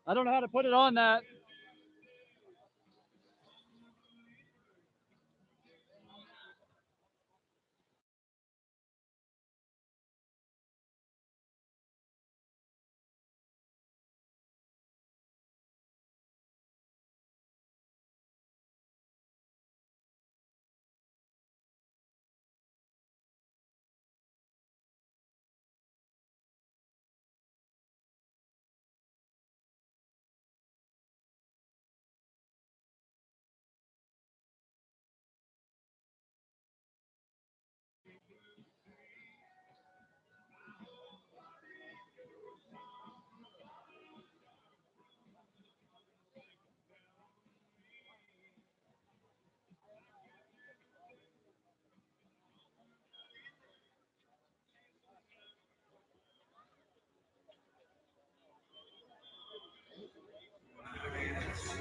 I don't know how to put it on that.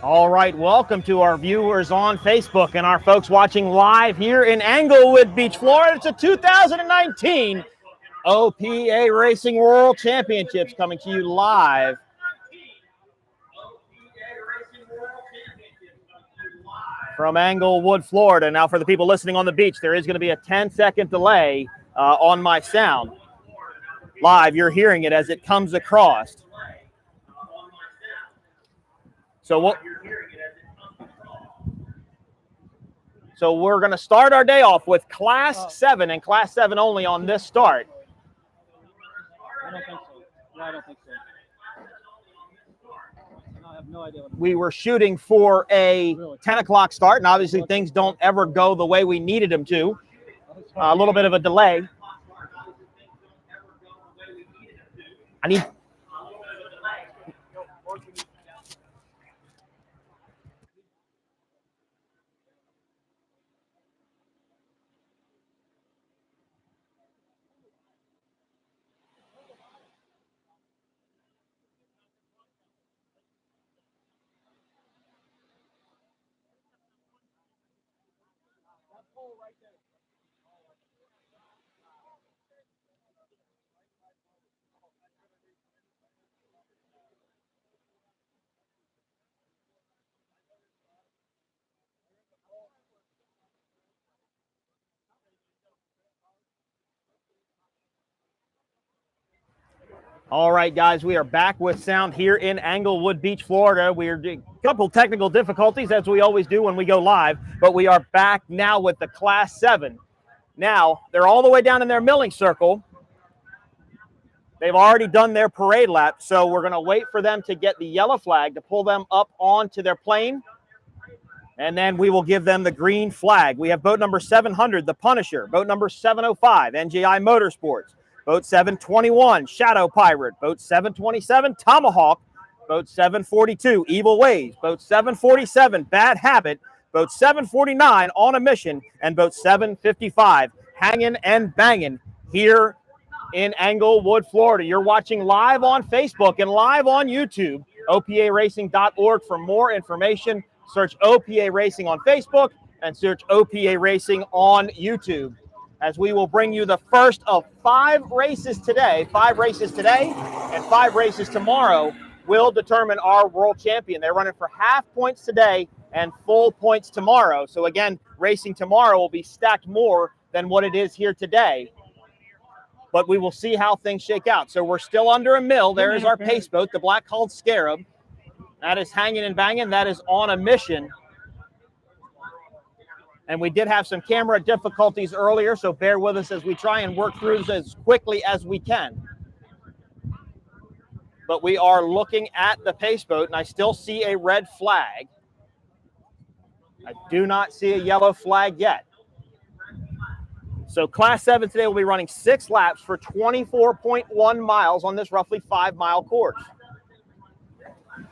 All right, welcome to our viewers on Facebook and our folks watching live here in Englewood Beach, Florida. It's a 2019 OPA Racing World Championships coming to you live. From Englewood, Florida. Now for the people listening on the beach, there is going to be a 10-second delay on my sound. Live, you're hearing it as it comes across. So we're going to start our day off with Class 7 and Class 7 only on this start. I don't think so. No, I don't think so. I have no idea. We were shooting for a 10 o'clock start, and obviously things don't ever go the way we needed them to. A little bit of a delay. I need... All right, guys, we are back with sound here in Englewood Beach, Florida. We are doing a couple technical difficulties, as we always do when we go live, but we are back now with the Class 7. Now, they're all the way down in their milling circle. They've already done their parade lap, so we're going to wait for them to get the yellow flag to pull them up onto their plane, and then we will give them the green flag. We have boat number 700, the Punisher, boat number 705, NJI Motorsports, boat 721, Shadow Pirate, boat 727, Tomahawk, boat 742, Evil Ways, boat 747, Bad Habit, boat 749, On a Mission, and boat 755, Hangin' and Bangin' here in Englewood, Florida. You're watching live on Facebook and live on YouTube, OPARacing.org for more information. Search OPA Racing on Facebook and search OPA Racing on YouTube, as we will bring you the first of 5 races today. 5 races today and 5 races tomorrow will determine our world champion. They're running for half points today and full points tomorrow. So again, racing tomorrow will be stacked more than what it is here today. But we will see how things shake out. So we're still under a mill. There is our pace boat, the black-hulled Scarab. That is Hanging and Banging. That is On a Mission. And we did have some camera difficulties earlier, so bear with us as we try and work through this as quickly as we can. But we are looking at the pace boat, and I still see a red flag. I do not see a yellow flag yet. So Class 7 today will be running 6 laps for 24.1 miles on this roughly 5-mile course.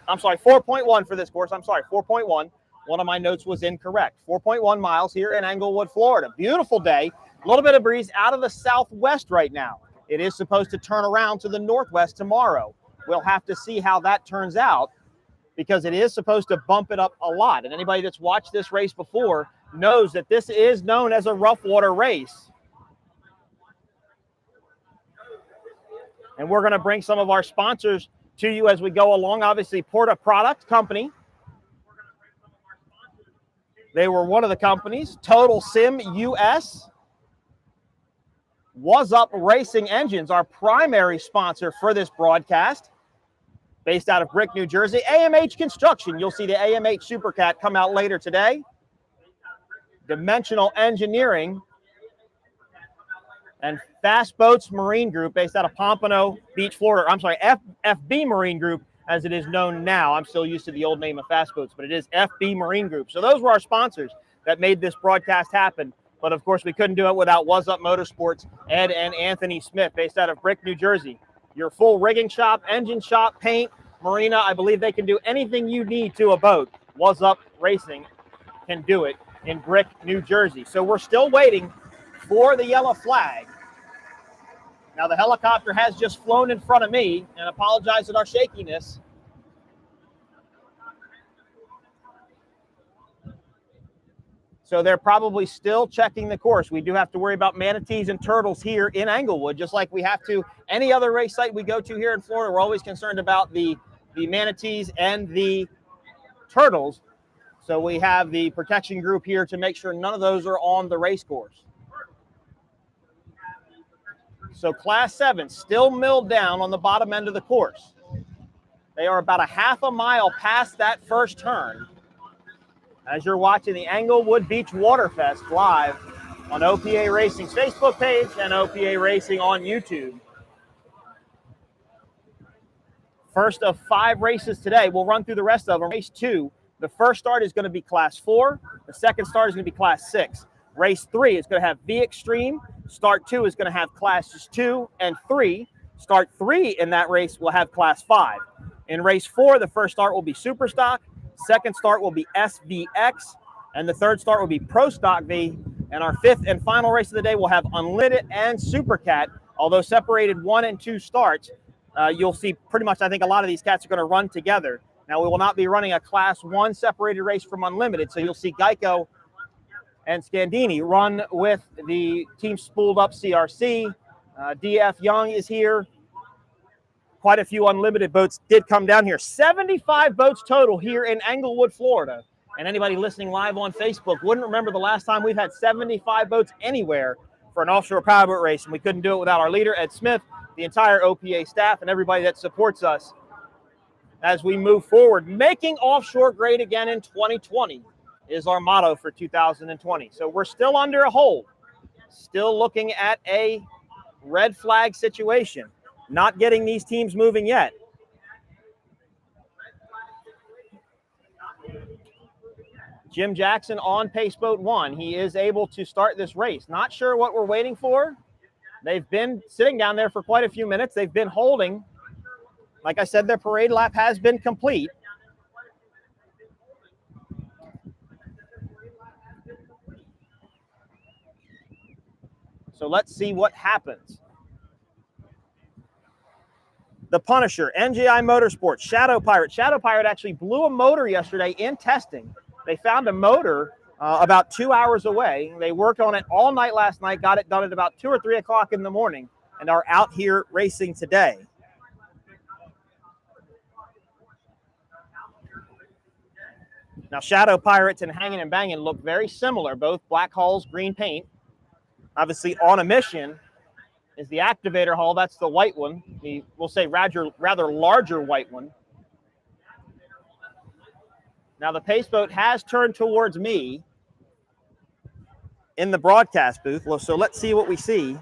I'm sorry, 4.1 for this course. I'm sorry, 4.1. One of my notes was incorrect. 4.1 miles here in Englewood, Florida. Beautiful day. A little bit of breeze out of the southwest right now. It is supposed to turn around to the northwest tomorrow. We'll have to see how that turns out. because it is supposed to bump it up a lot. And anybody that's watched this race before knows that this is known as a rough water race. And we're going to bring some of our sponsors to you as we go along. Obviously, Porta Product Company. They were one of the companies. Total Sim US. Was Up Racing Engines, our primary sponsor for this broadcast, based out of Brick, New Jersey. AMH Construction. You'll see the AMH Supercat come out later today. Dimensional Engineering. And Fast Boats Marine Group, based out of Pompano Beach, Florida. I'm sorry, FB Marine Group, as it is known now. I'm still used to the old name of Fast Boats, but it is FB Marine Group. So those were our sponsors that made this broadcast happen. But, of course, we couldn't do it without Was Up Motorsports, Ed and Anthony Smith, based out of Brick, New Jersey. Your full rigging shop, engine shop, paint, marina. I believe they can do anything you need to a boat. Was Up Racing can do it in Brick, New Jersey. So we're still waiting for the yellow flag. Now, the helicopter has just flown in front of me, and apologize at our shakiness. So they're probably still checking the course. We do have to worry about manatees and turtles here in Englewood, just like we have to any other race site we go to here in Florida. We're always concerned about the manatees and the turtles. So we have the protection group here to make sure none of those are on the race course. So Class 7 still milled down on the bottom end of the course. They are about a half a mile past that first turn as you're watching the Englewood Beach Waterfest live on OPA Racing's Facebook page and OPA Racing on YouTube. First of 5 races today. We'll run through the rest of them. Race 2, the first start is going to be Class 4. The second start is going to be Class 6. Race 3 is going to have V Extreme. Start 2 is going to have Classes 2 and 3. Start 3 in that race will have Class 5. In Race 4, the first start will be Super Stock. Second start will be SVX. And the third start will be Pro Stock V. And our 5th and final race of the day will have Unlimited and Supercat. Although separated 1 and 2 starts, you'll see pretty much, I think, a lot of these cats are going to run together. Now, we will not be running a Class 1 separated race from Unlimited. So you'll see Geico and Scandini run with the team spooled up CRC. DF Young is here. Quite a few Unlimited boats did come down here. 75 boats total here in Englewood, Florida. And anybody listening live on Facebook wouldn't remember the last time we've had 75 boats anywhere for an offshore powerboat race. And we couldn't do it without our leader, Ed Smith, the entire OPA staff, and everybody that supports us as we move forward. Making offshore great again in 2020 is our motto for 2020. So we're still under a hold, still looking at a red flag situation, not getting these teams moving yet. Jim Jackson on Pace Boat 1. He is able to start this race. Not sure what we're waiting for. They've been sitting down there for quite a few minutes. They've been holding. Like I said, their parade lap has been complete. So let's see what happens. The Punisher, NJI Motorsports, Shadow Pirate. Shadow Pirate actually blew a motor yesterday in testing. They found a motor about 2 hours away. They worked on it all night last night, got it done at about 2 or 3 o'clock in the morning, and are out here racing today. Now, Shadow Pirates and Hangin' and Bangin' look very similar, both black hulls, green paint. Obviously, on a mission is the activator hull. That's the white one. We'll say rather larger white one. Now, the Pace Boat has turned towards me in the broadcast booth. So let's see what we see.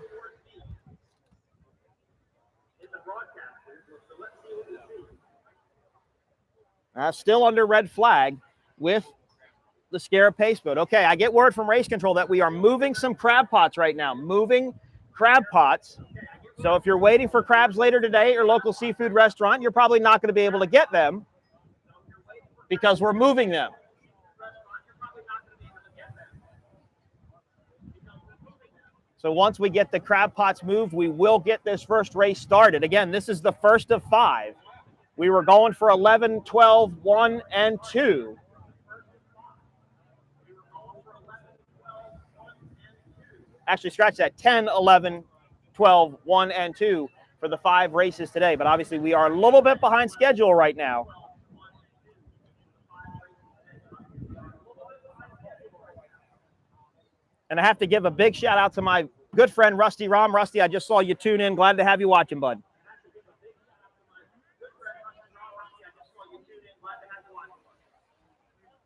Still under red flag with the Scarab Pace Boat. Okay, I get word from race control that we are moving some crab pots right now. Moving crab pots. So if you're waiting for crabs later today at your local seafood restaurant, you're probably not going to be able to get them because we're moving them. So once we get the crab pots moved, we will get this first race started. Again, this is the first of 5. We were going for 11, 12, 1, and 2. Actually, scratch that, 10, 11, 12, 1, and 2 for the 5 races today. But obviously, we are a little bit behind schedule right now. And I have to give a big shout out to my good friend, Rusty Rom. Rusty, I just saw you tune in. Glad to have you watching, bud.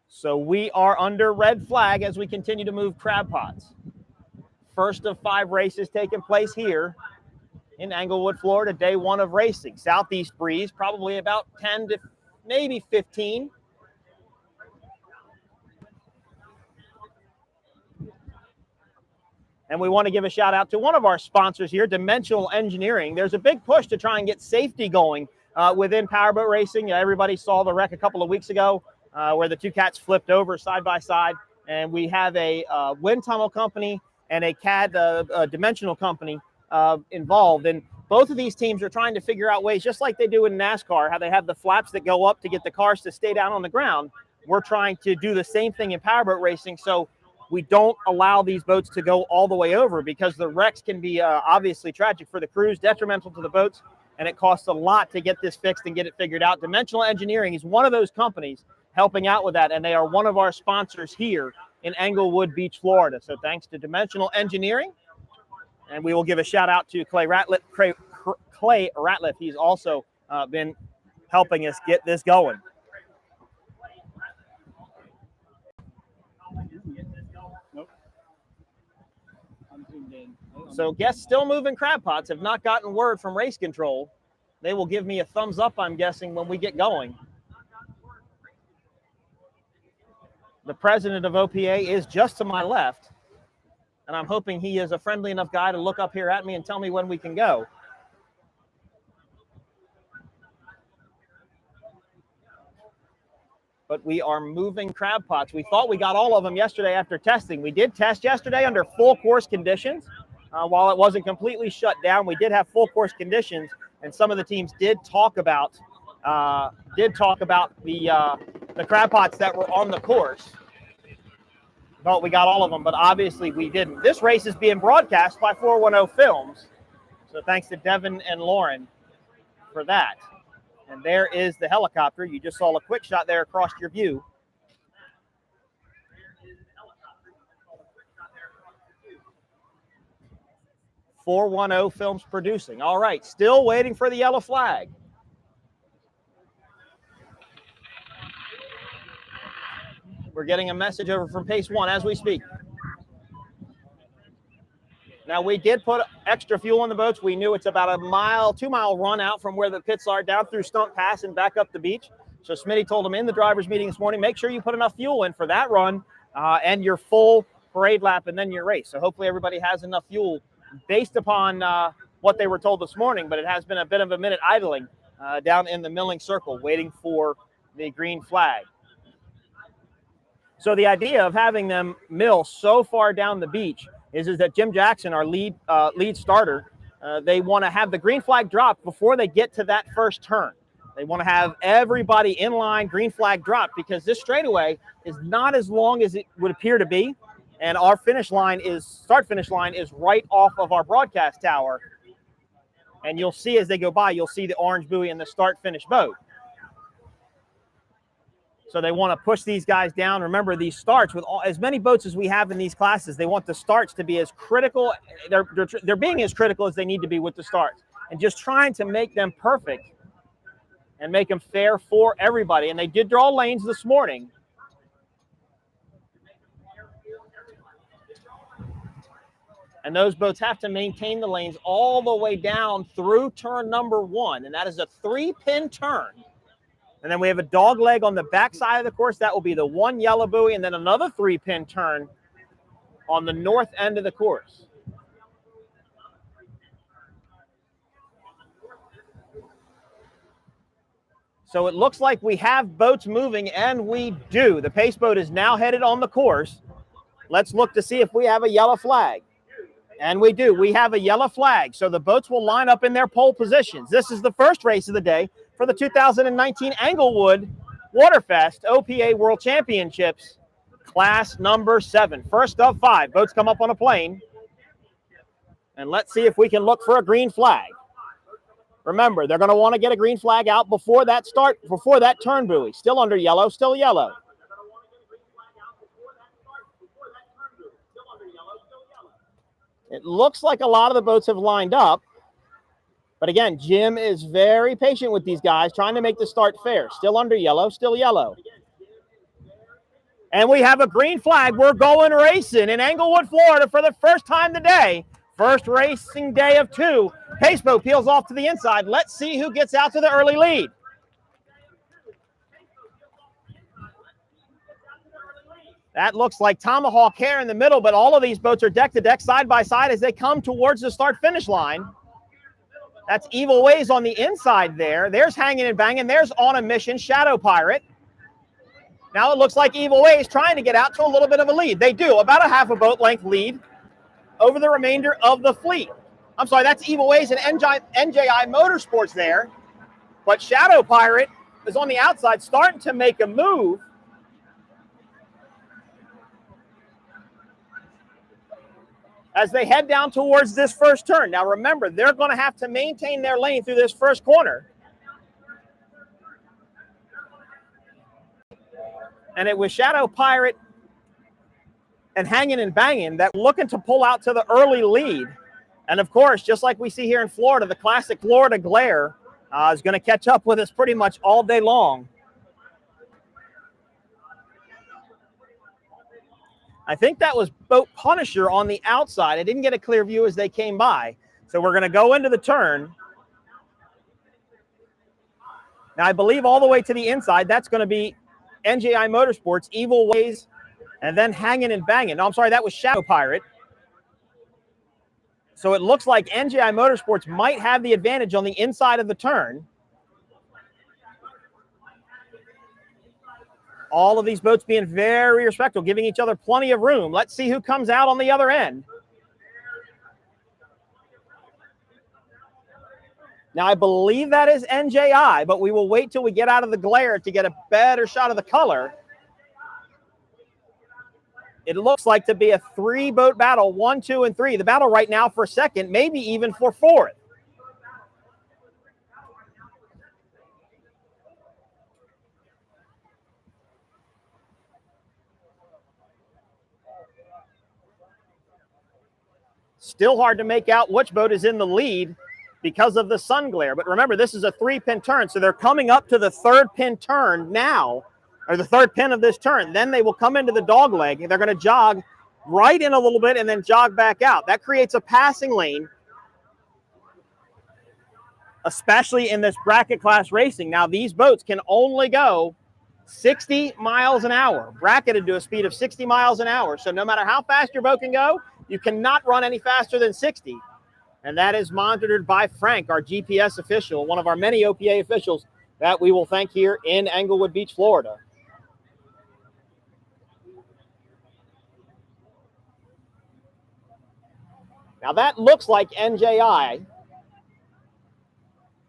So we are under red flag as we continue to move crab pots. First of 5 races taking place here in Englewood, Florida, day 1 of racing. Southeast breeze, probably about 10 to maybe 15. And we want to give a shout out to one of our sponsors here, Dimensional Engineering. There's a big push to try and get safety going within powerboat racing. Everybody saw the wreck a couple of weeks ago where the 2 cats flipped over side by side. And we have a wind tunnel company and a CAD dimensional company involved. And both of these teams are trying to figure out ways, just like they do in NASCAR, how they have the flaps that go up to get the cars to stay down on the ground. We're trying to do the same thing in powerboat racing. So we don't allow these boats to go all the way over because the wrecks can be obviously tragic for the crews, detrimental to the boats, and it costs a lot to get this fixed and get it figured out. Dimensional Engineering is one of those companies helping out with that, and they are one of our sponsors here in Englewood Beach, Florida. So thanks to Dimensional Engineering, and we will give a shout out to Clay Ratliff. He's also been helping us get this going. So guests still moving crab pots have not gotten word from race control. They will give me a thumbs up, I'm guessing, when we get going. The president of OPA is just to my left, and I'm hoping he is a friendly enough guy to look up here at me and tell me when we can go. But we are moving crab pots. We thought we got all of them yesterday after testing. We did test yesterday under full course conditions. While it wasn't completely shut down, we did have full course conditions, and some of the teams did talk about the crab pots that were on the course. Thought we got all of them, but obviously we didn't. This race is being broadcast by 410 Films, so thanks to Devin and Lauren for that. And there is the helicopter. You just saw a quick shot there across your view. .410 Films producing. All right, still waiting for the yellow flag. We're getting a message over from Pace 1 as we speak. Now, we did put extra fuel on the boats. We knew it's about a 2-mile run out from where the pits are down through Stump Pass and back up the beach. So Smitty told them in the driver's meeting this morning, make sure you put enough fuel in for that run and your full parade lap and then your race. So hopefully everybody has enough fuel based upon what they were told this morning, but it has been a bit of a minute idling down in the milling circle waiting for the green flag. So the idea of having them mill so far down the beach is that Jim Jackson, our lead starter, they want to have the green flag drop before they get to that first turn. They want to have everybody in line, green flag drop, because this straightaway is not as long as it would appear to be. And our start-finish line is right off of our broadcast tower. And you'll see as they go by, you'll see the orange buoy and the start-finish boat. So they want to push these guys down. Remember, these starts, with as many boats as we have in these classes, they want the starts to be as critical. They're being as critical as they need to be with the starts. And just trying to make them perfect and make them fair for everybody. And they did draw lanes this morning. And those boats have to maintain the lanes all the way down through turn number 1. And that is a 3-pin turn. And then we have a dog leg on the back side of the course. That will be the 1 yellow buoy, and then another 3-pin turn on the north end of the course. So it looks like we have boats moving, and we do. The pace boat is now headed on the course. Let's look to see if we have a yellow flag. And we do. We have a yellow flag. So the boats will line up in their pole positions. This is the first race of the day for the 2019 Englewood Waterfest OPA World Championships, class number 7. First of 5. Boats come up on a plane. And let's see if we can look for a green flag. Remember, they're going to want to get a green flag out before that turn buoy. Still under yellow, still yellow. It looks like a lot of the boats have lined up. But again, Jim is very patient with these guys, trying to make the start fair. Still under yellow, still yellow. And we have a green flag. We're going racing in Englewood, Florida for the first time today. First racing day of 2. Pace boat peels off to the inside. Let's see who gets out to the early lead. That looks like Tomahawk Hair in the middle, but all of these boats are deck to deck, side by side as they come towards the start-finish line. That's Evil Ways on the inside there. There's Hanging and Banging. There's On a Mission, Shadow Pirate. Now it looks like Evil Ways trying to get out to a little bit of a lead. They do, about a half a boat length lead over the remainder of the fleet. I'm sorry, that's Evil Ways and NJI Motorsports there. But Shadow Pirate is on the outside, starting to make a move. As they head down towards this first turn. Now remember, they're going to have to maintain their lane through this first corner. And it was Shadow Pirate and Hanging and Banging that looking to pull out to the early lead. And of course, just like we see here in Florida, the classic Florida glare is going to catch up with us pretty much all day long. I think that was Boat Punisher on the outside. I didn't get a clear view as they came by. So we're going to go into the turn. Now, I believe all the way to the inside, that's going to be NJI Motorsports, Evil Ways, and then Hanging and Banging. No, I'm sorry, that was Shadow Pirate. So it looks like NJI Motorsports might have the advantage on the inside of the turn. All of these boats being very respectful, giving each other plenty of room. Let's see who comes out on the other end. Now, I believe that is NJI, but we will wait till we get out of the glare to get a better shot of the color. It looks like to be a 3-boat battle, 1, 2, and 3. The battle right now for second, maybe even for 4th. Still hard to make out which boat is in the lead because of the sun glare. But remember, this is a 3-pin turn, so they're coming up to the 3rd pin turn now, or the 3rd pin of this turn. Then they will come into the dog leg, and they're going to jog right in a little bit and then jog back out. That creates a passing lane, especially in this bracket class racing. Now, these boats can only go 60 miles an hour, bracketed to a speed of 60 miles an hour. So no matter how fast your boat can go, you cannot run any faster than 60. And that is monitored by Frank, our GPS official, one of our many OPA officials that we will thank here in Englewood Beach, Florida. Now that looks like NJI.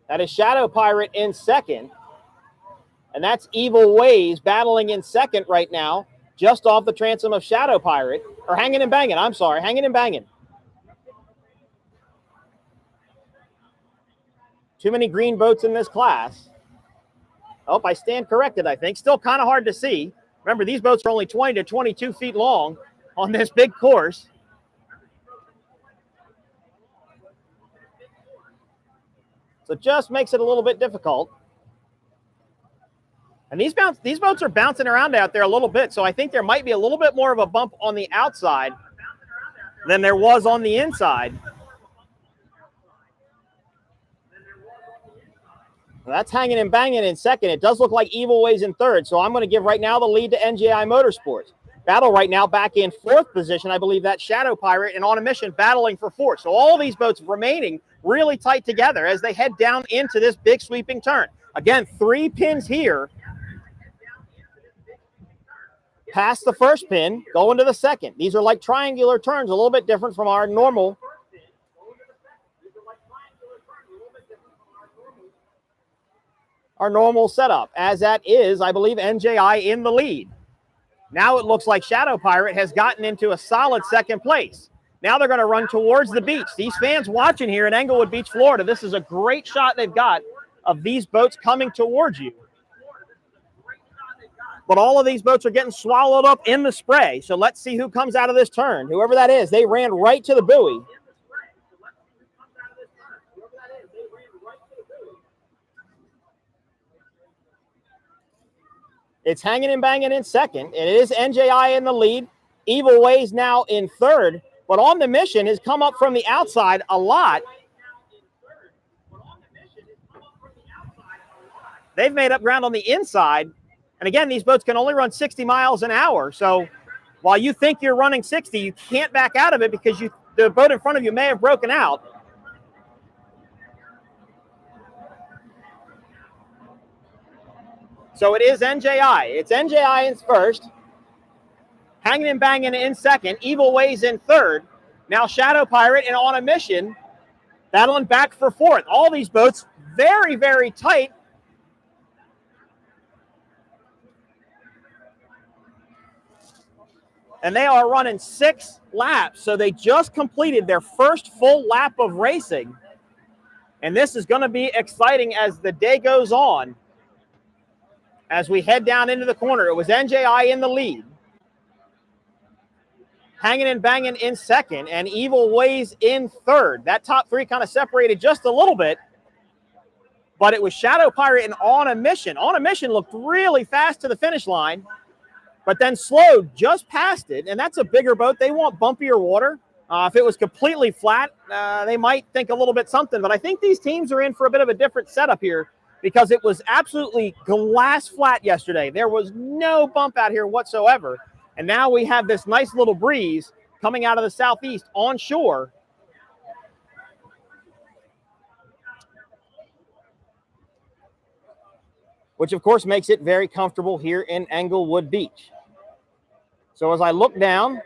That is Shadow Pirate in second. And that's Evil Ways battling in second right now, just off the transom of Shadow Pirate. Or Hanging and Banging, I'm sorry, Hanging and Banging. Too many green boats in this class. Oh, I stand corrected, I think. Still kind of hard to see. Remember, these boats are only 20 to 22 feet long on this big course. So it just makes it a little bit difficult. And these boats are bouncing around out there a little bit, so I think there might be a little bit more of a bump on the outside than there was on the inside. Well, that's Hanging and Banging in second. It does look like Evil Ways in third, so I'm going to give right now the lead to NJI Motorsports. Battle right now back in 4th position. I believe that's Shadow Pirate and On a Mission battling for 4th. So all these boats remaining really tight together as they head down into this big sweeping turn. Again, 3 pins here. Past the first pin, go into the second. These are like triangular turns, a little bit different from our normal. our normal setup, as that is, I believe, NJI in the lead. Now it looks like Shadow Pirate has gotten into a solid second place. Now they're going to run towards the beach. These fans watching here in Englewood Beach, Florida, this is a great shot they've got of these boats coming towards you. But all of these boats are getting swallowed up in the spray. So let's see who comes out of this turn. Whoever that is, they ran right to the buoy. It's Hanging and Banging in second. It is NJI in the lead. Evil Ways now in third. But On the Mission has come up from the outside a lot. They've made up ground on the inside. And again, these boats can only run 60 miles an hour. So while you think you're running 60, you can't back out of it because the boat in front of you may have broken out. So it is NJI. It's NJI in first. Hanging and Banging in second. Evil Ways in third. Now Shadow Pirate and On a Mission battling back for fourth. All these boats very, very tight. And they are running 6 laps. So they just completed their first full lap of racing. And this is going to be exciting as the day goes on. As we head down into the corner, it was NJI in the lead. Hanging and Banging in second, and Evil Ways in third. That top three kind of separated just a little bit. But it was Shadow Pirate and On a Mission. On a Mission looked really fast to the finish line, but then slowed just past it. And that's a bigger boat. They want bumpier water. If it was completely flat, they might think a little bit something. But I think these teams are in for a bit of a different setup here because it was absolutely glass flat yesterday. There was no bump out here whatsoever. And now we have this nice little breeze coming out of the southeast on shore. Which, of course, makes it very comfortable here in Englewood Beach. So as I look down,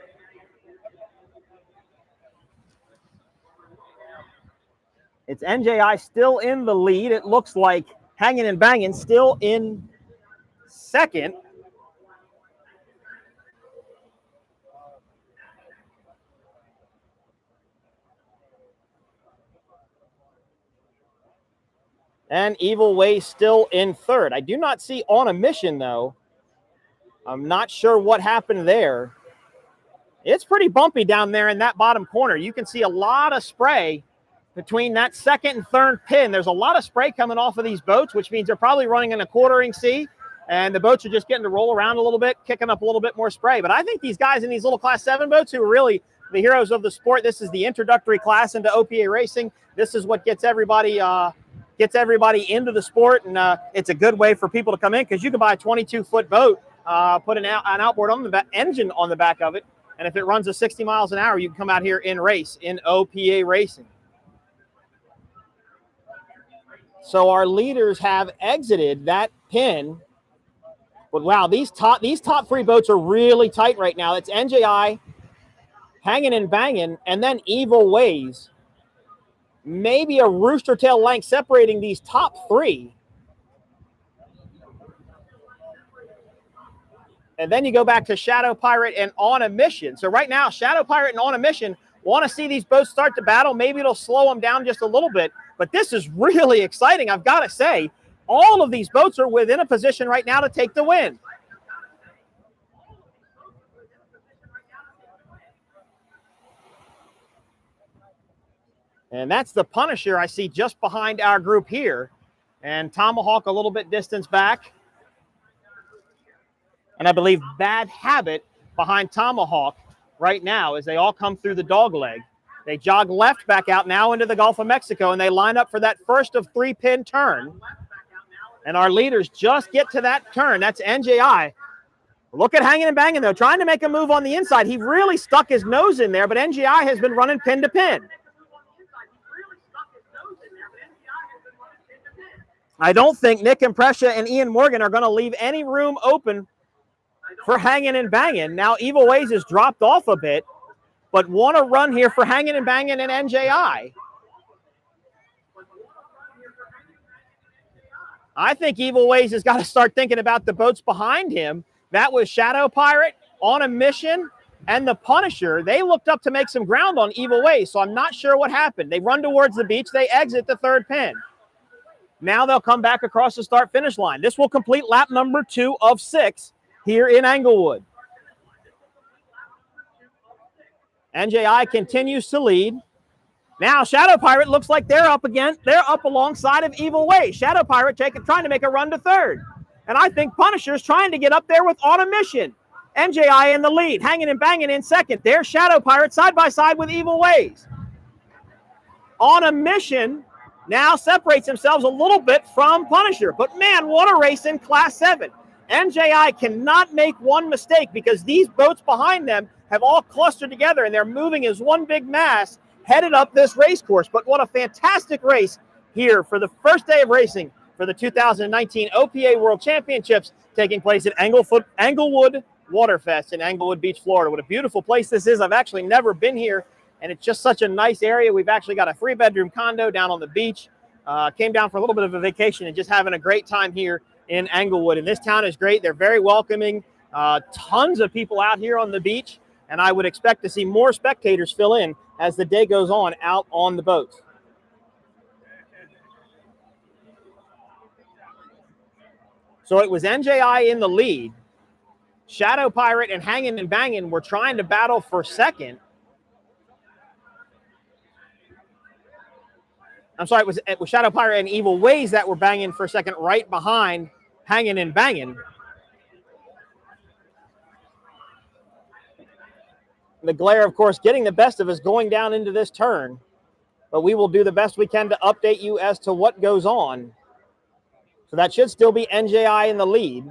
it's NJI still in the lead. It looks like Hanging and Banging still in second. And Evil Ways still in third. I do not see On a Mission, though. I'm not sure what happened there. It's pretty bumpy down there in that bottom corner. You can see a lot of spray between that second and third pin. There's a lot of spray coming off of these boats, which means they're probably running in a quartering sea, and the boats are just getting to roll around a little bit, kicking up a little bit more spray. But I think these guys in these little Class 7 boats who are really the heroes of the sport, this is the introductory class into OPA racing. This is what gets everybody into the sport, and it's a good way for people to come in because you can buy a 22-foot boat, put an outboard on the back, engine on the back of it, and if it runs at 60 miles an hour, you can come out here and race in OPA racing. So our leaders have exited that pin, but wow, these top three boats are really tight right now. It's NJI, Hanging and Banging, and then Evil Ways. Maybe a rooster tail length separating these top three. And then you go back to Shadow Pirate and On a Mission. So right now, Shadow Pirate and On a Mission want to see these boats start to battle. Maybe it'll slow them down just a little bit. But this is really exciting. I've got to say, all of these boats are within a position right now to take the win. And that's the Punisher I see just behind our group here. And Tomahawk a little bit distance back. And I believe Bad Habit behind Tomahawk right now as they all come through the dog leg. They jog left back out now into the Gulf of Mexico, and they line up for that first of 3-pin turn. And our leaders just get to that turn. That's NJI. Look at Hanging and Banging, though, trying to make a move on the inside. He really stuck his nose in there, but NJI has been running pin to pin. I don't think Nick Imprescia and Ian Morgan are going to leave any room open for Hanging and Banging. Now, Evil Ways has dropped off a bit, but want to run here for Hanging and Banging and NJI. I think Evil Ways has got to start thinking about the boats behind him. That was Shadow Pirate, On a Mission, and the Punisher. They looked up to make some ground on Evil Ways, so I'm not sure what happened. They run towards the beach. They exit the third pin. Now they'll come back across the start-finish line. This will complete lap number 2 of 6 here in Englewood. NJI continues to lead. Now Shadow Pirate looks like they're up again. They're up alongside of Evil Ways. Shadow Pirate trying to make a run to third. And I think Punisher's trying to get up there with On a Mission. NJI in the lead, hanging and banging in second. There's Shadow Pirate side by side with Evil Ways. On a Mission now separates themselves a little bit from Punisher. But man, what a race in Class 7. NJI cannot make one mistake because these boats behind them have all clustered together and they're moving as one big mass headed up this race course. But what a fantastic race here for the first day of racing for the 2019 OPA World Championships taking place at Englewood Waterfest in Englewood Beach, Florida. What a beautiful place this is. I've actually never been here, and it's just such a nice area. We've actually got a 3-bedroom condo down on the beach. Came down for a little bit of a vacation and just having a great time here in Englewood. And this town is great. They're very welcoming. Tons of people out here on the beach, and I would expect to see more spectators fill in as the day goes on out on the boats. So it was NJI in the lead. Shadow Pirate and Hangin' and Bangin' were trying to battle for second. I'm sorry, it was Shadow Pirate and Evil Ways that were banging for second right behind Hangin' and Bangin'. The glare, of course, getting the best of us going down into this turn. But we will do the best we can to update you as to what goes on. So that should still be NJI in the lead.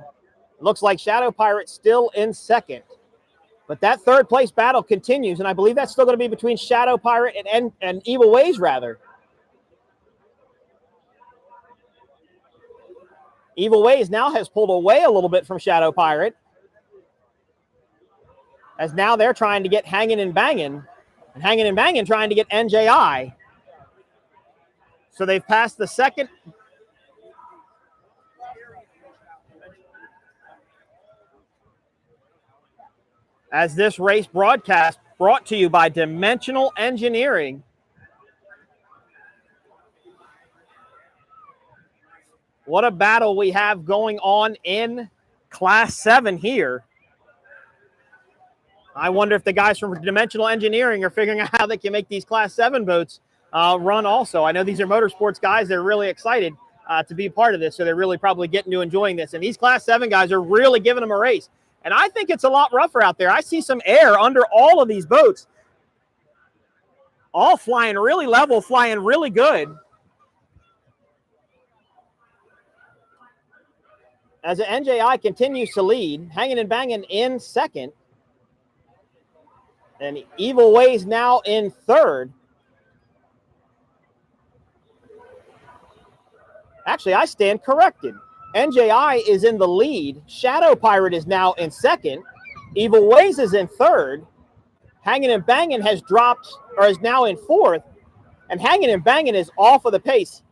Looks like Shadow Pirate still in second. But that third place battle continues, and I believe that's still going to be between Shadow Pirate and Evil Ways, rather. Evil Ways now has pulled away a little bit from Shadow Pirate, as now they're trying to get Hangin' and Bangin', and Hangin' and Bangin' trying to get NJI. So they've passed the second. As this race broadcast brought to you by Dimensional Engineering. What a battle we have going on in Class 7 here. I wonder if the guys from Dimensional Engineering are figuring out how they can make these Class 7 boats run also. I know these are motorsports guys. They're really excited to be part of this, so they're really probably getting to enjoying this. And these Class 7 guys are really giving them a race. And I think it's a lot rougher out there. I see some air under all of these boats. All flying really level, flying really good. As the NJI continues to lead, Hangin' and Bangin' in second. And Evil Ways now in third. Actually, I stand corrected. NJI is in the lead. Shadow Pirate is now in second. Evil Ways is in third. Hangin' and Bangin' has dropped, or is now in fourth. And Hangin' and Bangin' is off of the pace.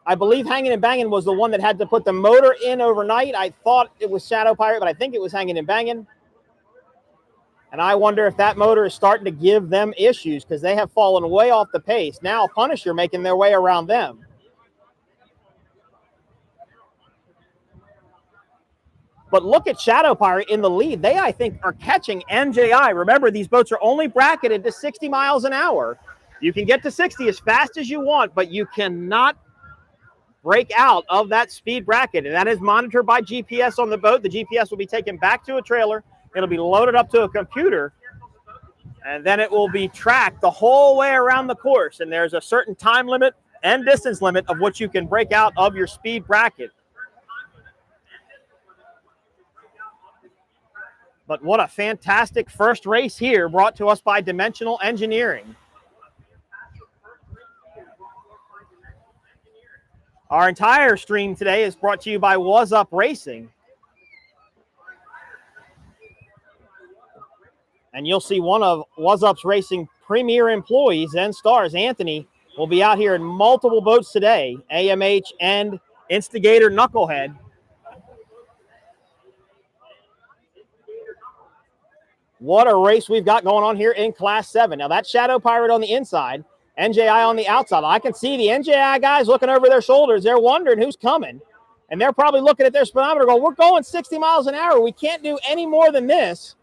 I believe Hangin' and Bangin' was the one that had to put the motor in overnight. I thought it was Shadow Pirate, but I think it was Hangin' and Bangin'. And I wonder if that motor is starting to give them issues because they have fallen way off the pace. Now Punisher making their way around them. But look at Shadow Pirate in the lead. They, I think, are catching NJI. Remember, these boats are only bracketed to 60 miles an hour. You can get to 60 as fast as you want, but you cannot break out of that speed bracket. And that is monitored by GPS on the boat. The GPS will be taken back to a trailer. It'll be loaded up to a computer, and then it will be tracked the whole way around the course. And there's a certain time limit and distance limit of what you can break out of your speed bracket. But what a fantastic first race here brought to us by Dimensional Engineering. Our entire stream today is brought to you by Was Up Racing. And you'll see one of Was Up's Racing premier employees and stars, Anthony, will be out here in multiple boats today, AMH and Instigator Knucklehead. What a race we've got going on here in Class 7. Now, that's Shadow Pirate on the inside, NJI on the outside. I can see the NJI guys looking over their shoulders. They're wondering who's coming. And they're probably looking at their speedometer going, we're going 60 miles an hour. We can't do any more than this.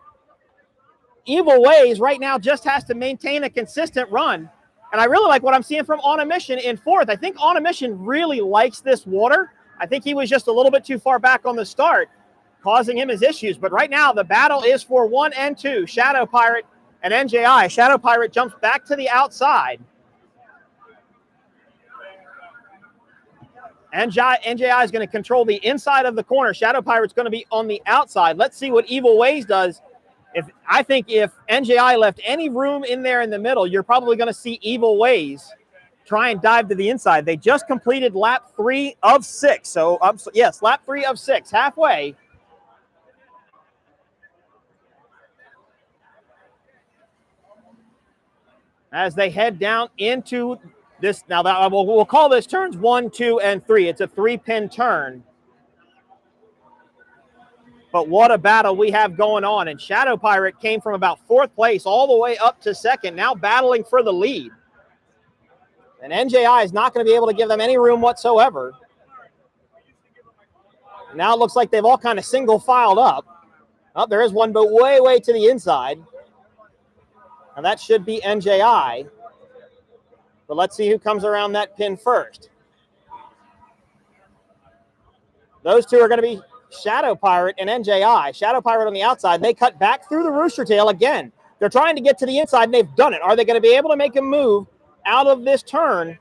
Evil Ways right now just has to maintain a consistent run. And I really like what I'm seeing from On a Mission in fourth. I think On a Mission really likes this water. I think he was just a little bit too far back on the start, causing him his issues. But right now, the battle is for 1 and 2, Shadow Pirate and NJI. Shadow Pirate jumps back to the outside. NJI is going to control the inside of the corner. Shadow Pirate's going to be on the outside. Let's see what Evil Ways does. I think if NJI left any room in there in the middle, you're probably going to see Evil Ways try and dive to the inside. They just completed lap 3 of 6. So, yes, lap 3 of 6, halfway. As they head down into this, now that we'll call this turns 1, 2, and 3. It's a 3-pin turn. But what a battle we have going on. And Shadow Pirate came from about 4th place all the way up to 2nd, now battling for the lead. And NJI is not going to be able to give them any room whatsoever. Now it looks like they've all kind of single filed up. Oh, there is one boat way to the inside. And that should be NJI. But let's see who comes around that pin first. Those two are going to be Shadow Pirate and NJI. Shadow Pirate on the outside. They cut back through the rooster tail again. They're trying to get to the inside, and they've done it. Are they going to be able to make a move out of this turn?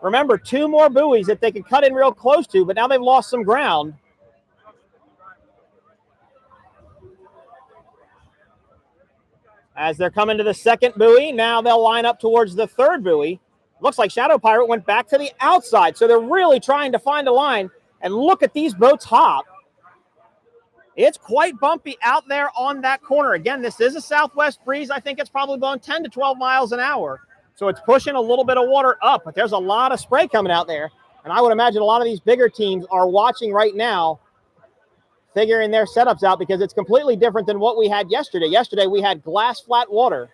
Remember, 2 more buoys that they can cut in real close to, but now they've lost some ground. As they're coming to the 2nd buoy, now they'll line up towards the 3rd buoy. Looks like Shadow Pirate went back to the outside, so they're really trying to find a line. And look at these boats hop. It's quite bumpy out there on that corner. Again, this is a southwest breeze. I think it's probably blowing 10 to 12 miles an hour. So it's pushing a little bit of water up, but there's a lot of spray coming out there. And I would imagine a lot of these bigger teams are watching right now, figuring their setups out, because it's completely different than what we had yesterday. Yesterday, we had glass flat water.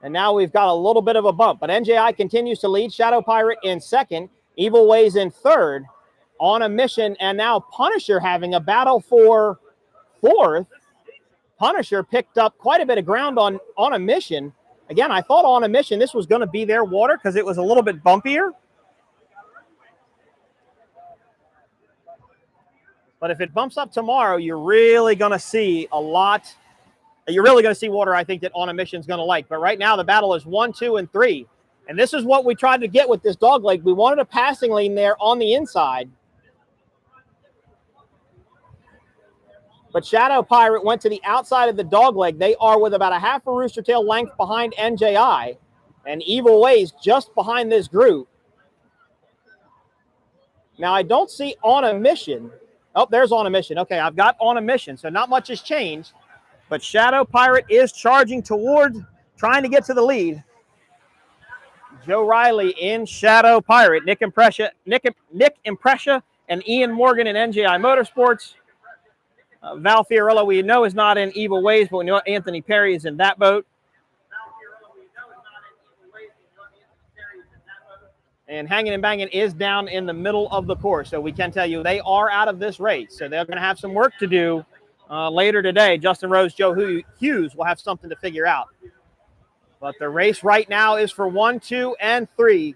And now we've got a little bit of a bump. But NJI continues to lead. Shadow Pirate in 2nd. Evil Ways in 3rd. On a Mission. And now Punisher having a battle for 4th. Punisher picked up quite a bit of ground on a Mission. Again, I thought On a Mission this was going to be their water because it was a little bit bumpier. But if it bumps up tomorrow, you're really going to see a lot. You're really going to see water, I think, that On a Mission is going to like. But right now, the battle is 1, 2, and 3. And this is what we tried to get with this dog leg. We wanted a passing lane there on the inside. But Shadow Pirate went to the outside of the dog leg. They are with about a half a rooster tail length behind NJI. And Evil Ways just behind this group. Now, I don't see On a Mission. Oh, there's On a Mission. Okay, I've got On a Mission, so not much has changed. But Shadow Pirate is charging toward trying to get to the lead. Joe Riley in Shadow Pirate. Nick Impressia, and Ian Morgan in NJI Motorsports. Val Fiorillo, we know, is not in Evil Ways, but we know Anthony Perry is in that boat. And Hanging and Banging is down in the middle of the course. So we can tell you they are out of this race. So they're going to have some work to do later today. Justin Rose, Joe Hughes will have something to figure out. But the race right now is for 1, 2, and 3.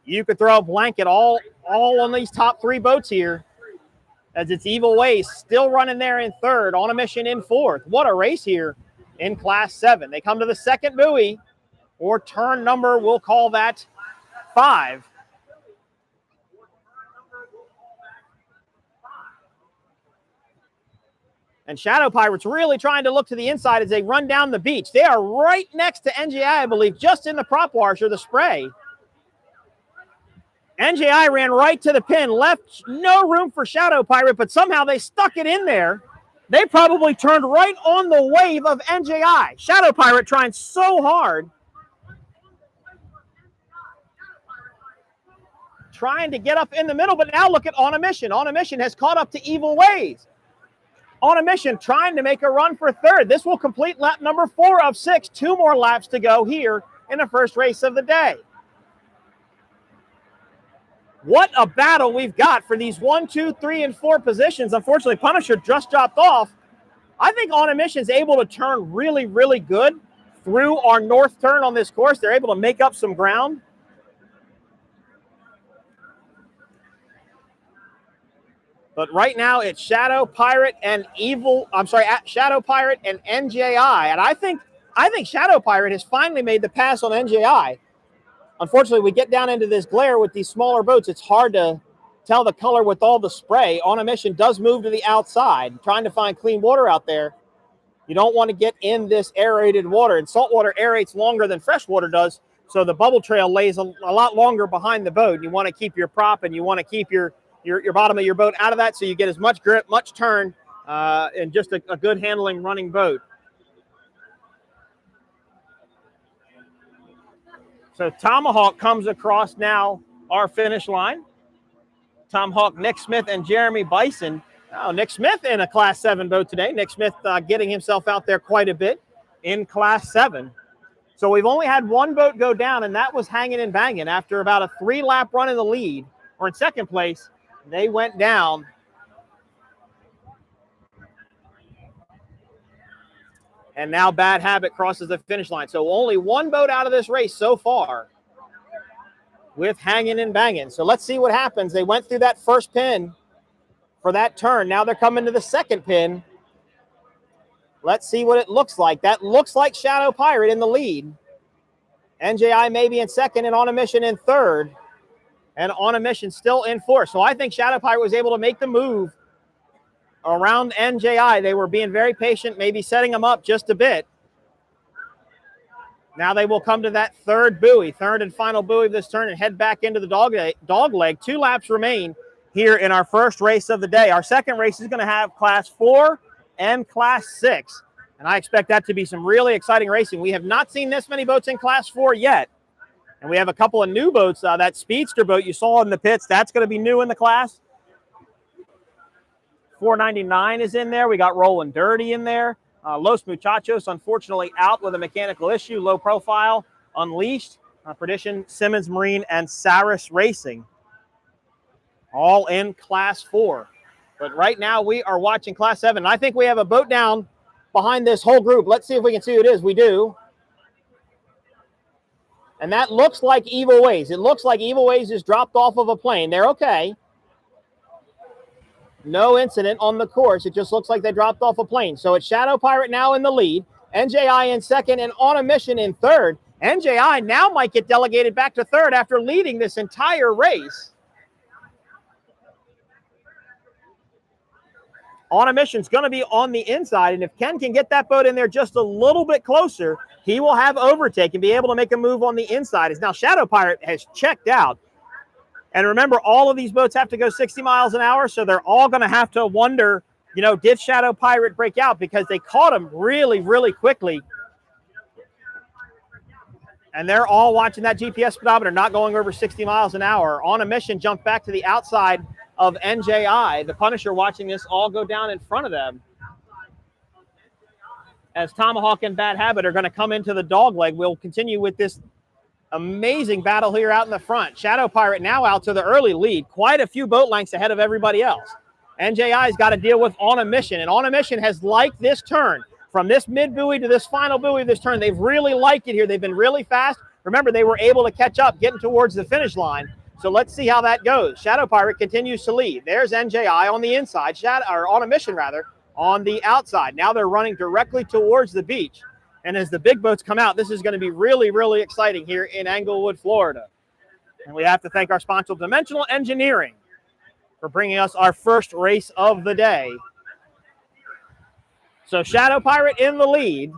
You could throw a blanket all on these top 3 boats here, as it's Evil Ways still running there in 3rd, On a Mission in 4th. What a race here in Class 7. They come to the 2nd buoy, or turn number, we'll call that 5. And Shadow Pirates really trying to look to the inside as they run down the beach. They are right next to NJI, I believe, just in the prop wash or the spray. NJI ran right to the pin, left no room for Shadow Pirate, but somehow they stuck it in there They probably turned right on the wave of NJI. Shadow Pirate trying so hard. Trying to get up in the middle, but now look at On a Mission. On a Mission has caught up to Evil Ways. On a Mission trying to make a run for third. This will complete lap number 4 of 6. 2 more laps to go here in the first race of the day. What a battle we've got for these 1, 2, 3, and 4 positions. Unfortunately, Punisher just dropped off. I think On a Mission is able to turn really, really good through our north turn on this course. They're able to make up some ground. But right now it's Shadow Pirate and Shadow Pirate and NJI. And I think Shadow Pirate has finally made the pass on NJI. Unfortunately, we get down into this glare with these smaller boats. It's hard to tell the color with all the spray. On a Mission does move to the outside, trying to find clean water out there. You don't want to get in this aerated water. And saltwater aerates longer than freshwater does, so the bubble trail lays a lot longer behind the boat. You want to keep your prop and you want to keep your bottom of your boat out of that so you get as much grip, much turn, and just a good handling running boat. So Tomahawk comes across now our finish line. Tomahawk, Nick Smith, and Jeremy Bison. Oh, Nick Smith in a Class 7 boat today. Nick Smith getting himself out there quite a bit in Class 7. So we've only had one boat go down, and that was Hanging and Banging. After about a 3-lap run in the lead, or in second place, they went down. And now Bad Habit crosses the finish line. So only one boat out of this race so far with Hanging and Banging. So let's see what happens. They went through that first pin for that turn. Now they're coming to the second pin. Let's see what it looks like. That looks like Shadow Pirate in the lead. NJI maybe in second and On a Mission in third. And On a Mission still in fourth. So I think Shadow Pirate was able to make the move around NJI. They were being very patient, maybe setting them up just a bit. Now they will come to that third buoy, third and final buoy of this turn, and head back into the dog leg. 2 laps remain here in our first race of the day. Our second race is going to have Class 4 and Class 6. And I expect that to be some really exciting racing. We have not seen this many boats in Class 4 yet. And we have a couple of new boats. That Speedster boat you saw in the pits, that's going to be new in the class. 499 is in there. We got Rolling Dirty in there. Los Muchachos, unfortunately, out with a mechanical issue. Low Profile, Unleashed, Perdition, Simmons Marine, and Saris Racing. All in Class 4. But right now we are watching Class 7. I think we have a boat down behind this whole group. Let's see if we can see who it is. We do. And that looks like Evil Ways. It looks like Evil Ways is dropped off of a plane. They're okay. No incident on the course. It just looks like they dropped off a plane. So it's Shadow Pirate now in the lead. NJI in second and On a Mission in third. NJI now might get delegated back to third after leading this entire race. On a Mission's going to be on the inside, and if Ken can get that boat in there just a little bit closer, he will have overtake and be able to make a move on the inside. As now Shadow Pirate has checked out. And remember, all of these boats have to go 60 miles an hour, so they're all going to have to wonder, did Shadow Pirate break out? Because they caught him really, really quickly. And they're all watching that GPS speedometer, not going over 60 miles an hour. On a Mission jumped back to the outside of NJI. The Punisher watching this all go down in front of them. As Tomahawk and Bad Habit are going to come into the dog leg, we'll continue with this amazing battle here out in the front. Shadow Pirate now out to the early lead. Quite a few boat lengths ahead of everybody else. NJI's got to deal with On a Mission. And On a Mission has liked this turn. From this mid-buoy to this final buoy of this turn, they've really liked it here. They've been really fast. Remember, they were able to catch up, getting towards the finish line. So let's see how that goes. Shadow Pirate continues to lead. There's NJI on the inside, or On a Mission rather, on the outside. Now they're running directly towards the beach. And as the big boats come out, this is going to be really, really exciting here in Englewood, Florida. And we have to thank our sponsor, Dimensional Engineering, for bringing us our first race of the day. So Shadow Pirate in the lead.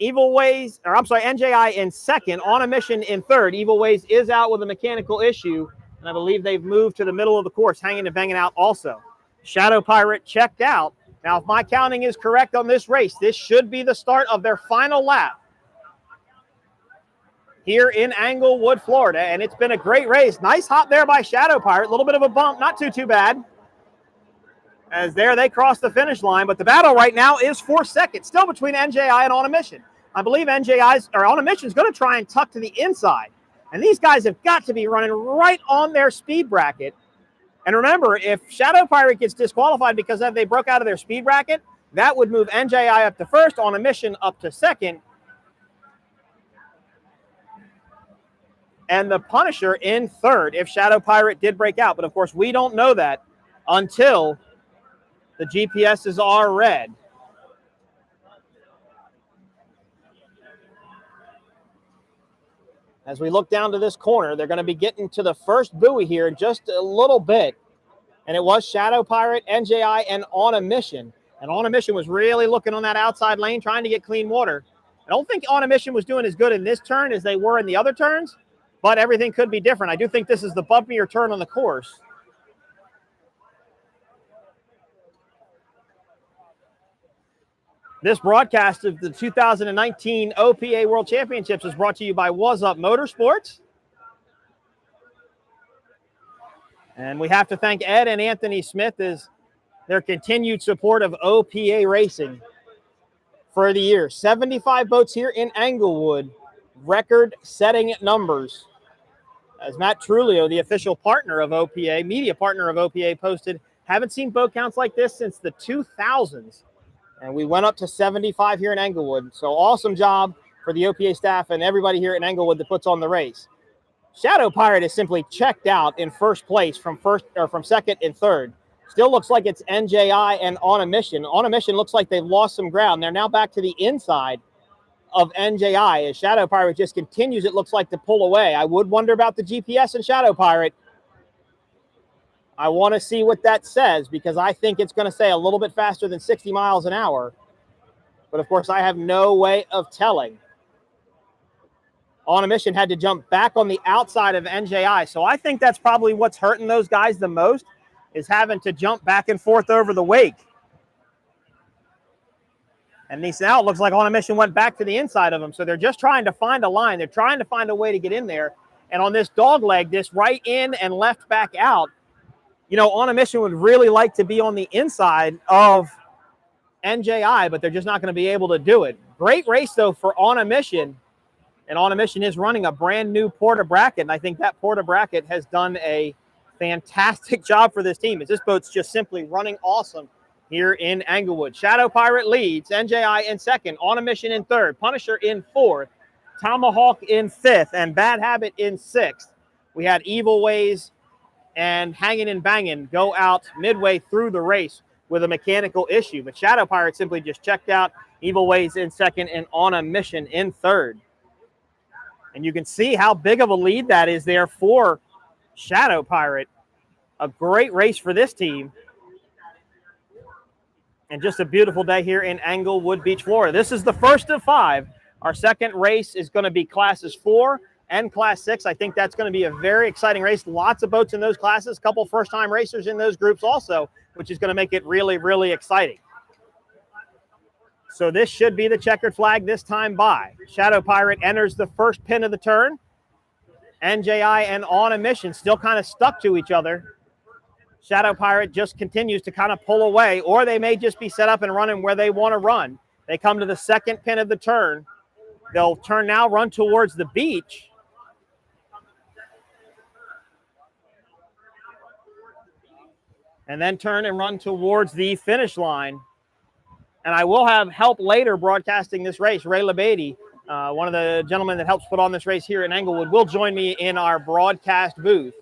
NJI in second. On a Mission in third. Evil Ways is out with a mechanical issue. And I believe they've moved to the middle of the course, Hanging and Banging out also. Shadow Pirate checked out. Now, if my counting is correct on this race, this should be the start of their final lap here in Englewood, Florida, and it's been a great race. Nice hop there by Shadow Pirate. A little bit of a bump, not too bad. As there they cross the finish line, but the battle right now is for second, still between NJI and On a Mission. I believe On a Mission is going to try and tuck to the inside. And these guys have got to be running right on their speed bracket. And remember, if Shadow Pirate gets disqualified because they broke out of their speed bracket, that would move NJI up to first, On a Mission up to second, and the Punisher in third if Shadow Pirate did break out. But, of course, we don't know that until the GPSs are read. As we look down to this corner, they're going to be getting to the first buoy here in just a little bit. And it was Shadow Pirate, NJI, and On a Mission. And On a Mission was really looking on that outside lane, trying to get clean water. I don't think On a Mission was doing as good in this turn as they were in the other turns, but everything could be different. I do think this is the bumpier turn on the course. This broadcast of the 2019 OPA World Championships is brought to you by Was Up Motorsports. And we have to thank Ed and Anthony Smith as their continued support of OPA racing for the year. 75 boats here in Englewood, record-setting numbers. As Matt Trulio, the official partner of OPA, media partner of OPA, posted, haven't seen boat counts like this since the 2000s. And we went up to 75 here in Englewood. So awesome job for the OPA staff and everybody here in Englewood that puts on the race. Shadow Pirate is simply checked out in first place from second and third. Still looks like it's NJI and On a Mission. On a Mission looks like they've lost some ground. They're now back to the inside of NJI as Shadow Pirate just continues, it looks like, to pull away. I would wonder about the GPS and Shadow Pirate. I want to see what that says because I think it's going to say a little bit faster than 60 miles an hour. But, of course, I have no way of telling. On a Mission had to jump back on the outside of NJI. So I think that's probably what's hurting those guys the most is having to jump back and forth over the wake. And now it looks like On a Mission went back to the inside of them. So they're just trying to find a line. They're trying to find a way to get in there. And on this dog leg, this right in and left back out, you know, On a Mission would really like to be on the inside of NJI, but they're just not going to be able to do it. Great race, though, for On a Mission. And On a Mission is running a brand new Porta bracket. And I think that Porta bracket has done a fantastic job for this team. As this boat's just simply running awesome here in Englewood. Shadow Pirate leads, NJI in second, On a Mission in third, Punisher in fourth, Tomahawk in fifth, and Bad Habit in sixth. We had Evil Ways and Hanging and Banging go out midway through the race with a mechanical issue. But Shadow Pirate simply just checked out, Evil Ways in second, and On a Mission in third. And you can see how big of a lead that is there for Shadow Pirate. A great race for this team. And just a beautiful day here in Englewood Beach, Florida. This is the first of 5. Our second race is going to be Classes 4 and Class 6. I think that's going to be a very exciting race. Lots of boats in those classes. A couple first-time racers in those groups also, which is going to make it really, really exciting. So this should be the checkered flag this time by. Shadow Pirate enters the first pin of the turn. NJI and On a Mission still kind of stuck to each other. Shadow Pirate just continues to kind of pull away, or they may just be set up and running where they want to run. They come to the second pin of the turn. They'll turn now, run towards the beach. And then turn and run towards the finish line. And I will have help later broadcasting this race. Ray Labady, one of the gentlemen that helps put on this race here in Englewood, will join me in our broadcast booth.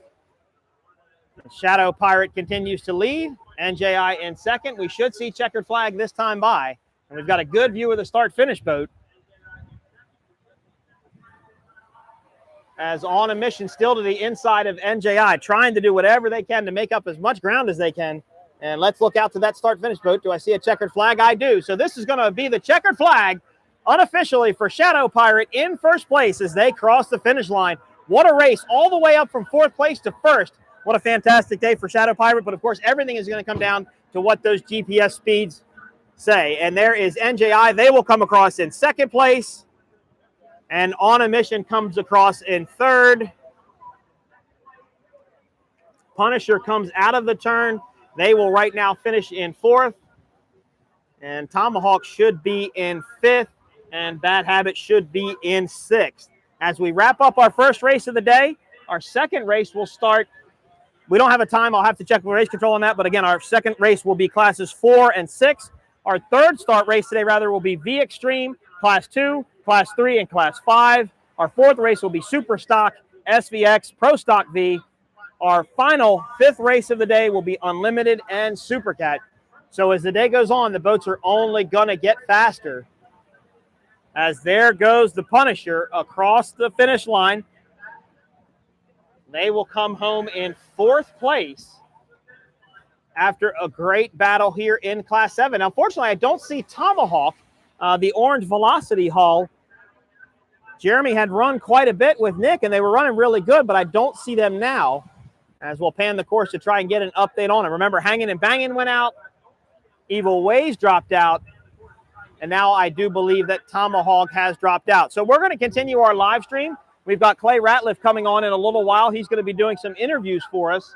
Shadow Pirate continues to lead. NJI in second. We should see checkered flag this time by. And we've got a good view of the start-finish boat. As On a Mission still to the inside of NJI, trying to do whatever they can to make up as much ground as they can. And let's look out to that start-finish boat. Do I see a checkered flag? I do. So this is going to be the checkered flag unofficially for Shadow Pirate in first place as they cross the finish line. What a race, all the way up from fourth place to first. What a fantastic day for Shadow Pirate. But, of course, everything is going to come down to what those GPS speeds say. And there is NJI. They will come across in second place. And On a Mission comes across in third. Punisher comes out of the turn. They will right now finish in fourth. And Tomahawk should be in fifth. And Bad Habit should be in sixth. As we wrap up our first race of the day, our second race will start. We don't have a time. I'll have to check with race control on that. But again, our second race will be classes 4 and 6. Our third start race today, will be V Extreme, Class 2, Class 3, and Class 5. Our fourth race will be Super Stock, SVX, Pro Stock V. Our final fifth race of the day will be Unlimited and Supercat. So as the day goes on, the boats are only going to get faster. As there goes the Punisher across the finish line. They will come home in fourth place after a great battle here in Class 7. Unfortunately, I don't see Tomahawk, the orange Velocity hull. Jeremy had run quite a bit with Nick, and they were running really good, but I don't see them now, as we'll pan the course to try and get an update on it. Remember, Hanging and Banging went out. Evil Ways dropped out. And now I do believe that Tomahawk has dropped out. So we're going to continue our live stream. We've got Clay Ratliff coming on in a little while. He's going to be doing some interviews for us.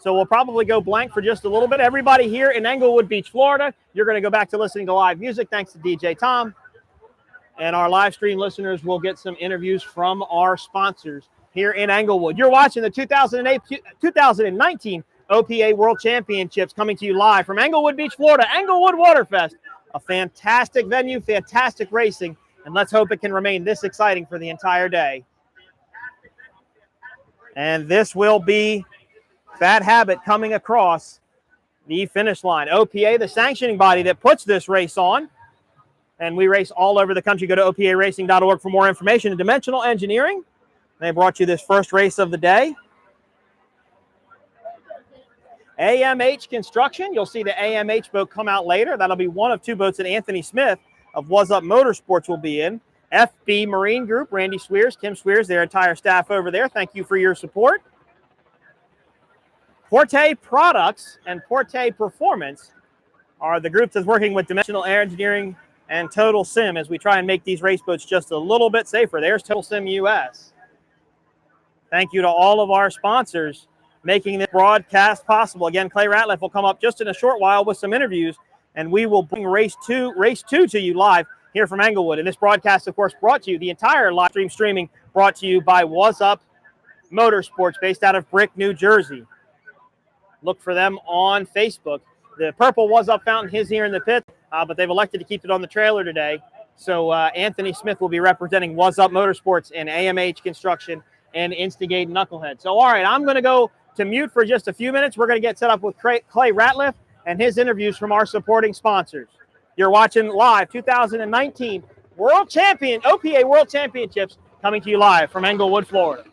So we'll probably go blank for just a little bit. Everybody here in Englewood Beach, Florida, you're going to go back to listening to live music thanks to DJ Tom. And our live stream listeners will get some interviews from our sponsors here in Englewood. You're watching the 2019 OPA World Championships coming to you live from Englewood Beach, Florida, Englewood Waterfest. A fantastic venue, fantastic racing, and let's hope it can remain this exciting for the entire day. And this will be Bad Habit coming across the finish line. OPA, the sanctioning body that puts this race on, and we race all over the country. Go to oparacing.org for more information. And Dimensional Engineering, they brought you this first race of the day. AMH Construction, you'll see the AMH boat come out later. That'll be one of two boats that Anthony Smith of Was Up Motorsports will be in. FB Marine Group, Randy Swears, Kim Swears, their entire staff over there. Thank you for your support. Porte Products and Porte Performance are the groups that's working with Dimensional Engineering and Total Sim as we try and make these race boats just a little bit safer. There's Total Sim US. Thank you to all of our sponsors making this broadcast possible. Again, Clay Ratliff will come up just in a short while with some interviews, and we will bring race two to you live here from Englewood. And this broadcast, of course, brought to you, the entire live streaming brought to you by Was Up Motorsports, based out of Brick, New Jersey. Look for them on Facebook. The purple Was Up fountain is here in the pit, but they've elected to keep it on the trailer today. So Anthony Smith will be representing Was Up Motorsports and AMH Construction and Instigate Knucklehead. So, all right, I'm going to go to mute for just a few minutes. We're going to get set up with Clay Ratliff and his interviews from our supporting sponsors. You're watching live 2019 OPA World Championships coming to you live from Englewood, Florida.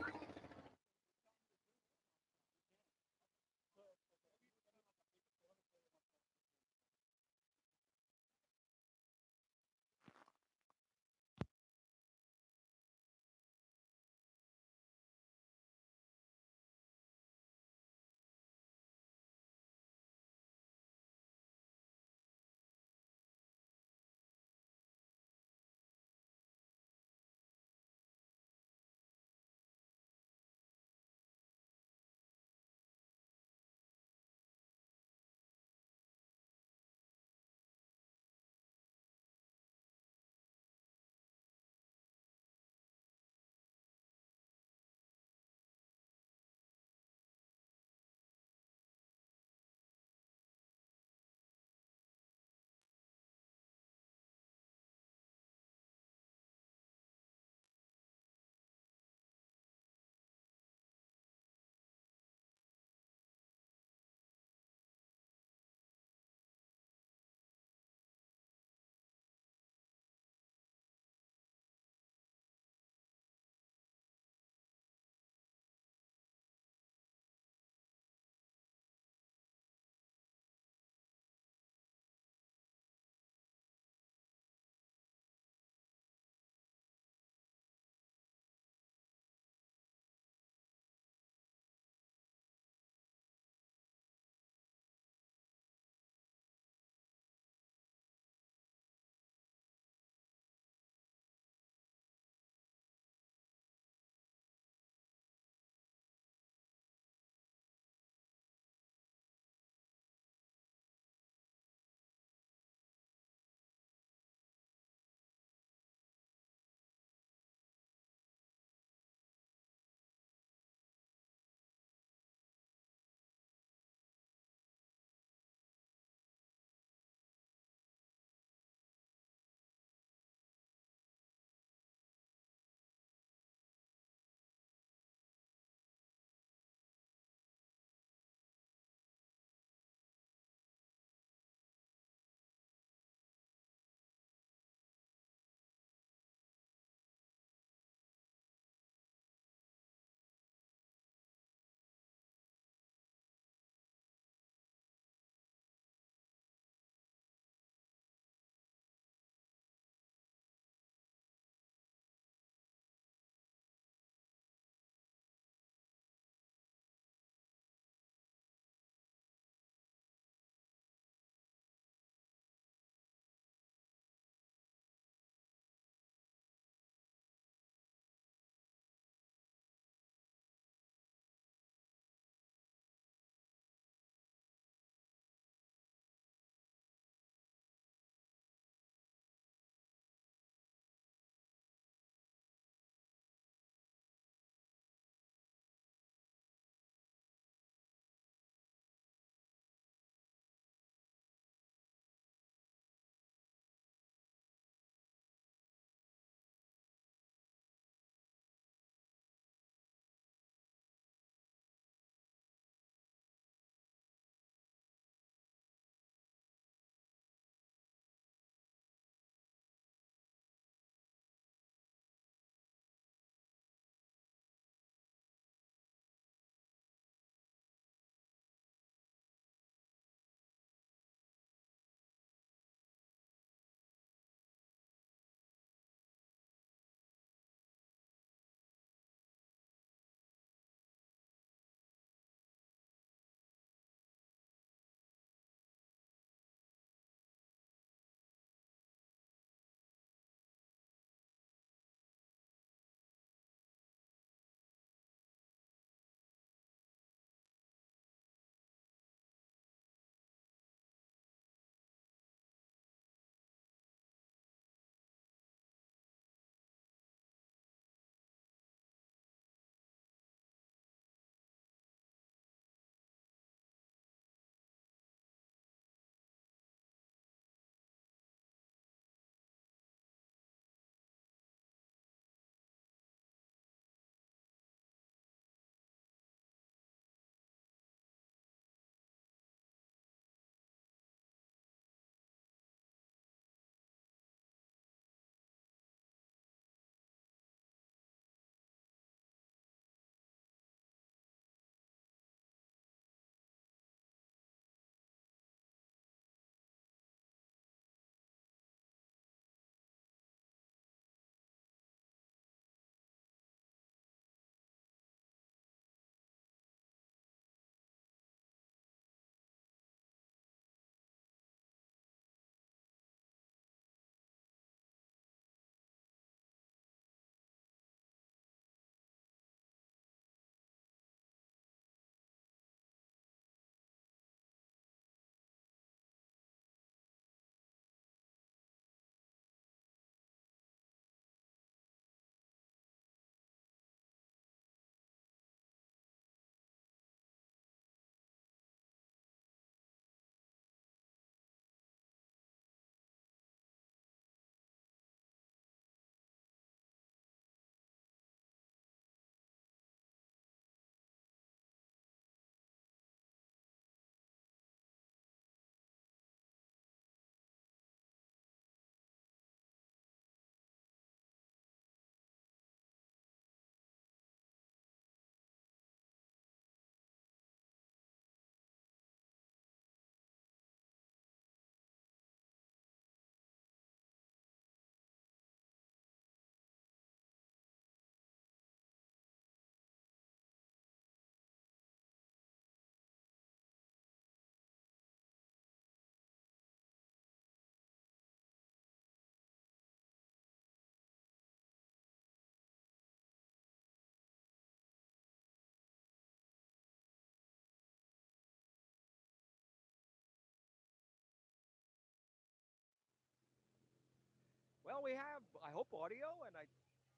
Well, we have, I hope, audio, and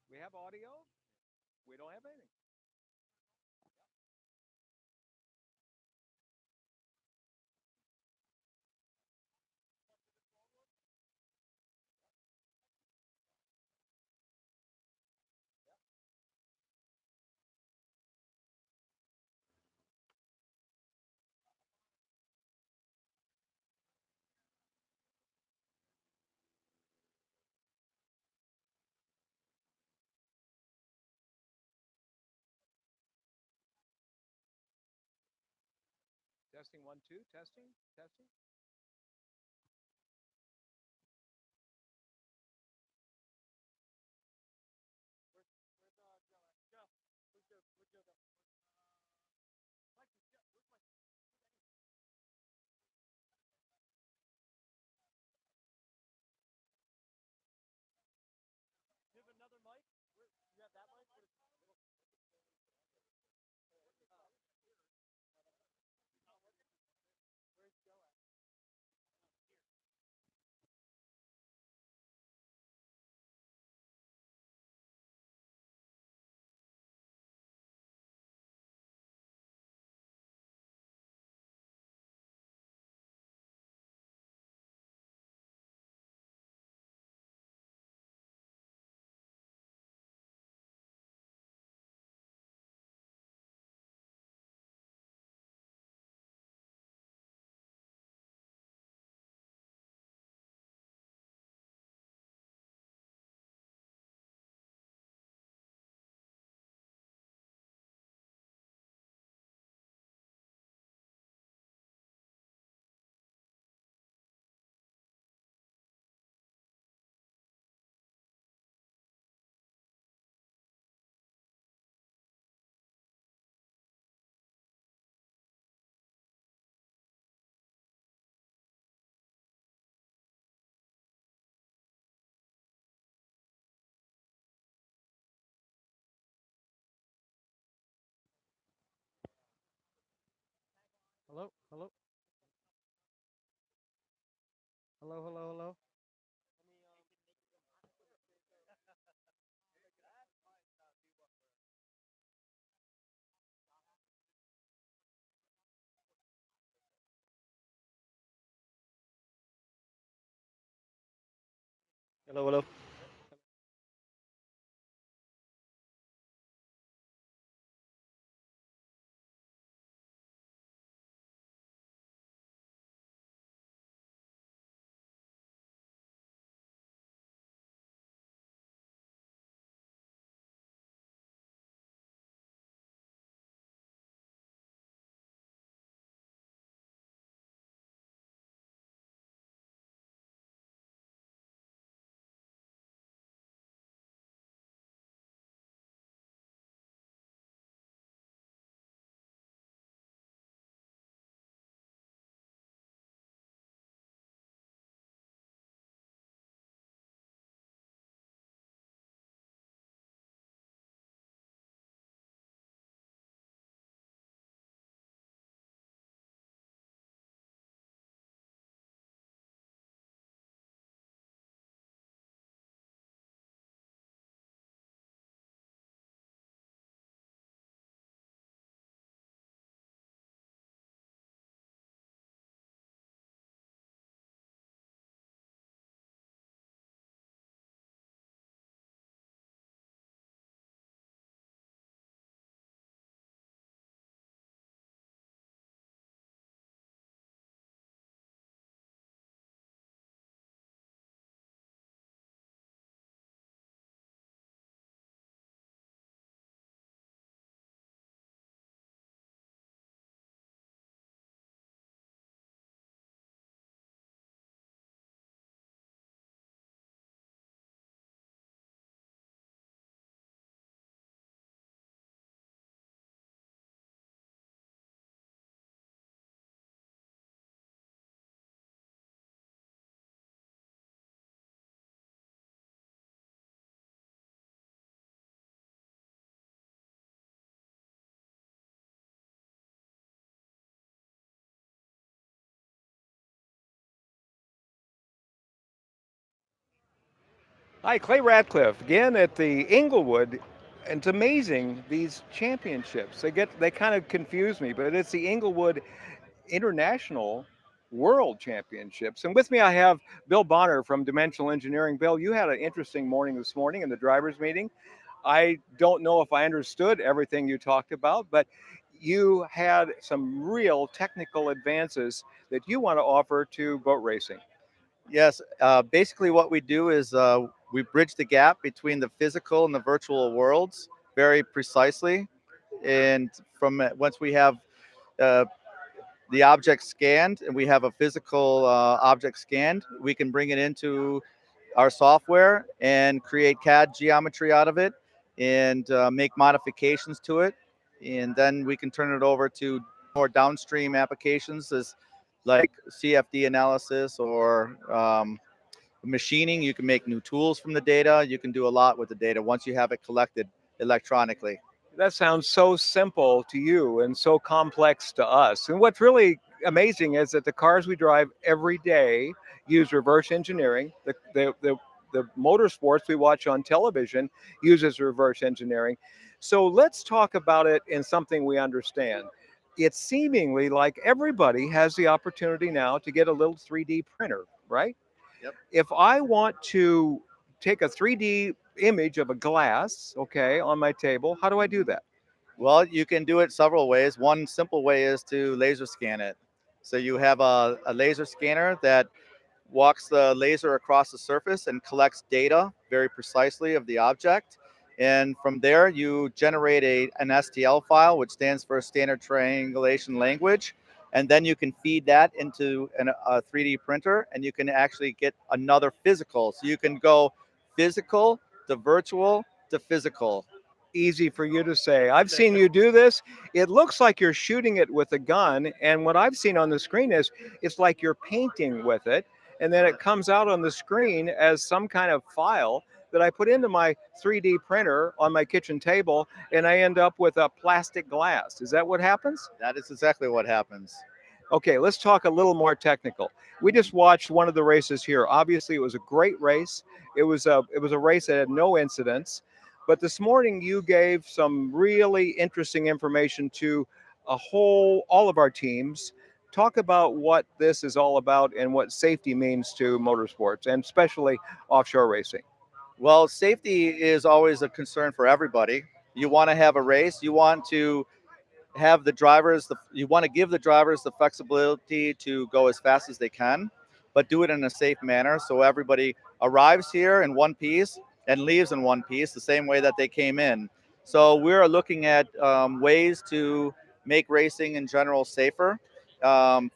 we have audio. We don't have anything. Testing 1, 2. Testing. Testing. Hello, hello, hello, hello, hello. Hello, hello. Hi, Clay Ratcliffe again at the Englewood. It's amazing these championships. They kind of confuse me, but it's the Englewood International World Championships. And with me, I have Bill Bonner from Dimensional Engineering. Bill, you had an interesting morning this morning in the drivers' meeting. I don't know if I understood everything you talked about, but you had some real technical advances that you want to offer to boat racing. Yes, basically what we do is we bridge the gap between the physical and the virtual worlds very precisely. And from once we have uh, the object scanned and we have a physical object scanned, we can bring it into our software and create CAD geometry out of it and make modifications to it. And then we can turn it over to more downstream applications as like CFD analysis or machining. You can make new tools from the data. You can do a lot with the data once you have it collected electronically. That sounds so simple to you and so complex to us. And what's really amazing is that the cars we drive every day use reverse engineering. The motorsports we watch on television uses reverse engineering. So let's talk about it in something we understand. It's seemingly like everybody has the opportunity now to get a little 3D printer, right? Yep. If I want to take a 3D image of a glass, okay, on my table, how do I do that? Well, you can do it several ways. One simple way is to laser scan it. So you have a laser scanner that walks the laser across the surface and collects data very precisely of the object. And from there, you generate an STL file, which stands for Standard Triangulation Language. And then you can feed that into a 3D printer and you can actually get another physical. So you can go physical to virtual to physical. Easy for you to say. I've seen you do this. It looks like you're shooting it with a gun. And what I've seen on the screen is it's like you're painting with it. And then it comes out on the screen as some kind of file that I put into my 3D printer on my kitchen table. And I end up with a plastic glass. Is that what happens? That is exactly what happens. Okay, let's talk a little more technical. We just watched one of the races here. Obviously, it was a great race. It was a race that had no incidents. But this morning, you gave some really interesting information to all of our teams. Talk about what this is all about and what safety means to motorsports and especially offshore racing. Well, safety is always a concern for everybody. You want to have a race, you want to have the drivers, you want to give the drivers the flexibility to go as fast as they can, but do it in a safe manner so everybody arrives here in one piece and leaves in one piece the same way that they came in. So we're looking at ways to make racing in general safer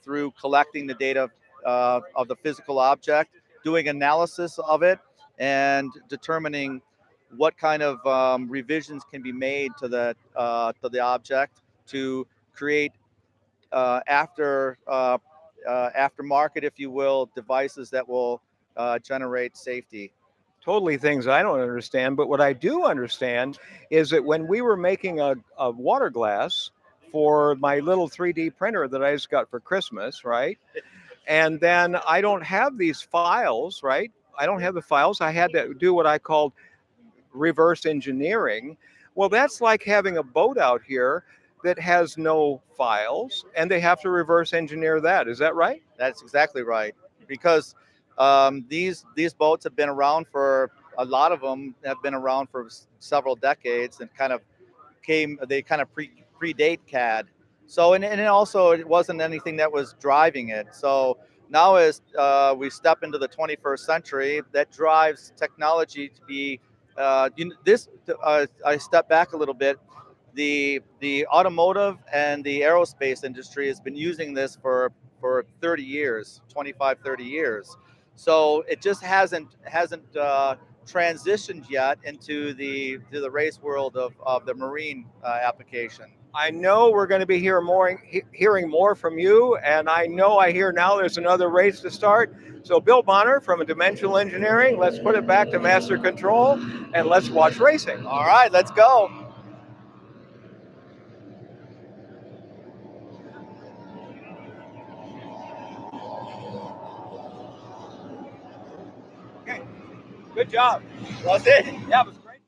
through collecting the data of the physical object, doing analysis of it, and determining what kind of revisions can be made to the object to create aftermarket, if you will, devices that will generate safety. Totally things I don't understand. But what I do understand is that when we were making a water glass for my little 3D printer that I just got for Christmas, right? And then I don't have these files, right? I don't have the files. I had to do what I called reverse engineering. Well, that's like having a boat out here that has no files and they have to reverse engineer that. Is that right? That's exactly right, because these boats have been around for a lot of them have been around for several decades and kind of predate CAD. So and it also it wasn't anything that was driving it. So now as we step into the 21st century, that drives technology to be I step back a little bit. The automotive and the aerospace industry has been using this for 30 years, 25, 30 years. So it just hasn't transitioned yet into the race world of the marine application. I know we're going to be hearing more from you, and I know I hear now there's another race to start. So, Bill Bonner from Dimensional Engineering, let's put it back to Master Control and let's watch racing. All right, let's go. Good job. Was it? Yeah, it was great.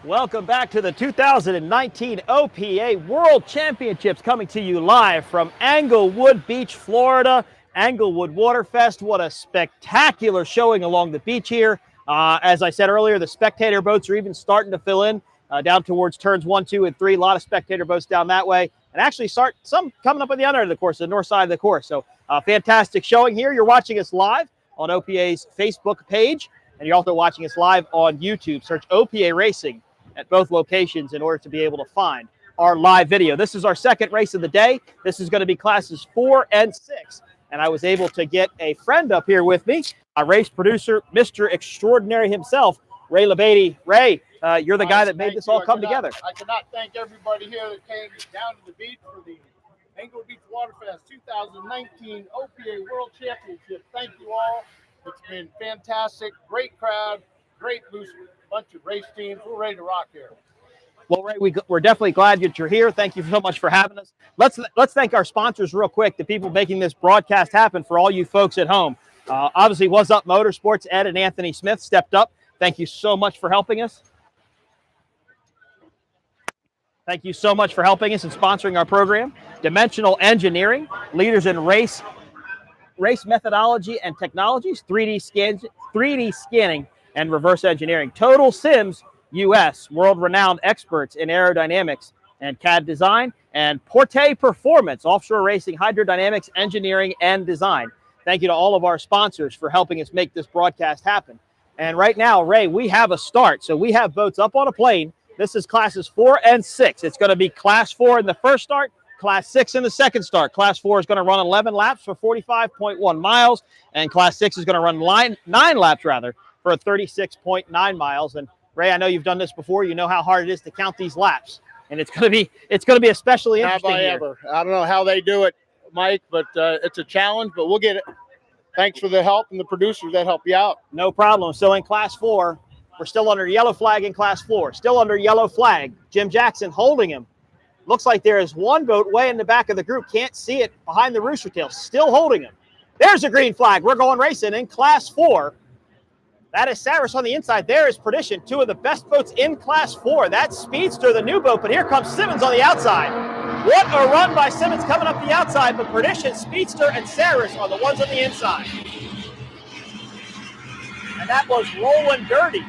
Welcome back to the 2019 OPA World Championships, coming to you live from Englewood Beach, Florida. Englewood Waterfest. What a spectacular showing along the beach here. As I said earlier, the spectator boats are even starting to fill in down towards turns 1, 2, and 3. A lot of spectator boats down that way. And actually some coming up on the other end of the course, the north side of the course. So fantastic showing here. You're watching us live on OPA's Facebook page, and you're also watching us live on YouTube. Search OPA Racing at both locations in order to be able to find our live video. This is our second race of the day. This is going to be classes 4 and 6. And I was able to get a friend up here with me, a race producer, Mr. Extraordinary himself, Ray LeBady. Ray, you're the guy that made this all come together. I cannot thank everybody here that came down to the beach for the Englewood Beach Waterfest 2019 OPA World Championship. Thank you all. It's been fantastic. Great crowd, great bunch of race teams. We're ready to rock here. Well, Ray, we're definitely glad that you're here. Thank you so much for having us. Let's thank our sponsors real quick, the people making this broadcast happen for all you folks at home. Obviously, What's Up Motorsports, Ed and Anthony Smith stepped up. Thank you so much for helping us. Thank you so much for helping us and sponsoring our program. Dimensional Engineering, leaders in race methodology and technologies, 3D scanning, and reverse engineering. Total Sims US, world-renowned experts in aerodynamics and CAD design, and Porte Performance, offshore racing, hydrodynamics, engineering, and design. Thank you to all of our sponsors for helping us make this broadcast happen. And right now, Ray, we have a start. So we have boats up on a plane. This is classes 4 and 6. It's going to be class 4 in the first start, class 6 in the second start. Class 4 is going to run 11 laps for 45.1 miles, and class 6 is going to run 9 laps for 36.9 miles. And Ray, I know you've done this before. You know how hard it is to count these laps, and it's going to be especially interesting. Have I ever? I don't know how they do it, Mike, but it's a challenge. But we'll get it. Thanks for the help and the producers that help you out. No problem. So in class 4, we're still under yellow flag in class 4. Still under yellow flag. Jim Jackson holding him. Looks like there is one boat way in the back of the group. Can't see it behind the rooster tail. Still holding him. There's a green flag. We're going racing in class 4. That is Saris on the inside. There is Perdition, two of the best boats in Class 4. That's Speedster, the new boat, but here comes Simmons on the outside. What a run by Simmons coming up the outside, but Perdition, Speedster, and Saris are the ones on the inside. And that was Rolling Dirty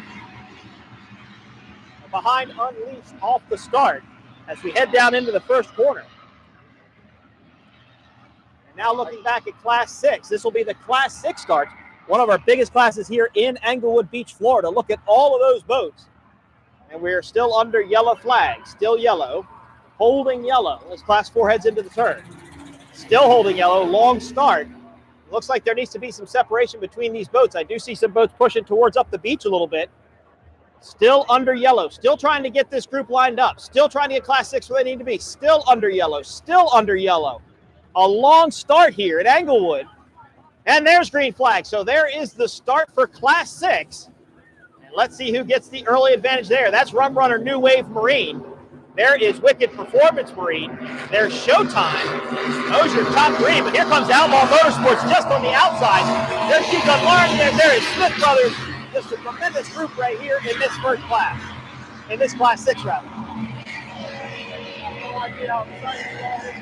behind Unleashed off the start as we head down into the first corner. And now looking back at Class 6, this will be the Class 6 start. One of our biggest classes here in Englewood Beach, Florida. Look at all of those boats. And we're still under yellow flag. Still yellow. Holding yellow as Class 4 heads into the turn. Still holding yellow. Long start. Looks like there needs to be some separation between these boats. I do see some boats pushing towards up the beach a little bit. Still under yellow. Still trying to get this group lined up. Still trying to get Class 6 where they need to be. Still under yellow. Still under yellow. A long start here at Englewood. And there's green flag. So there is the start for Class 6. And let's see who gets the early advantage there. That's Rum Runner New Wave Marine. There is Wicked Performance Marine. There's Showtime. Those are top three. But here comes Outlaw Motorsports just on the outside. There's Keaton Lawrence. There is Smith Brothers. Just a tremendous group right here in this first class. In this Class 6 round. No idea how exciting all this is.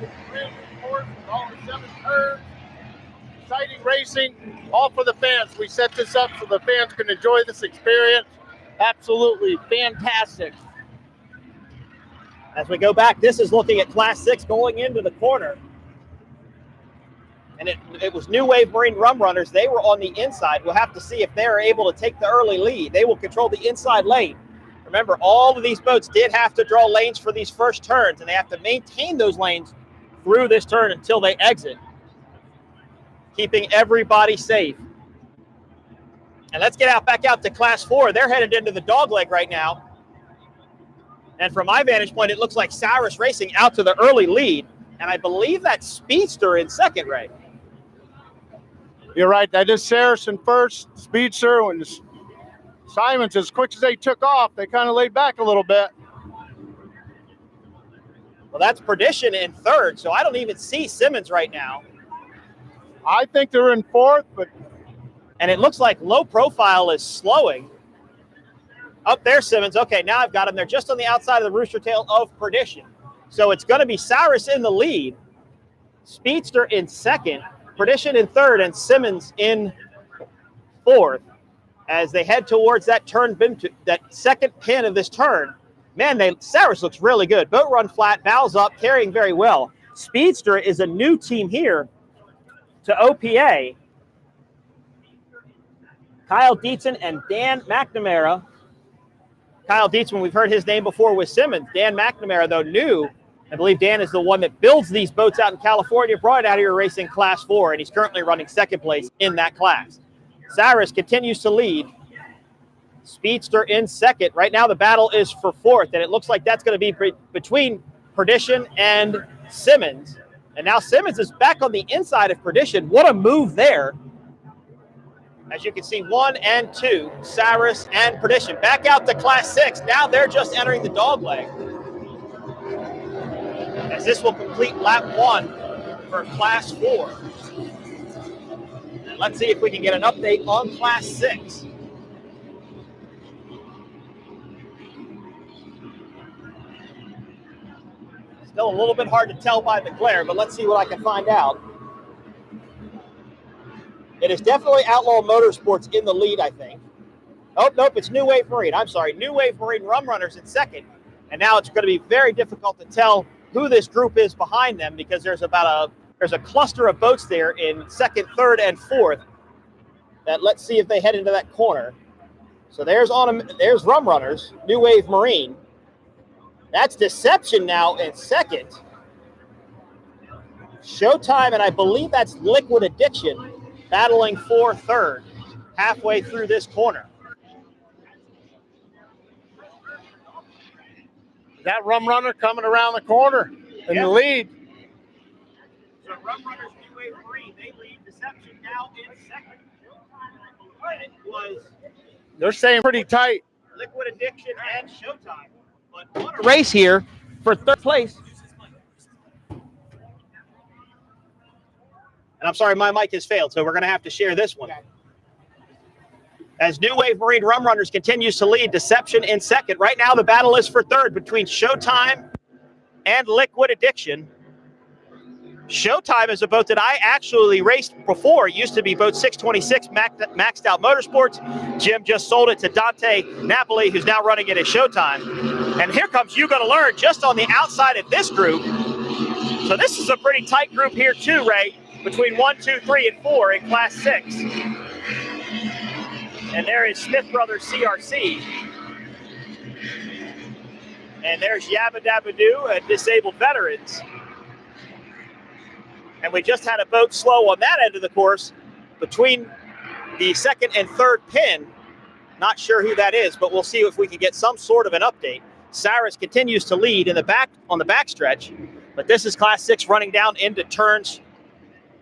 It's a brand new course with all the 7 curves. Exciting racing, all for the fans. We set this up so the fans can enjoy this experience. Absolutely fantastic. As we go back, this is looking at Class 6 going into the corner. And it was New Wave Marine Rum Runners. They were on the inside. We'll have to see if they're able to take the early lead. They will control the inside lane. Remember, all of these boats did have to draw lanes for these first turns, and they have to maintain those lanes through this turn until they exit, keeping everybody safe. And let's get back out to Class 4. They're headed into the dogleg right now. And from my vantage point, it looks like Saris Racing out to the early lead. And I believe that's Speedster in second, Ray. You're right. That is Saris in first. Speedster. When Simons, as quick as they took off, they kind of laid back a little bit. Well, that's Perdition in third. So I don't even see Simmons right now. I think they're in fourth, but and it looks like Low Profile is slowing. Up there, Simmons. Okay, now I've got him. They're just on the outside of the rooster tail of Perdition. So it's going to be Cyrus in the lead, Speedster in second, Perdition in third, and Simmons in fourth as they head towards that turn, that second pin of this turn. Man, Cyrus looks really good. Boat run flat, bows up, carrying very well. Speedster is a new team here to OPA. Kyle Dietzen and Dan McNamara. Kyle Dietzen, we've heard his name before with Simmons. Dan McNamara, though, new. I believe Dan is the one that builds these boats out in California, brought it out here racing Class 4, and he's currently running second place in that class. Cyrus continues to lead. Speedster in second. Right now the battle is for fourth, and it looks like that's going to be between Perdition and Simmons. And now Simmons is back on the inside of Perdition. What a move there. As you can see, 1 and 2, Cyrus and Perdition. Back out to Class 6. Now they're just entering the dogleg. As this will complete lap 1 for Class 4. And let's see if we can get an update on Class 6. Still a little bit hard to tell by the glare, but let's see what I can find out. It is definitely Outlaw Motorsports in the lead, I think. Oh, nope, it's New Wave Marine. I'm sorry, New Wave Marine Rum Runners in second. And now it's going to be very difficult to tell who this group is behind them because there's a cluster of boats there in second, third, and fourth. That let's see if they head into that corner. So there's Rum Runners, New Wave Marine. That's Deception now in second. Showtime, and I believe that's Liquid Addiction, battling for third, halfway through this corner. That Rum Runner coming around the corner in the lead. So Rum Runners, New Wave Marine, they lead. Deception now in second. It was They're staying pretty tight. Liquid Addiction and Showtime. But what a race here for third place. And I'm sorry, my mic has failed, so we're going to have to share this one. As New Wave Marine Rum Runners continues to lead, Deception in second. Right now the battle is for third between Showtime and Liquid Addiction. Showtime is a boat that I actually raced before. It used to be boat 626 Maxed Out Motorsports. Jim just sold it to Dante Napoli, who's now running it at Showtime. And here comes You Gonna Learn just on the outside of this group. So this is a pretty tight group here too, Ray, between 1, 2, 3, and 4 in Class 6. And there is Smith Brothers CRC. And there's Yabba Dabba Doo and Disabled Veterans. And we just had a boat slow on that end of the course between the second and third pin. Not sure who that is, but we'll see if we can get some sort of an update. Cyrus continues to lead in the back on the backstretch, but this is Class 6 running down into turns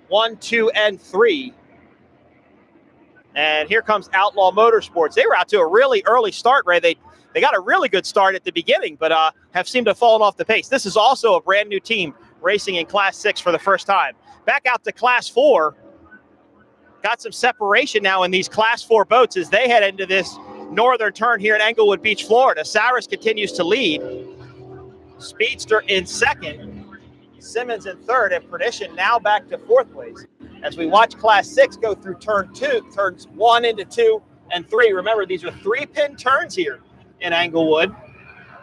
1, 2, and 3. And here comes Outlaw Motorsports. They were out to a really early start, Ray. They got a really good start at the beginning, but have seemed to have fallen off the pace. This is also a brand new team racing in Class 6 for the first time. Back out to Class 4. Got some separation now in these Class 4 boats as they head into this northern turn here in Englewood Beach, Florida. Cyrus continues to lead. Speedster in second. Simmons in third, and Perdition now back to fourth place. As we watch Class 6 go through turns 1 into 2 and 3. Remember, these are 3-pin turns here in Englewood,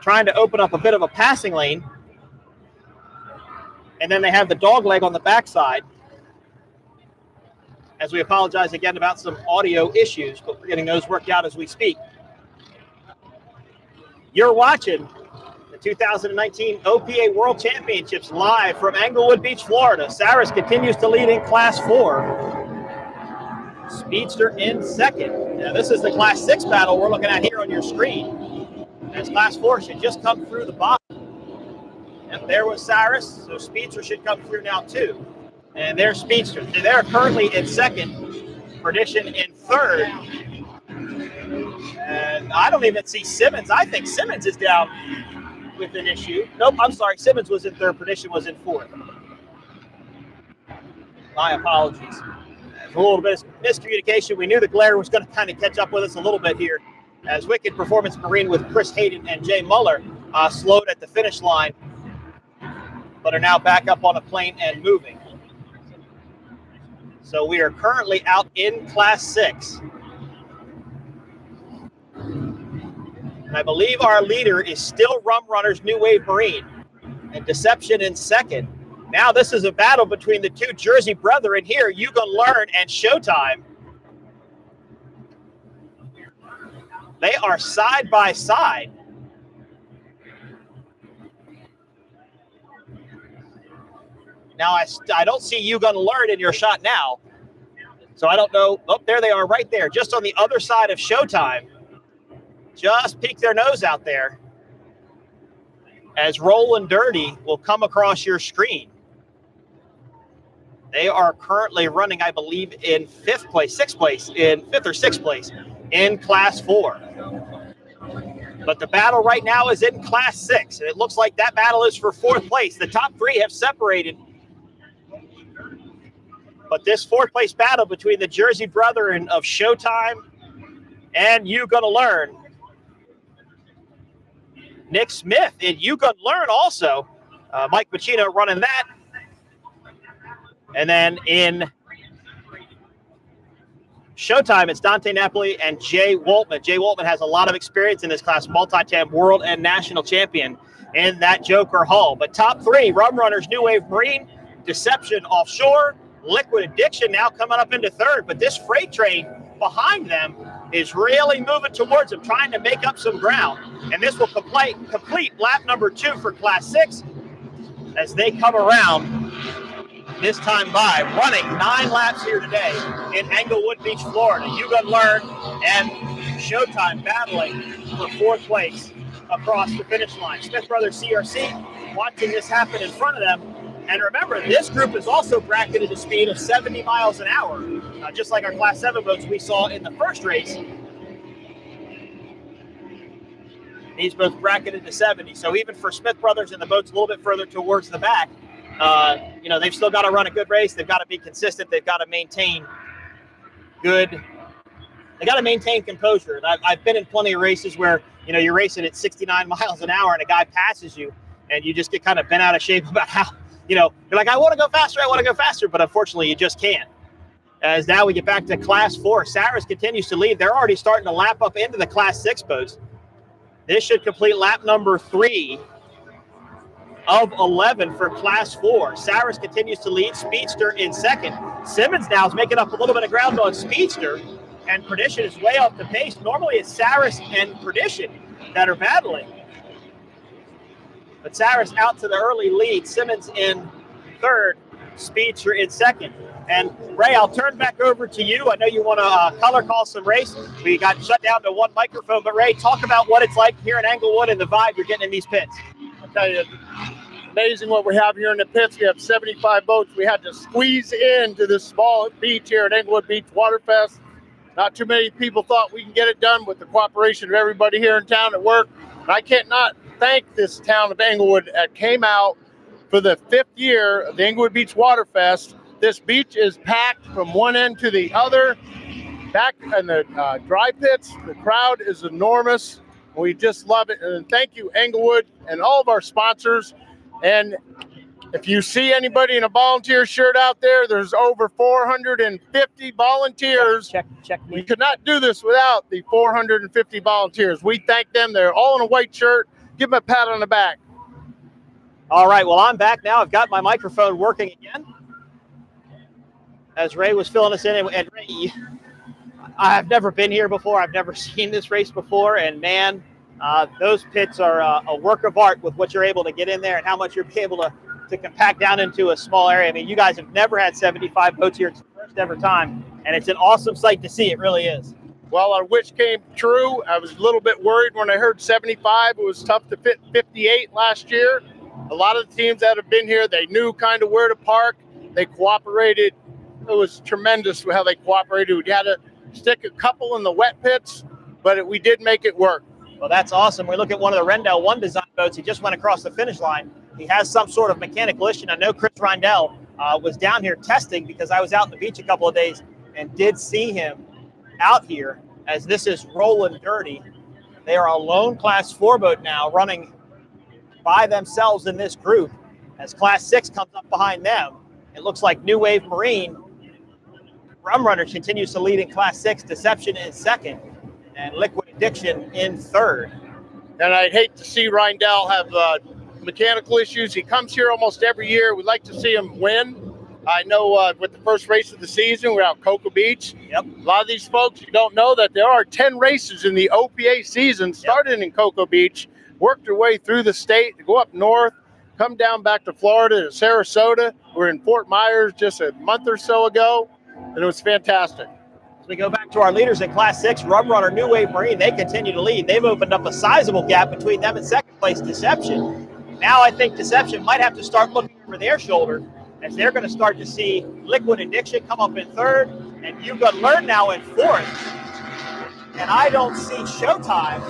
trying to open up a bit of a passing lane. And then they have the dog leg on the backside. As we apologize again about some audio issues, but we're getting those worked out as we speak. You're watching the 2019 OPA World Championships live from Englewood Beach, Florida. Cyrus continues to lead in Class 4. Speedster in second. Now this is the Class 6 battle we're looking at here on your screen. As Class 4 should just come through the bottom. And there was Cyrus, so Speedster should come through now too. And there's Speedster. They're currently in second. Perdition in third. And I don't even see Simmons. I think Simmons is down with an issue. Nope, I'm sorry. Simmons was in third. Perdition was in fourth. My apologies. There's a little bit of miscommunication. We knew the glare was going to kind of catch up with us a little bit here as Wicked Performance Marine with Chris Hayden and Jay Muller slowed at the finish line, but are now back up on a plane and moving. So we are currently out in Class 6. And I believe our leader is still Rum Runners New Wave Marine and Deception in second. Now this is a battle between the two Jersey brethren here, You Gonna Learn and Showtime. They are side by side. Now, I don't see You Gonna Learn in your shot now. So I don't know. Oh, there they are right there, just on the other side of Showtime. Just peek their nose out there as Rollin' Dirty will come across your screen. They are currently running, I believe, in fifth or sixth place in Class 4. But the battle right now is in Class 6, and it looks like that battle is for fourth place. The top three have separated. But this fourth place battle between the Jersey brethren of Showtime and You Gonna Learn. Nick Smith and You Gonna Learn also. Mike Pacino running that. And then in Showtime, it's Dante Napoli and Jay Woltman. Jay Woltman has a lot of experience in this class, multi-time world and national champion in that Joker Hall. But top three, Rum Runners, New Wave Marine, Deception Offshore, Liquid Addiction now coming up into third. But this freight train behind them is really moving towards them, trying to make up some ground. And this will complete lap number 2 for Class 6 as they come around this time by, running 9 laps here today in Englewood Beach, Florida. You Gonna Learn and Showtime battling for fourth place across the finish line. Smith Brothers CRC watching this happen in front of them. And remember, this group is also bracketed a speed of 70 miles an hour, just like our Class 7 boats we saw in the first race. These boats bracketed to 70. So even for Smith Brothers and the boats a little bit further towards the back, they've still got to run a good race. They've got to be consistent. They've got to maintain they got to maintain composure. And I've been in plenty of races where, you're racing at 69 miles an hour and a guy passes you and you just get kind of bent out of shape about how, you're like, I want to go faster, but unfortunately you just can't. As now we get back to Class 4. Saris continues to lead. They're already starting to lap up into the Class 6 boats. This should complete lap number 3 of 11 for Class 4. Saris continues to lead. Speedster in second. Simmons now is making up a little bit of ground on Speedster, and Perdition is way off the pace. Normally it's Saris and Perdition that are battling. But Saris out to the early lead. Simmons in third. Speedster in second. And Ray, I'll turn back over to you. I know you want to color call some race. We got shut down to one microphone. But Ray, talk about what it's like here in Englewood and the vibe you're getting in these pits. I'll tell you, amazing what we have here in the pits. We have 75 boats. We had to squeeze into this small beach here at Englewood Beach Waterfest. Not too many people thought we can get it done with the cooperation of everybody here in town at work. And I can't not thank this town of Englewood that came out for the 5th year of the Englewood Beach Waterfest. This beach is packed from one end to the other. Back in the dry pits, the crowd is enormous. We just love it. And thank you, Englewood, and all of our sponsors. And if you see anybody in a volunteer shirt out there, there's over 450 volunteers. Check. We could not do this without the 450 volunteers. We thank them. They're all in a white shirt. Give them a pat on the back. All right, well, I'm back now. I've got my microphone working again. As Ray was filling us in, and Ray, I've never been here before. I've never seen this race before, and man, those pits are a work of art with what you're able to get in there and how much you're able to compact down into a small area. I mean, you guys have never had 75 boats here. It's the first ever time, and it's an awesome sight to see. It really is. Well, our wish came true. I was a little bit worried when I heard 75. It was tough to fit 58 last year. A lot of the teams that have been here, they knew kind of where to park. They cooperated. It was tremendous how they cooperated. We had to stick a couple in the wet pits, but we did make it work. Well, that's awesome. We look at one of the Rendell 1 design boats. He just went across the finish line. He has some sort of mechanical issue. I know Chris Rindell was down here testing because I was out on the beach a couple of days and did see him out here as this is rolling dirty. They are a lone Class 4 boat now running by themselves in this group. As Class 6 comes up behind them, it looks like New Wave Marine Rum Runners continues to lead in Class 6, Deception in second, and Liquid Addiction in third. And I'd hate to see Rindell have mechanical issues. He comes here almost every year. We'd like to see him win. I know with the first race of the season, we're out Cocoa Beach. Yep. A lot of these folks, you don't know that there are 10 races in the OPA season, started in Cocoa Beach, worked their way through the state, to go up north, come down back to Florida, to Sarasota. We're in Fort Myers just a month or so ago, and it was fantastic. As we go back to our leaders in Class 6, Rum Runner, New Wave Marine, they continue to lead. They've opened up a sizable gap between them and second place Deception. Now I think Deception might have to start looking over their shoulder, as they're going to start to see Liquid Addiction come up in third, and You Got Learn now in fourth. And I don't see Showtime.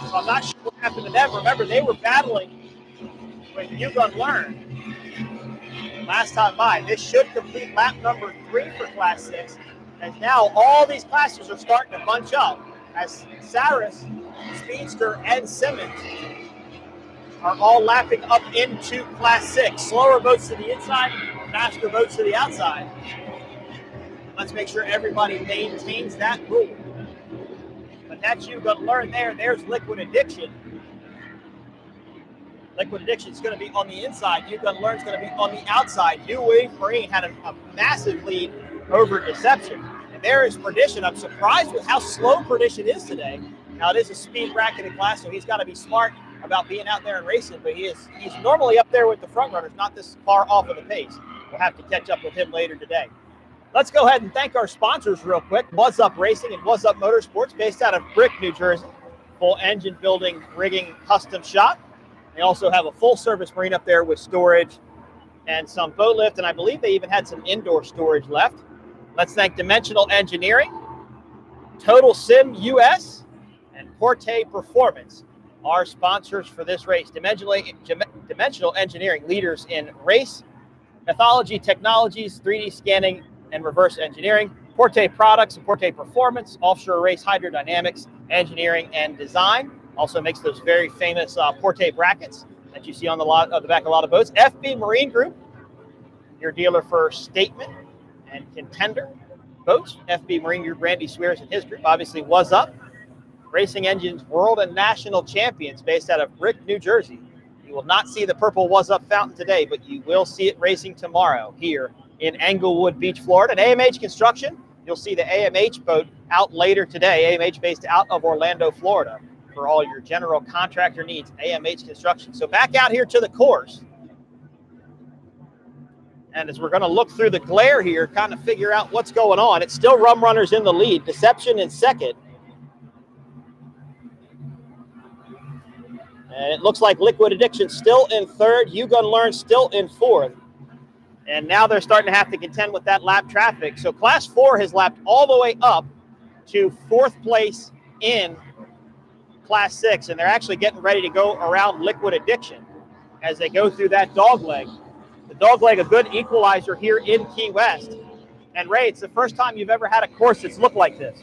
So I'm not sure what happened to them. Remember, they were battling with You Got Learn last time by. This should complete lap number 3 for Class 6, as now all these classes are starting to bunch up, as Saris, Speedster, and Simmons are all lapping up into Class 6. Slower boats to the inside, faster boats to the outside. Let's make sure everybody maintains that rule. But that's You Got Learn there. There's Liquid Addiction. Liquid Addiction is going to be on the inside. You Got Learn is going to be on the outside. New Wave Marine had a massive lead over Deception. And there is Perdition. I'm surprised with how slow Perdition is today. Now, it is a speed bracketed class, so he's got to be smart about being out there and racing, but he's normally up there with the front runners, not this far off of the pace. We'll have to catch up with him later today. Let's go ahead and thank our sponsors real quick. What's Up Racing and What's Up Motorsports, based out of Brick, New Jersey. Full engine building, rigging, custom shop. They also have a full service marine up there with storage and some boat lift, and I believe they even had some indoor storage left. Let's thank Dimensional Engineering, Total Sim US, and Porte Performance, our sponsors for this race. Dimensional Engineering, leaders in race mythology technologies, 3D scanning, and reverse engineering. Porte Products and Porte Performance, offshore race hydrodynamics, engineering, and design. Also makes those very famous Porte brackets that you see on the back of a lot of boats. FB Marine Group, your dealer for Statement and Contender boats. FB Marine Group, Randy Swears and his group, obviously Was Up Racing Engines world and national champions, based out of Brick, New Jersey. You will not see the purple Was Up fountain today, but you will see it racing tomorrow here in Englewood Beach, Florida. And AMH Construction, you'll see the AMH boat out later today. AMH based out of Orlando, Florida, for all your general contractor needs. AMH Construction. So back out here to the course. And as we're going to look through the glare here, kind of figure out what's going on. It's still Rum Runners in the lead. Deception in second. And it looks like Liquid Addiction still in third. You Got Learn still in fourth. And now they're starting to have to contend with that lap traffic. So Class 4 has lapped all the way up to fourth place in Class 6. And they're actually getting ready to go around Liquid Addiction as they go through that dog leg. The dog leg, a good equalizer here in Key West. And Ray, it's the first time you've ever had a course that's looked like this.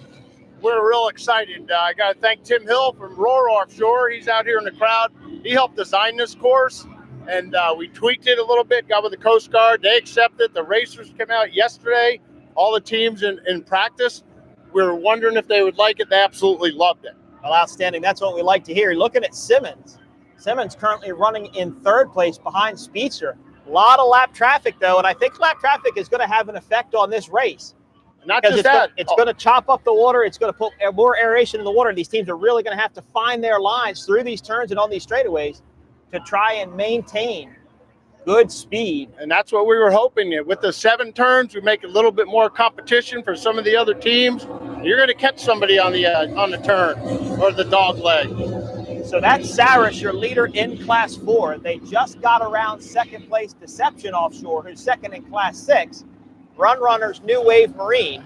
We're real excited. I got to thank Tim Hill from Roar Offshore. He's out here in the crowd. He helped design this course, and we tweaked it a little bit, got with the Coast Guard. They accepted. The racers came out yesterday, all the teams in practice. We were wondering if they would like it. They absolutely loved it. Well, outstanding. That's what we like to hear. Looking at Simmons. Simmons currently running in third place behind Speedster. A lot of lap traffic, though, and I think lap traffic is going to have an effect on this race. Not just that. It's going to chop up the water. It's going to put more aeration in the water. These teams are really going to have to find their lines through these turns and on these straightaways to try and maintain good speed. And that's what we were hoping. With the 7 turns, we make a little bit more competition for some of the other teams. You're going to catch somebody on the turn or the dog leg. So that's Saris, your leader in Class 4. They just got around second place Deception Offshore, who's second in Class 6. Run Runners, New Wave Marine,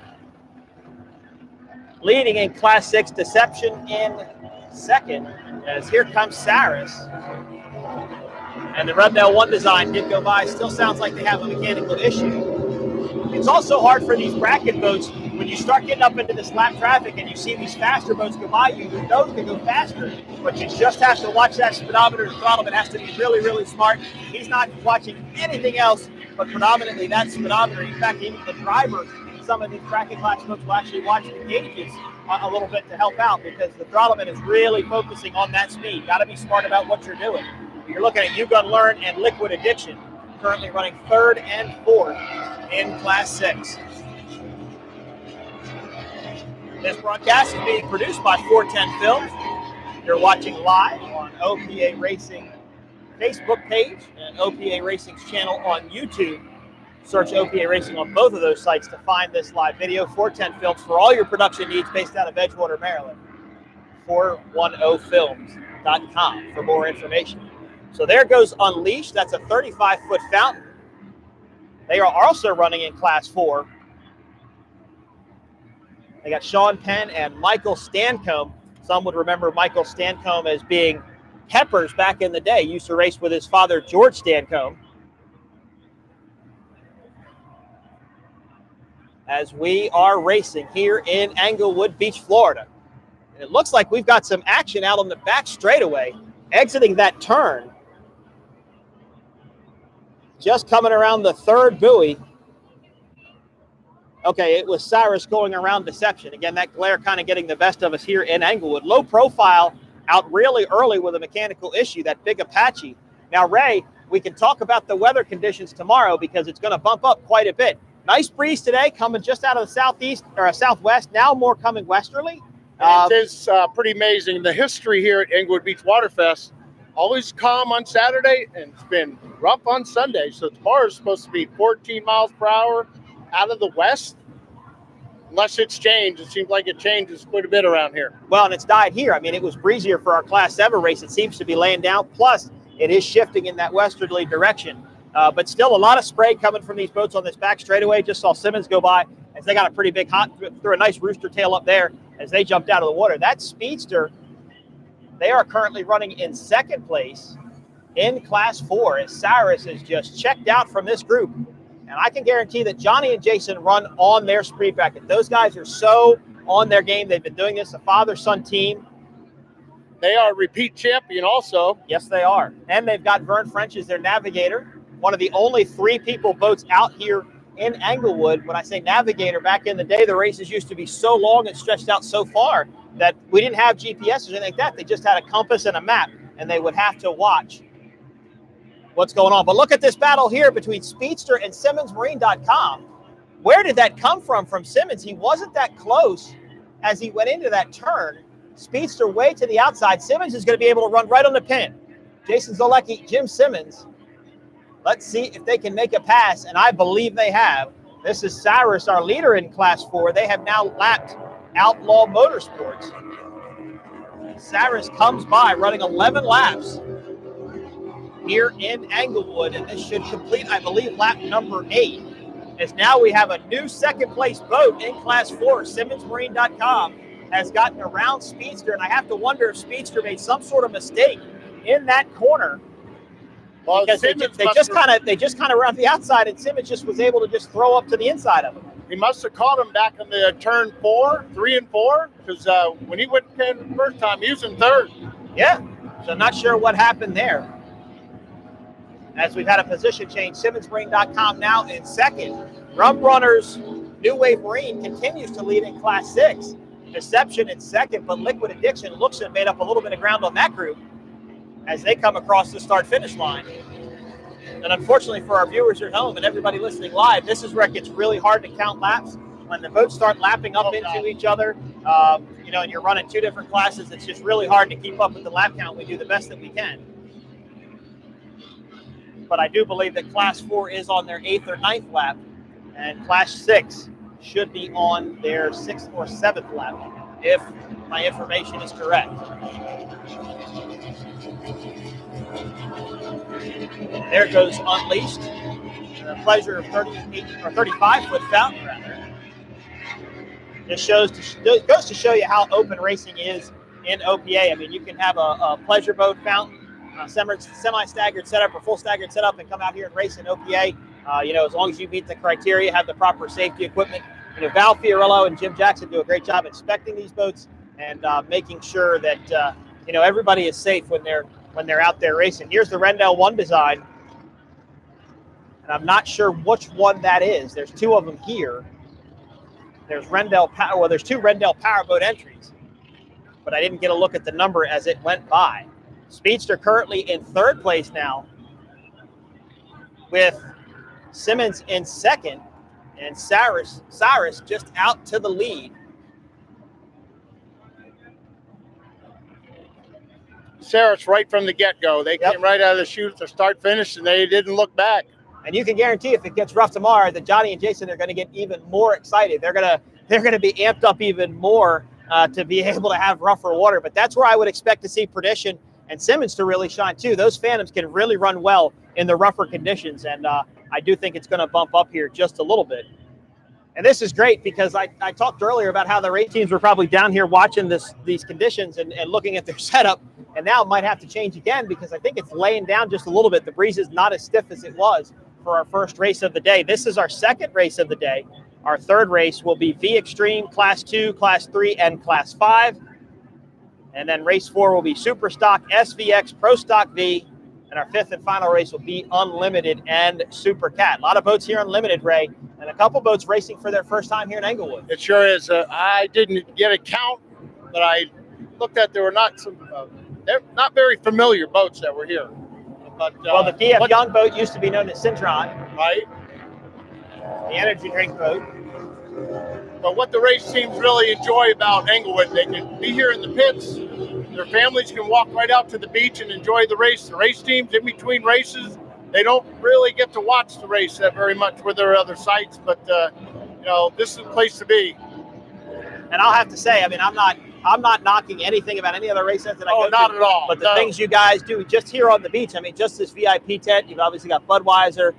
leading in Class 6, Deception in second, as here comes Saris. And the Rebel 1 design did go by. Still sounds like they have a mechanical issue. It's also hard for these bracket boats when you start getting up into this lap traffic and you see these faster boats go by you, your nose can go faster, but you just have to watch that speedometer and throttle. It has to be really, really smart. He's not watching anything else but predominantly that speedometer. In fact, even the driver, some of these bracket class boats will actually watch the gauges a little bit to help out because the throttleman is really focusing on that speed. Got to be smart about what you're doing. You're looking at You Gun Learn and Liquid Addiction, currently running 3rd and 4th in Class 6. This broadcast is being produced by 410 Films. You're watching live on OPA Racing Facebook page and OPA Racing's channel on YouTube. Search OPA Racing on both of those sites to find this live video. 410 Films for all your production needs based out of Edgewater, Maryland. 410films.com for more information. So there goes Unleashed. That's a 35-foot fountain. They are also running in Class 4. They got Sean Penn and Michael Stancombe. Some would remember Michael Stancombe as being Peppers back in the day. Used to race with his father, George Stancombe. As we are racing here in Englewood Beach, Florida. And it looks like we've got some action out on the back straightaway, exiting that turn. Just coming around the 3rd buoy. Okay, it was Cyrus going around Deception. Again, that glare kind of getting the best of us here in Englewood. Low profile out really early with a mechanical issue, that big Apache. Now, Ray, we can talk about the weather conditions tomorrow because it's going to bump up quite a bit. Nice breeze today, coming just out of the southeast or southwest, now more coming westerly. It is pretty amazing. The history here at Englewood Beach Waterfest, always calm on Saturday, and it's been rough on Sunday. So tomorrow is supposed to be 14 miles per hour out of the west. Unless it's changed. It seems like it changes quite a bit around here. Well, and it's died here. I mean, it was breezier for our Class 7 race. It seems to be laying down. Plus, it is shifting in that westerly direction. But still a lot of spray coming from these boats on this back straightaway. Just saw Simmons go by as they got a pretty big hot, threw a nice rooster tail up there as they jumped out of the water. That Speedster, they are currently running in 2nd place in Class 4 as Cyrus is just checked out from this group. And I can guarantee that Johnny and Jason run on their speed bracket. Those guys are so on their game. They've been doing this, a father-son team. They are a repeat champion also. Yes, they are. And they've got Vern French as their navigator, one of the only 3-people boats out here in Englewood. When I say navigator, back in the day, the races used to be so long and stretched out so far that we didn't have GPS or anything like that. They just had a compass and a map, and they would have to watch what's going on. But look at this battle here between Speedster and SimmonsMarine.com. Where did that come from Simmons? He wasn't that close as he went into that turn. Speedster way to the outside. Simmons is going to be able to run right on the pin. Jason Zolecki, Jim Simmons. Let's see if they can make a pass, and I believe they have. This is Cyrus, our leader in Class 4. They have now lapped Outlaw Motorsports. Cyrus comes by running 11 laps here in Englewood, and this should complete, I believe, lap number 8. As now we have a new 2nd place boat in Class 4. SimmonsMarine.com has gotten around Speedster, and I have to wonder if Speedster made some sort of mistake in that corner. Well, because they just kind of ran the outside, and Simmons just was able to just throw up to the inside of him. He must have caught him back in the turn 3 and 4, because when he went in the first time, he was in 3rd. Yeah, so I'm not sure what happened there. As we've had a position change, SimmonsMarine.com now in 2nd. Rum Runners, New Wave Marine continues to lead in Class 6. Deception in 2nd, but Liquid Addiction looks to have made up a little bit of ground on that group as they come across the start-finish line. And unfortunately for our viewers at home and everybody listening live, this is where it gets really hard to count laps. When the boats start lapping up into each other, and you're running 2 different classes, it's just really hard to keep up with the lap count. We do the best that we can. But I do believe that Class 4 is on their 8th or 9th lap, and Class 6 should be on their 6th or 7th lap, if my information is correct. There goes Unleashed. The pleasure of 38 or 35-foot fountain, rather. This goes to show you how open racing is in OPA. I mean, you can have a pleasure boat fountain, semi-staggered setup or full staggered setup, and come out here and race in OPA. As long as you meet the criteria, have the proper safety equipment, Val Fiorillo and Jim Jackson do a great job inspecting these boats and making sure that everybody is safe when they're out there racing. Here's the Rendell 1 design, and I'm not sure which one that is. There's two of them here. There's there's two Rendell powerboat entries, but I didn't get a look at the number as it went by. Speedster currently in third place now, with Simmons in second, and Cyrus just out to the lead. Cyrus right from the get-go. They came right out of the chute to start finish, and they didn't look back. And you can guarantee if it gets rough tomorrow that Johnny and Jason are going to get even more excited. They're going to be amped up even more to be able to have rougher water. But that's where I would expect to see Perdition and Simmons to really shine too. Those Phantoms can really run well in the rougher conditions, and I do think it's going to bump up here just a little bit. And this is great because I talked earlier about how the race teams were probably down here watching these conditions and looking at their setup, and now it might have to change again because I think it's laying down just a little bit. The breeze is not as stiff as it was for our first race of the day. This is our second race of the day. Our third race will be V Extreme, Class 2, Class 3, and Class 5. And then race 4 will be Super Stock, SVX, Pro Stock V. And our fifth and final race will be Unlimited and Super Cat. A lot of boats here Unlimited, Ray, and a couple boats racing for their first time here in Englewood. It sure is. I didn't get a count, but I looked at there were they're not very familiar boats that were here. But, well, the DF Young boat used to be known as Cintron. Right. The energy drink boat. But what the race teams really enjoy about Englewood, they can be here in the pits. Their families can walk right out to the beach and enjoy the race. The race teams in between races, they don't really get to watch the race that very much with their other sites. But this is the place to be. And I'll have to say, I mean, I'm not knocking anything about any other race sets that I go to. Not at all. But the things you guys do just here on the beach, I mean, just this VIP tent, you've obviously got Budweiser.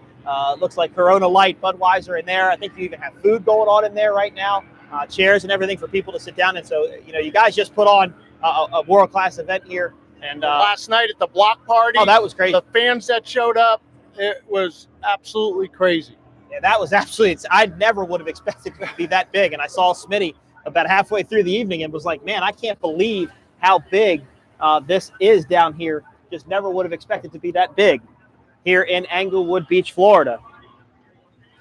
Looks like Corona Light, Budweiser in there. I think you even have food going on in there right now, chairs and everything for people to sit down in. So, you guys just put on a world-class event here. And last night at the block party. Oh, that was great. The fans that showed up, it was absolutely crazy. Yeah, that was absolutely, I never would have expected it to be that big. And I saw Smitty about halfway through the evening and was like, man, I can't believe how big this is down here. Just never would have expected to be that big here in Englewood Beach, Florida.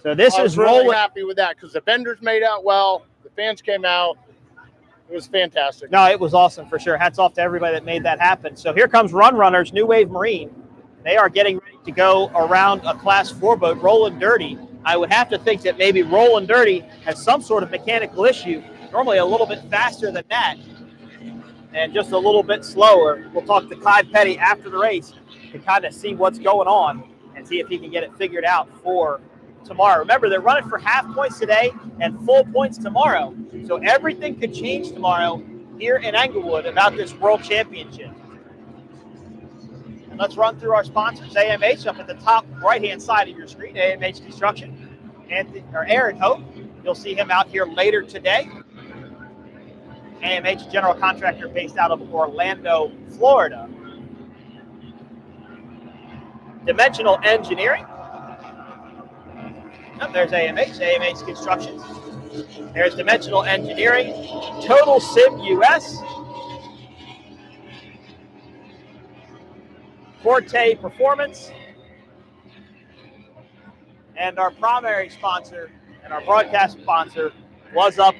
So this is rolling. I was really happy with that because the vendors made out well. The fans came out. It was fantastic. No, it was awesome for sure. Hats off to everybody that made that happen. So here comes Run Runners, New Wave Marine. They are getting ready to go around a Class 4 boat, Rollin' Dirty. I would have to think that maybe Rollin' Dirty has some sort of mechanical issue. Normally a little bit faster than that and just a little bit slower. We'll talk to Kai Petty after the race to kind of see what's going on and see if he can get it figured out for tomorrow. Remember, they're running for half points today and full points tomorrow. So everything could change tomorrow here in Englewood about this World Championship. And let's run through our sponsors. AMH up at the top right-hand side of your screen, AMH Construction. Aaron Hope, you'll see him out here later today. AMH General Contractor based out of Orlando, Florida. Dimensional Engineering. Oh, there's AMH Construction. There's Dimensional Engineering. Total Sim US. Forte Performance. And our primary sponsor and our broadcast sponsor was Up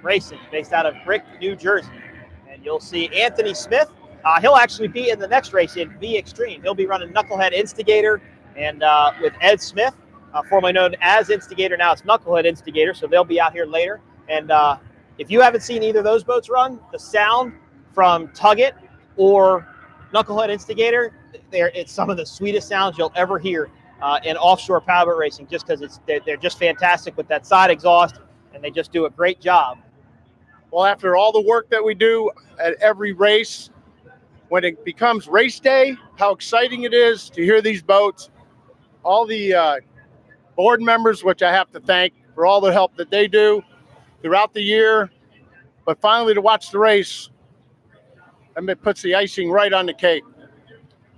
Racing, based out of Brick, New Jersey. And you'll see Anthony Smith. He'll actually be in the next race in V Extreme. He'll be running Knucklehead Instigator and with Ed Smith, formerly known as Instigator. Now it's Knucklehead Instigator, so they'll be out here later. And if you haven't seen either of those boats run, the sound from Tugget or Knucklehead Instigator, it's some of the sweetest sounds you'll ever hear in offshore powerboat racing, just because they're just fantastic with that side exhaust, and they just do a great job. Well, after all the work that we do at every race, when it becomes race day, how exciting it is to hear these boats. All the board members, which I have to thank for all the help that they do throughout the year, but finally to watch the race, and it puts the icing right on the cake.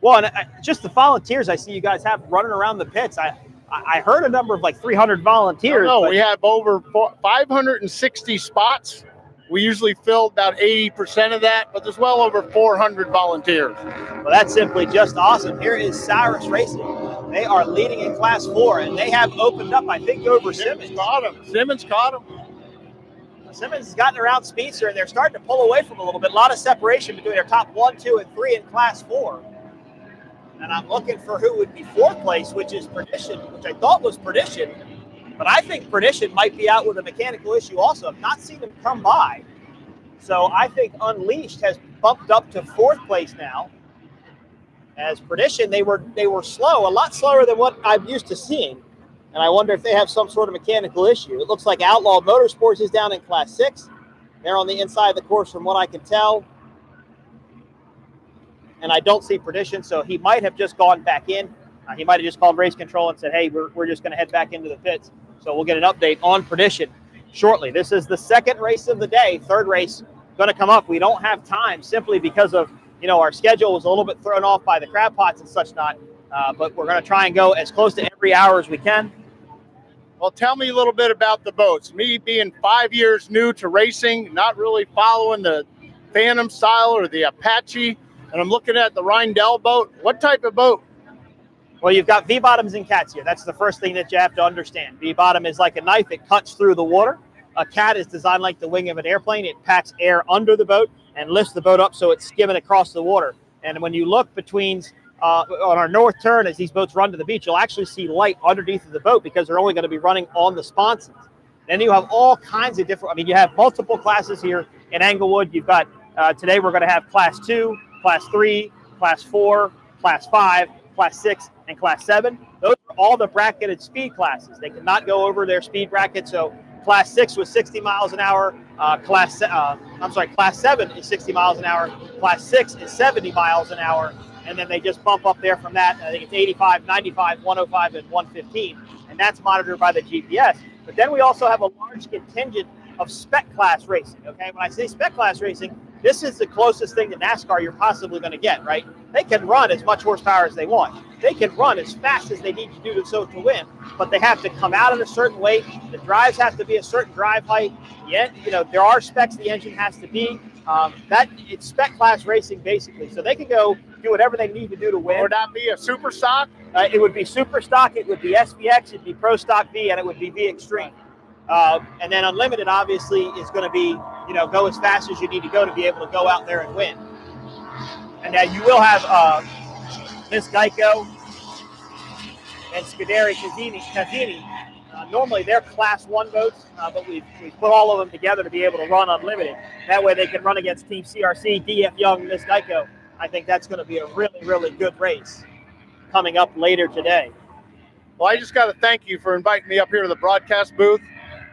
Well, and just the volunteers I see you guys have running around the pits. I heard a number of like 300 volunteers. No, but we have over 560 spots. We usually fill about 80% of that, but there's well over 400 volunteers. Well, that's simply just awesome. Here is Cyrus Racing. They are leading in Class 4, and they have opened up, I think, over Simmons. Simmons caught him. Simmons has gotten around Speedster, and they're starting to pull away from him a little bit. A lot of separation between their top 1, 2, and 3 in Class 4. And I'm looking for who would be 4th place, which is Perdition, which I thought was Perdition. But I think Perdition might be out with a mechanical issue also. I've not seen him come by. So I think Unleashed has bumped up to 4th place now. As Perdition, they were slow, a lot slower than what I'm used to seeing. And I wonder if they have some sort of mechanical issue. It looks like Outlaw Motorsports is down in Class 6. They're on the inside of the course from what I can tell. And I don't see Perdition, so he might have just gone back in. He might have just called race control and said, hey, we're just going to head back into the pits. So we'll get an update on Perdition shortly. This is the 2nd race of the day. 3rd race going to come up. We don't have time simply because of, our schedule was a little bit thrown off by the crab pots and such not. But we're going to try and go as close to every hour as we can. Well, tell me a little bit about the boats. Me being 5 years new to racing, not really following the Phantom style or the Apache, and I'm looking at the Rindell boat. What type of boat? Well, you've got V-bottoms and cats here. That's the first thing that you have to understand. V-bottom is like a knife. It cuts through the water. A cat is designed like the wing of an airplane. It packs air under the boat and lifts the boat up so it's skimming across the water. And when you look between on our north turn as these boats run to the beach, you'll actually see light underneath of the boat because they're only going to be running on the sponsons. Then you have all kinds of different, you have multiple classes here in Englewood. You've got, today we're going to have Class 2, Class 3, Class 4, Class 5, Class 6, and Class 7. Those are all the bracketed speed classes. They cannot go over their speed bracket. So Class 6 was 60 miles an hour. Class 7 is 60 miles an hour. Class 6 is 70 miles an hour. And then they just bump up there from that. I think it's 85, 95, 105, and 115. And that's monitored by the GPS. But then we also have a large contingent of spec class racing. Okay, when I say spec class racing, this is the closest thing to NASCAR you're possibly going to get, right? They can run as much horsepower as they want. They can run as fast as they need to do so to win, but they have to come out at a certain weight. The drives have to be a certain drive height. There are specs the engine has to be. It's spec class racing basically. So they can go do whatever they need to do to win. Would that be a super stock? It would be super stock. It would be SVX. It'd be Pro Stock V, and it would be V Extreme. And then Unlimited obviously is going to be, go as fast as you need to be able to go out there and win. And now you will have Miss Geico and Scuderi Cavini. Normally they're Class 1 boats, but we've put all of them together to be able to run Unlimited. That way they can run against Team CRC, DF Young, Miss Geico. I think that's going to be a really, really good race coming up later today. Well, I just got to thank you for inviting me up here to the broadcast booth.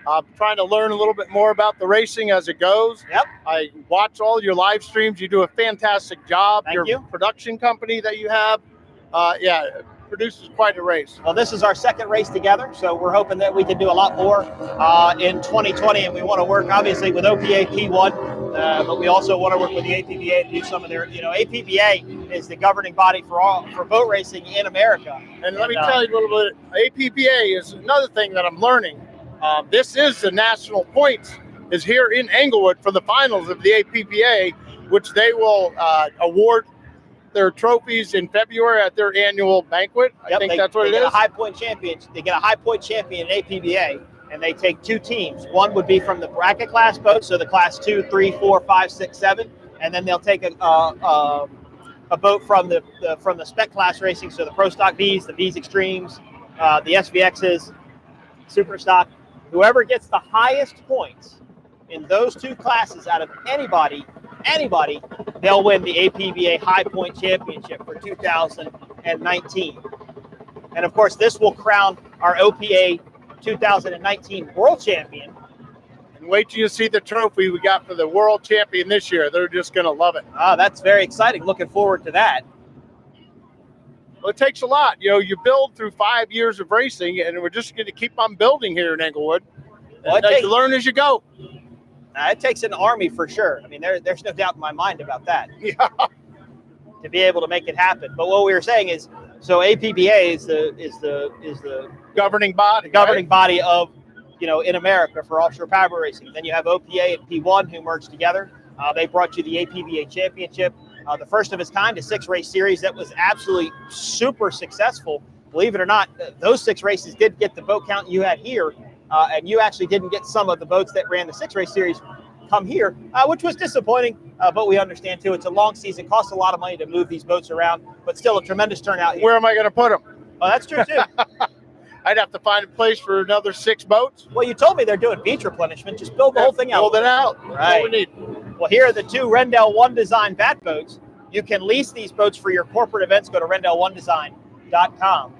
I'm trying to learn a little bit more about the racing as it goes. Yep. I watch all your live streams. You do a fantastic job. Thank you. Production company that you have, produces quite a race. Well, this is our 2nd race together, so we're hoping that we can do a lot more in 2020, and we want to work, obviously, with OPA P1, but we also want to work with the APBA to do some of their, APBA is the governing body for boat racing in America. And let me tell you a little bit, APBA is another thing that I'm learning. This is the national points is here in Englewood for the finals of the APBA, which they will award their trophies in February at their annual banquet. I think that's what it is. A high point champion. They get a high point champion in APBA, and they take 2 teams. One would be from the bracket class boat, so the Class 2, 3, 4, 5, 6, 7, and then they'll take a boat from the spec class racing, so the Pro Stock Vs, the Vs Extremes, the SVXs, Super Stock. Whoever gets the highest points in those 2 classes out of anybody, they'll win the APBA High Point Championship for 2019. And of course, this will crown our OPA 2019 World Champion. And wait till you see the trophy we got for the World Champion this year. They're just going to love it. That's very exciting. Looking forward to that. Well, it takes a lot. You build through 5 years of racing, and we're just going to keep on building here in Englewood. Well, you learn as you go. It takes an army for sure. There's no doubt in my mind about that. Yeah. To be able to make it happen. But what we were saying is, So APBA is the Governing body. governing body of, in America for offshore powerboat racing. Then you have OPA and P1 who merged together. They brought you the APBA Championship, the first of its kind, a 6-race series that was absolutely super successful. Believe it or not, those 6 races did get the boat count you had here, and you actually didn't get some of the boats that ran the 6-race series come here, which was disappointing, but we understand too. It's a long season, costs a lot of money to move these boats around, but still a tremendous turnout here. Where am I going to put them? Oh, that's true too. I'd have to find a place for another 6 boats. Well, you told me they're doing beach replenishment. Just build the whole thing out. Build it out. That's Right. all we need. Well, here are the 2 Rendell One Design bat boats. You can lease these boats for your corporate events. Go to rendell1design.com.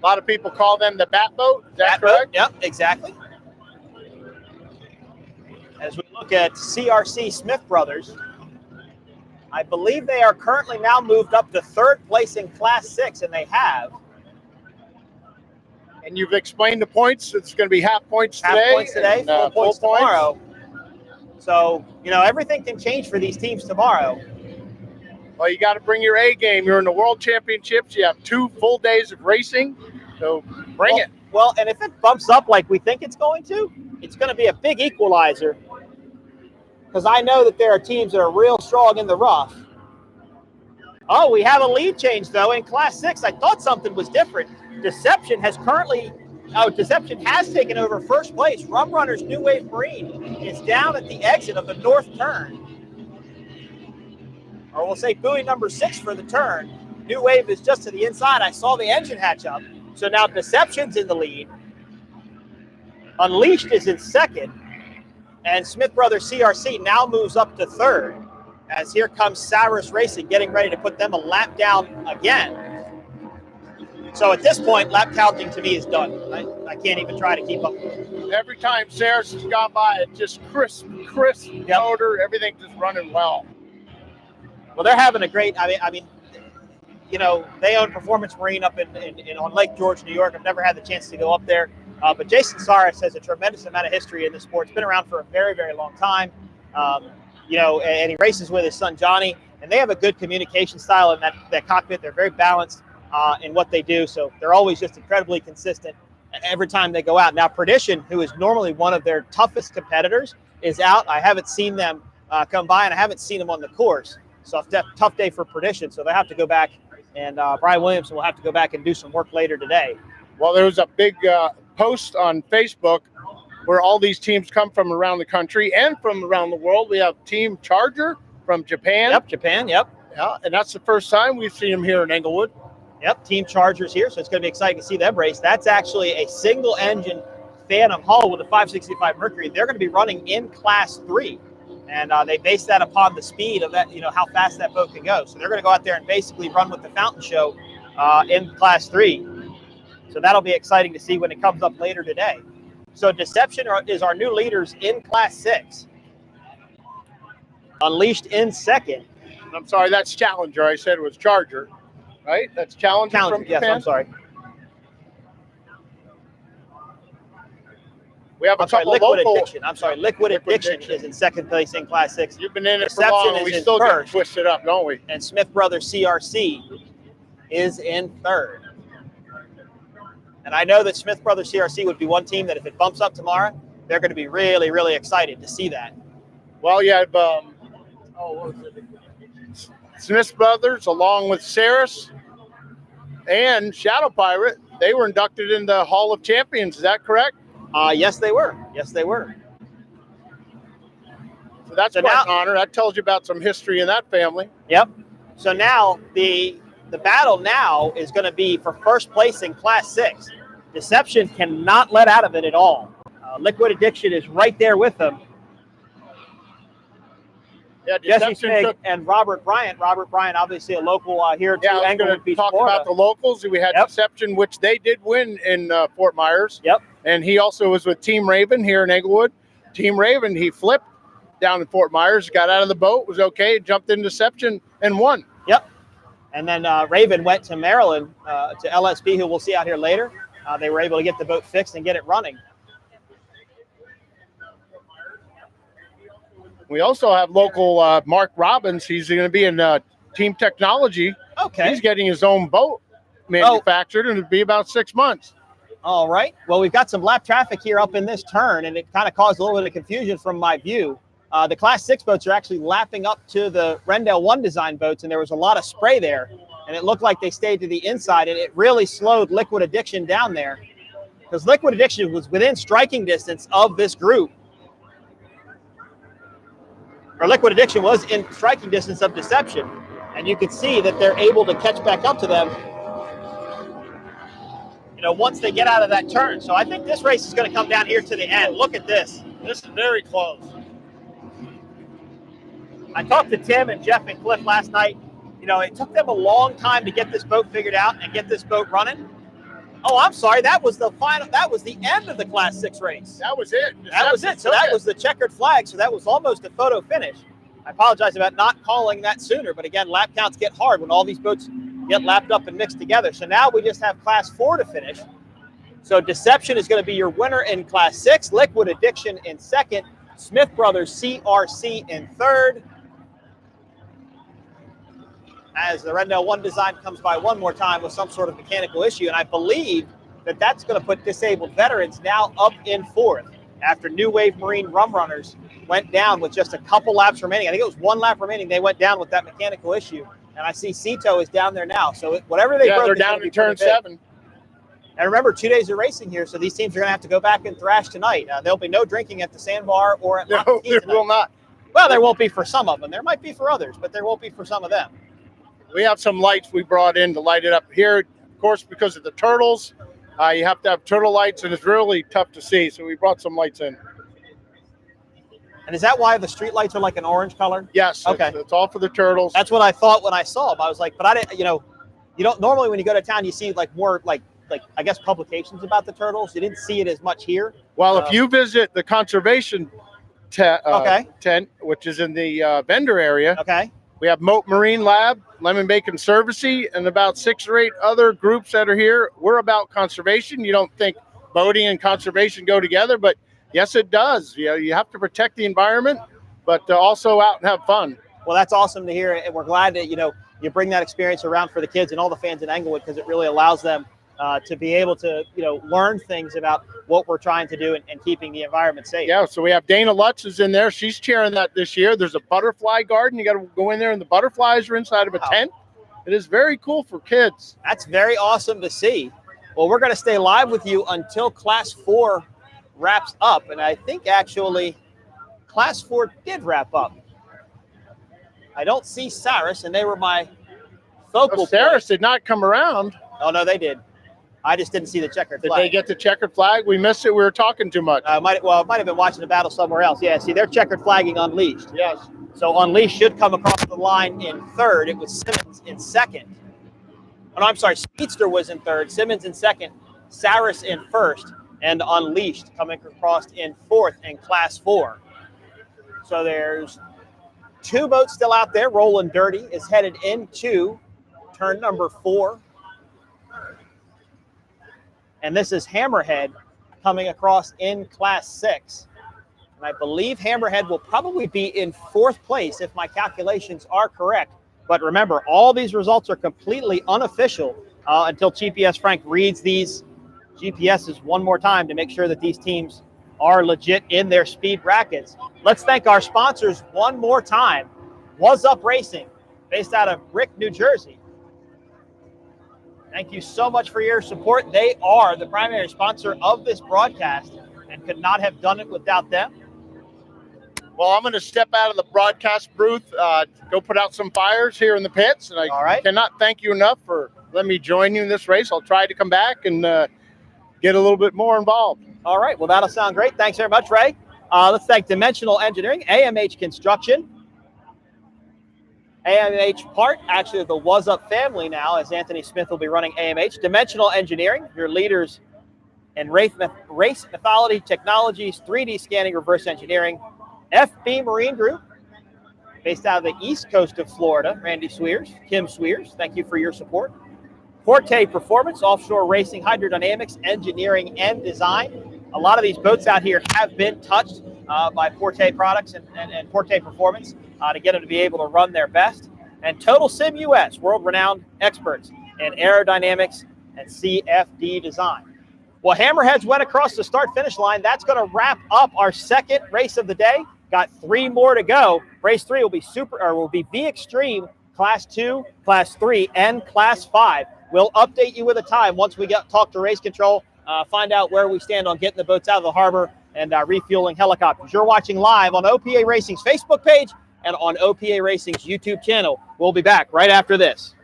A lot of people call them the bat boat. Is that Bat boat, correct? yep, exactly. As we look at CRC Smith Brothers, I believe they are currently now moved up to 3rd place in Class 6, and they have. And you've explained the points. It's going to be half points today. Half points today, and, full points full tomorrow. So, everything can change for these teams tomorrow. Well, you got to bring your A game. You're in the World Championships. You have 2 full days of racing. So bring it. Well, and if it bumps up like we think it's going to be a big equalizer. Because I know that there are teams that are real strong in the rough. Oh, we have a lead change, though, in Class 6. I thought something was different. Deception has taken over 1st place. Rum Runners New Wave Marine is down at the exit of the north turn. Or we'll say buoy number 6 for the turn. New Wave is just to the inside. I saw the engine hatch up. So now Deception's in the lead. Unleashed is in 2nd. And Smith Brothers CRC now moves up to 3rd. As here comes Saurus Racing getting ready to put them a lap down again. So at this point, lap counting to me is done. I can't even try to keep up. Every time Saris has gone by, it's just crisp motor. Everything's just running well. Well, they're having a great. I mean, they own Performance Marine up on Lake George, New York. I've never had the chance to go up there, but Jason Saris has a tremendous amount of history in the sport. It's been around for a very, very long time. And he races with his son Johnny, and they have a good communication style in that cockpit. They're very balanced in what they do, so they're always just incredibly consistent every time they go out. Now, Perdition, who is normally one of their toughest competitors, is out. I haven't seen them come by, and I haven't seen them on the course. So it's a tough day for Perdition, so they have to go back, and Brian Williamson will have to go back and do some work later today. Well, there was a big post on Facebook where all these teams come from around the country and from around the world. We have Team Charger from Japan. Yep, Japan, yep. Yeah, and that's the first time we've seen them here in Englewood. Yep, Team Chargers here, so it's going to be exciting to see them race. That's actually a single-engine Phantom hull with a 565 Mercury. They're going to be running in Class 3, and they base that upon the speed of that, how fast that boat can go. So they're going to go out there and basically run with the Fountain Show in Class 3. So that'll be exciting to see when it comes up later today. So Deception is our new leaders in Class 6. Unleashed in 2nd. I'm sorry, that's Challenger. I said it was Charger. Right? That's Challenger from yes, Japan? I'm sorry. We have a couple Liquid local. Addiction. I'm sorry, Liquid Addiction is in 2nd place in Class 6. You've been in it for Deception long, and is we in still get first. twisted up, don't we? And Smith Brothers CRC is in 3rd. And I know that Smith Brothers CRC would be one team that if it bumps up tomorrow, they're going to be really, really excited to see that. Well, you have Smith Brothers along with Saris and Shadow Pirate. They were inducted in the Hall of Champions. Is that correct? Yes, they were. Yes, they were. So that's quite an honor. That tells you about some history in that family. Yep. So now the battle now is going to be for first place in Class 6. Deception cannot let out of it at all. Liquid Addiction is right there with them. Yeah, Jesse Smith and Robert Bryant. Robert Bryant, obviously a local here to Englewood Beach, talk Florida. about the locals. We had Deception, which they did win in Fort Myers. Yep. And he also was with Team Raven here in Englewood. Team Raven, he flipped down in Fort Myers, got out of the boat, was okay, jumped in Deception, and won. Yep. And then Raven went to Maryland, to LSP, who we'll see out here later. They were able to get the boat fixed and get it running. We also have local Mark Robbins. He's going to be in Team Technology. Okay. He's getting his own boat manufactured, and it'll be about 6 months. All right. Well, we've got some lap traffic here up in this turn, and it kind of caused a little bit of confusion from my view. The Class 6 boats are actually lapping up to the Rendell 1 design boats, and there was a lot of spray there, and it looked like they stayed to the inside, and it really slowed Liquid Addiction down there because Liquid Addiction was within striking distance of this group. Or Liquid Addiction was in striking distance of Deception, and you could see that they're able to catch back up to them, once they get out of that turn. So I think this race is going to come down here to the end. Look at this. This is very close. I talked to Tim and Jeff and Cliff last night. It took them a long time to get this boat figured out and get this boat running. Oh, I'm sorry. That was the final. That was the end of the Class 6 race. That was it. That was it. So that was the checkered flag. So that was almost a photo finish. I apologize about not calling that sooner. But again, lap counts get hard when all these boats get lapped up and mixed together. So now we just have Class 4 to finish. So Deception is going to be your winner in Class 6. Liquid Addiction in second. Smith Brothers CRC in third. As the Rendell 1 design comes by one more time with some sort of mechanical issue. And I believe that that's going to put Disabled Veterans now up in fourth after New Wave Marine Rum Runners went down with just a couple laps remaining. I think it was 1 lap remaining. They went down with that mechanical issue. And I see Cito is down there now. So whatever they broke, they're down in turn 7. And remember, 2 days of racing here, so these teams are going to have to go back and thrash tonight. There'll be no drinking at the Sandbar or at No, there will not. Well, there won't be for some of them. There might be for others, but there won't be for some of them. We have some lights we brought in to light it up here. Of course, because of the turtles, you have to have turtle lights, and it's really tough to see. So we brought some lights in. And is that why the street lights are like an orange color? Yes. Okay. It's all for the turtles. That's what I thought when I saw them. I was like, but I didn't, you don't normally when you go to town, you see like more like I guess publications about the turtles. You didn't see it as much here. Well, if you visit the conservation tent, which is in the vendor area, okay. We have Moat Marine Lab, Lemon Bacon Conservancy, and about 6 or 8 other groups that are here. We're about conservation. You don't think boating and conservation go together, but yes, it does. You have to protect the environment, but also out and have fun. Well, that's awesome to hear, and we're glad that you bring that experience around for the kids and all the fans in Englewood because it really allows them to be able to learn things about what we're trying to do and keeping the environment safe. Yeah, so we have Dana Lutz is in there. She's chairing that this year. There's a butterfly garden. You got to go in there, and the butterflies are inside of a tent. It is very cool for kids. That's very awesome to see. Well, we're going to stay live with you until Class 4 wraps up, and I think actually Class 4 did wrap up. I don't see Saris, and they were my focal point. Saris did not come around. Oh, no, they did. I just didn't see the checkered flag. Did they get the checkered flag? We missed it. We were talking too much. I might have been watching the battle somewhere else. Yeah, see, they're checkered flagging Unleashed. Yes. So Unleashed should come across the line in third. It was Simmons in second. Oh, no, I'm sorry. Speedster was in third. Simmons in second. Saris in first. And Unleashed coming across in fourth in Class 4. So there's 2 boats still out there. Rolling Dirty is headed into turn number 4. And this is Hammerhead coming across in Class 6. And I believe Hammerhead will probably be in 4th place if my calculations are correct. But remember, all these results are completely unofficial until GPS Frank reads these GPSs one more time to make sure that these teams are legit in their speed brackets. Let's thank our sponsors one more time. Was Up Racing, based out of Brick, New Jersey. Thank you so much for your support. They are the primary sponsor of this broadcast and could not have done it without them. Well, I'm going to step out of the broadcast booth, go put out some fires here in the pits. And I cannot thank you enough for letting me join you in this race. I'll try to come back and get a little bit more involved. All right. Well, that'll sound great. Thanks very much, Ray. Let's thank Dimensional Engineering, AMH Construction, AMH part, actually the Was Up family now, as Anthony Smith will be running AMH. Dimensional Engineering, your leaders in race mythology technologies, 3D scanning, reverse engineering. FB Marine Group, based out of the east coast of Florida. Randy Swears, Kim Swears, thank you for your support. Forte Performance, offshore racing, hydrodynamics, engineering, and design. A lot of these boats out here have been touched by Forte products and Forte Performance to get them to be able to run their best. and Total Sim US, world-renowned experts in aerodynamics and CFD design. Well, Hammerheads went across the start-finish line. That's going to wrap up our second race of the day. Got 3 more to go. Race 3 will be V Extreme, Class 2, Class 3, and Class 5. We'll update you with a time once we talk to race control, find out where we stand on getting the boats out of the harbor and refueling helicopters. You're watching live on OPA Racing's Facebook page and on OPA Racing's YouTube channel. We'll be back right after this.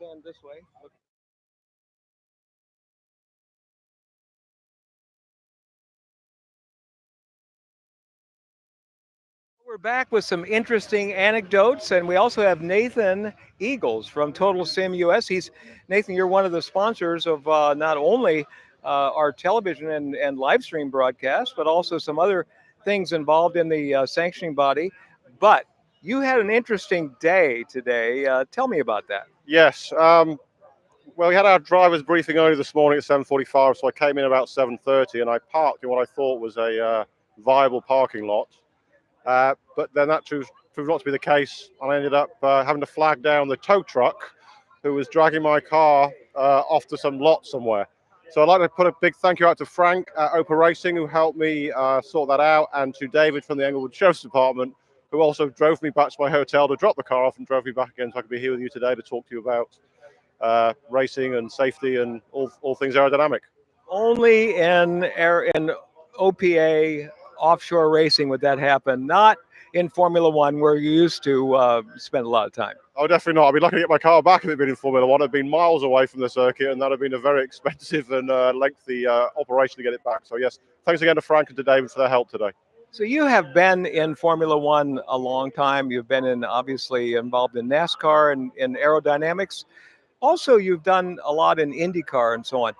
stand this way. We're back with some interesting anecdotes, and we also have Nathan Eagles from Total Sim US. Nathan, you're one of the sponsors of not only our television and live stream broadcast, but also some other things involved in the sanctioning body. But you had an interesting day today. Tell me about that. Yes. Well, we had our driver's briefing early this morning at 7:45, so I came in about 7:30, and I parked in what I thought was a viable parking lot. But then that proved not to be the case, and I ended up having to flag down the tow truck who was dragging my car off to some lot somewhere. So I'd like to put a big thank you out to Frank at OPA Racing, who helped me sort that out, and to David from the Englewood Shows Department, who also drove me back to my hotel to drop the car off and drove me back again so I could be here with you today to talk to you about racing and safety and all things aerodynamic. Only in OPA offshore racing would that happen, not in Formula One where you used to spend a lot of time. Oh, definitely not. I'd be lucky to get my car back if it'd been in Formula One. I'd been miles away from the circuit, and that'd have been a very expensive and lengthy operation to get it back. So yes, thanks again to Frank and to David for their help today. So you have been in Formula One a long time. You've been obviously involved in NASCAR and in aerodynamics. Also, you've done a lot in IndyCar and so on.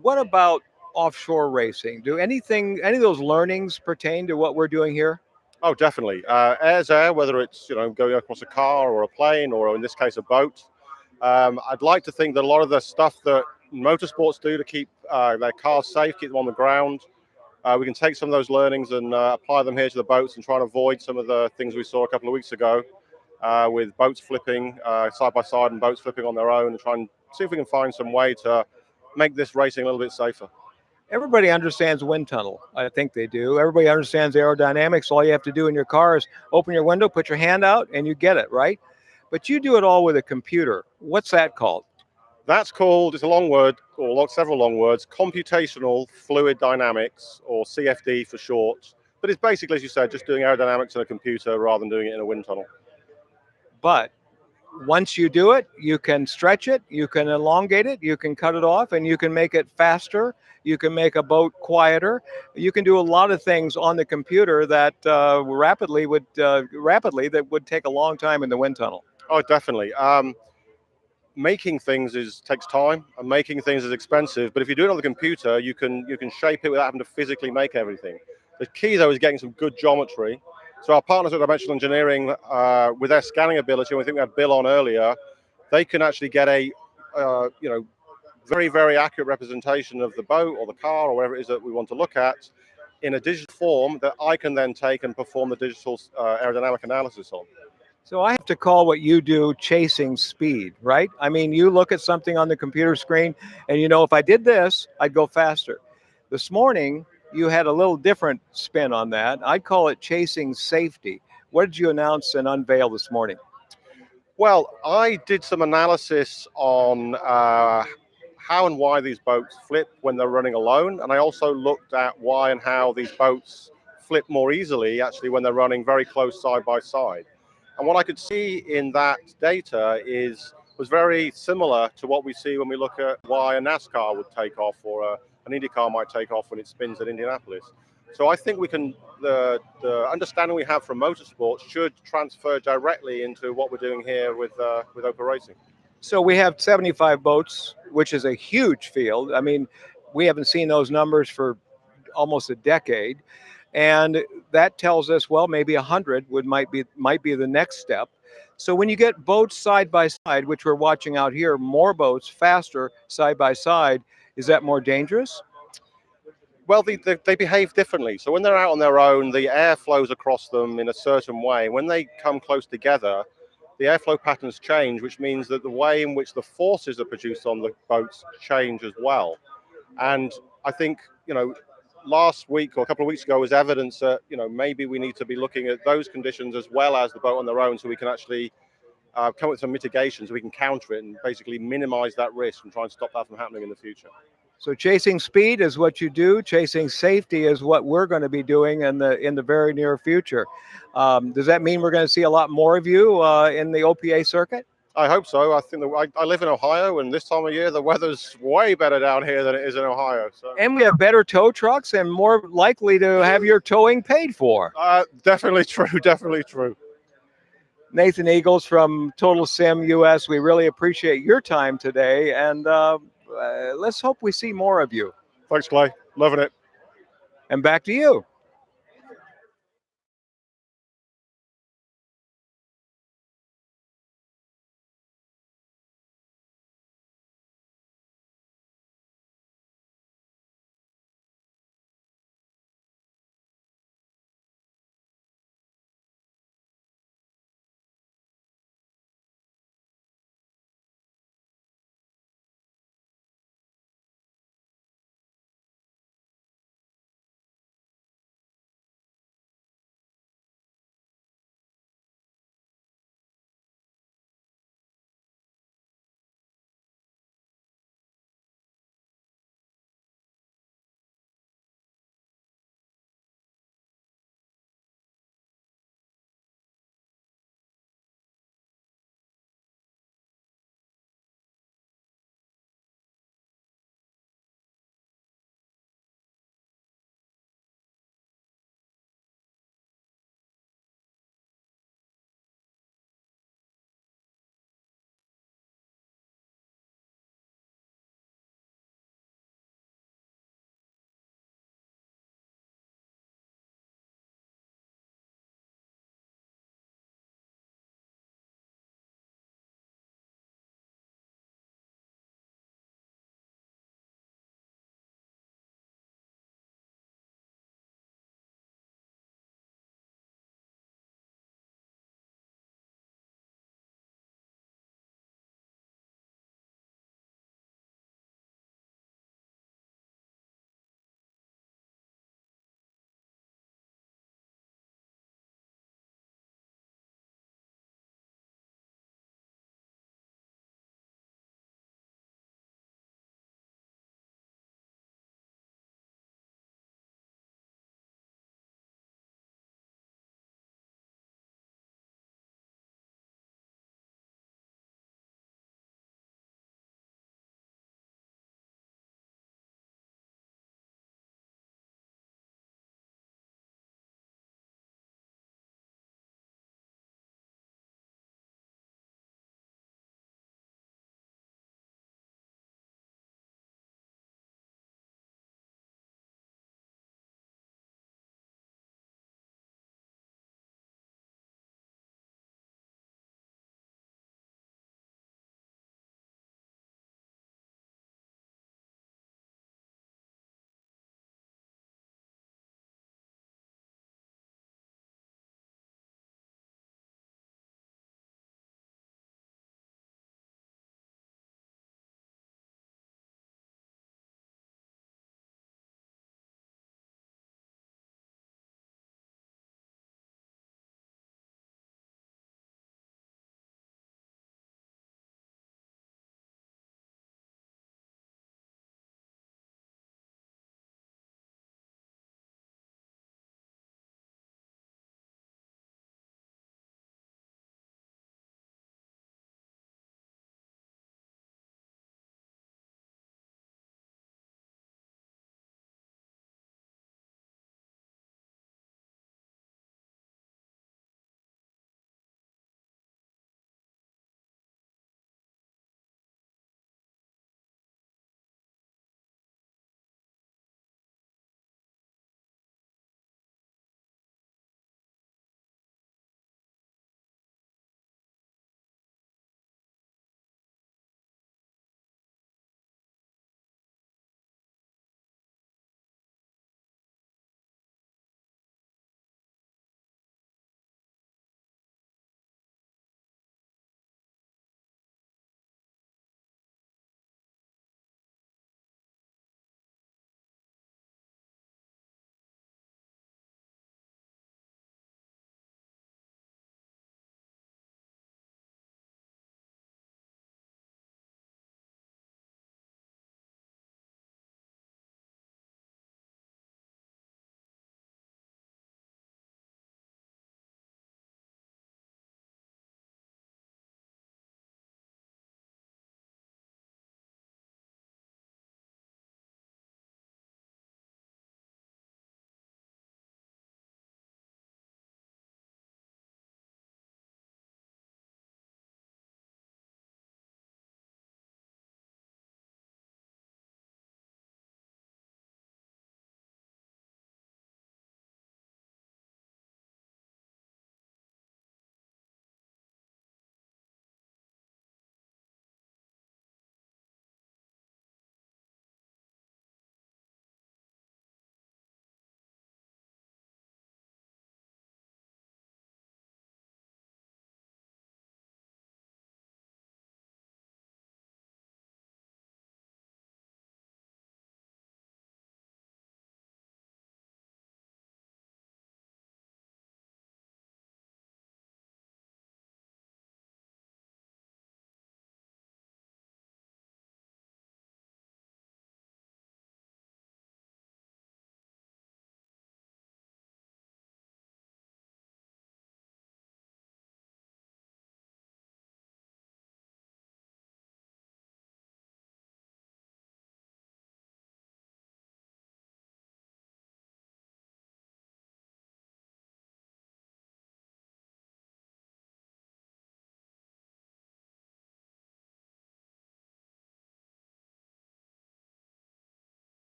What about offshore racing? Do any of those learnings pertain to what we're doing here? Oh, definitely. Air's air, whether it's going across a car or a plane or in this case a boat. I'd like to think that a lot of the stuff that motorsports do to keep their cars safe, keep them on the ground, we can take some of those learnings and apply them here to the boats and try and avoid some of the things we saw a couple of weeks ago with boats flipping side by side and boats flipping on their own, and try and see if we can find some way to make this racing a little bit safer. Everybody understands wind tunnel. I think they do. Everybody understands aerodynamics. All you have to do in your car is open your window, put your hand out, and you get it, right? But you do it all with a computer. What's that called? That's called, it's a long word, or several long words, computational fluid dynamics, or CFD for short. But it's basically, as you said, just doing aerodynamics in a computer rather than doing it in a wind tunnel. But once you do it, you can stretch it, you can elongate it, you can cut it off, and you can make it faster. You can make a boat quieter. You can do a lot of things on the computer that rapidly that would take a long time in the wind tunnel. Oh, definitely. Making things takes time, and making things is expensive. But if you do it on the computer, you can shape it without having to physically make everything. The key though is getting some good geometry. So our partners at Dimensional Engineering, with their scanning ability, and we think we had Bill on earlier, they can actually get a very, very accurate representation of the boat or the car or whatever it is that we want to look at in a digital form that I can then take and perform the digital aerodynamic analysis on. So I have to call what you do chasing speed, right? I mean, you look at something on the computer screen and if I did this, I'd go faster. This morning, you had a little different spin on that. I'd call it chasing safety. What did you announce and unveil this morning? Well, I did some analysis on how and why these boats flip when they're running alone. And I also looked at why and how these boats flip more easily actually when they're running very close side by side. And what I could see in that data was very similar to what we see when we look at why a NASCAR would take off or an IndyCar might take off when it spins at Indianapolis. So I think the understanding we have from motorsports should transfer directly into what we're doing here with OPA Racing. So we have 75 boats, which is a huge field. I mean, we haven't seen those numbers for almost a decade. And that tells us, well, maybe 100 might be the next step. So when you get boats side by side, which we're watching out here, more boats faster side by side, is that more dangerous? Well, they behave differently. So when they're out on their own, the air flows across them in a certain way. When they come close together, the airflow patterns change, which means that the way in which the forces are produced on the boats change as well. And I think, last week or a couple of weeks ago was evidence that, maybe we need to be looking at those conditions as well as the boat on their own, so we can actually come up with some mitigations, so we can counter it and basically minimize that risk and try and stop that from happening in the future. So chasing speed is what you do. Chasing safety is what we're going to be doing in the very near future. Does that mean we're going to see a lot more of you in the OPA circuit? I hope so. I think I live in Ohio, and this time of year the weather's way better down here than it is in Ohio. So And we have better tow trucks and more likely to have your towing paid for. definitely true. Definitely true. Nathan Eagles from Total Sim US, we really appreciate your time today, and let's hope we see more of you. Thanks, Clay. Loving it. And back to you.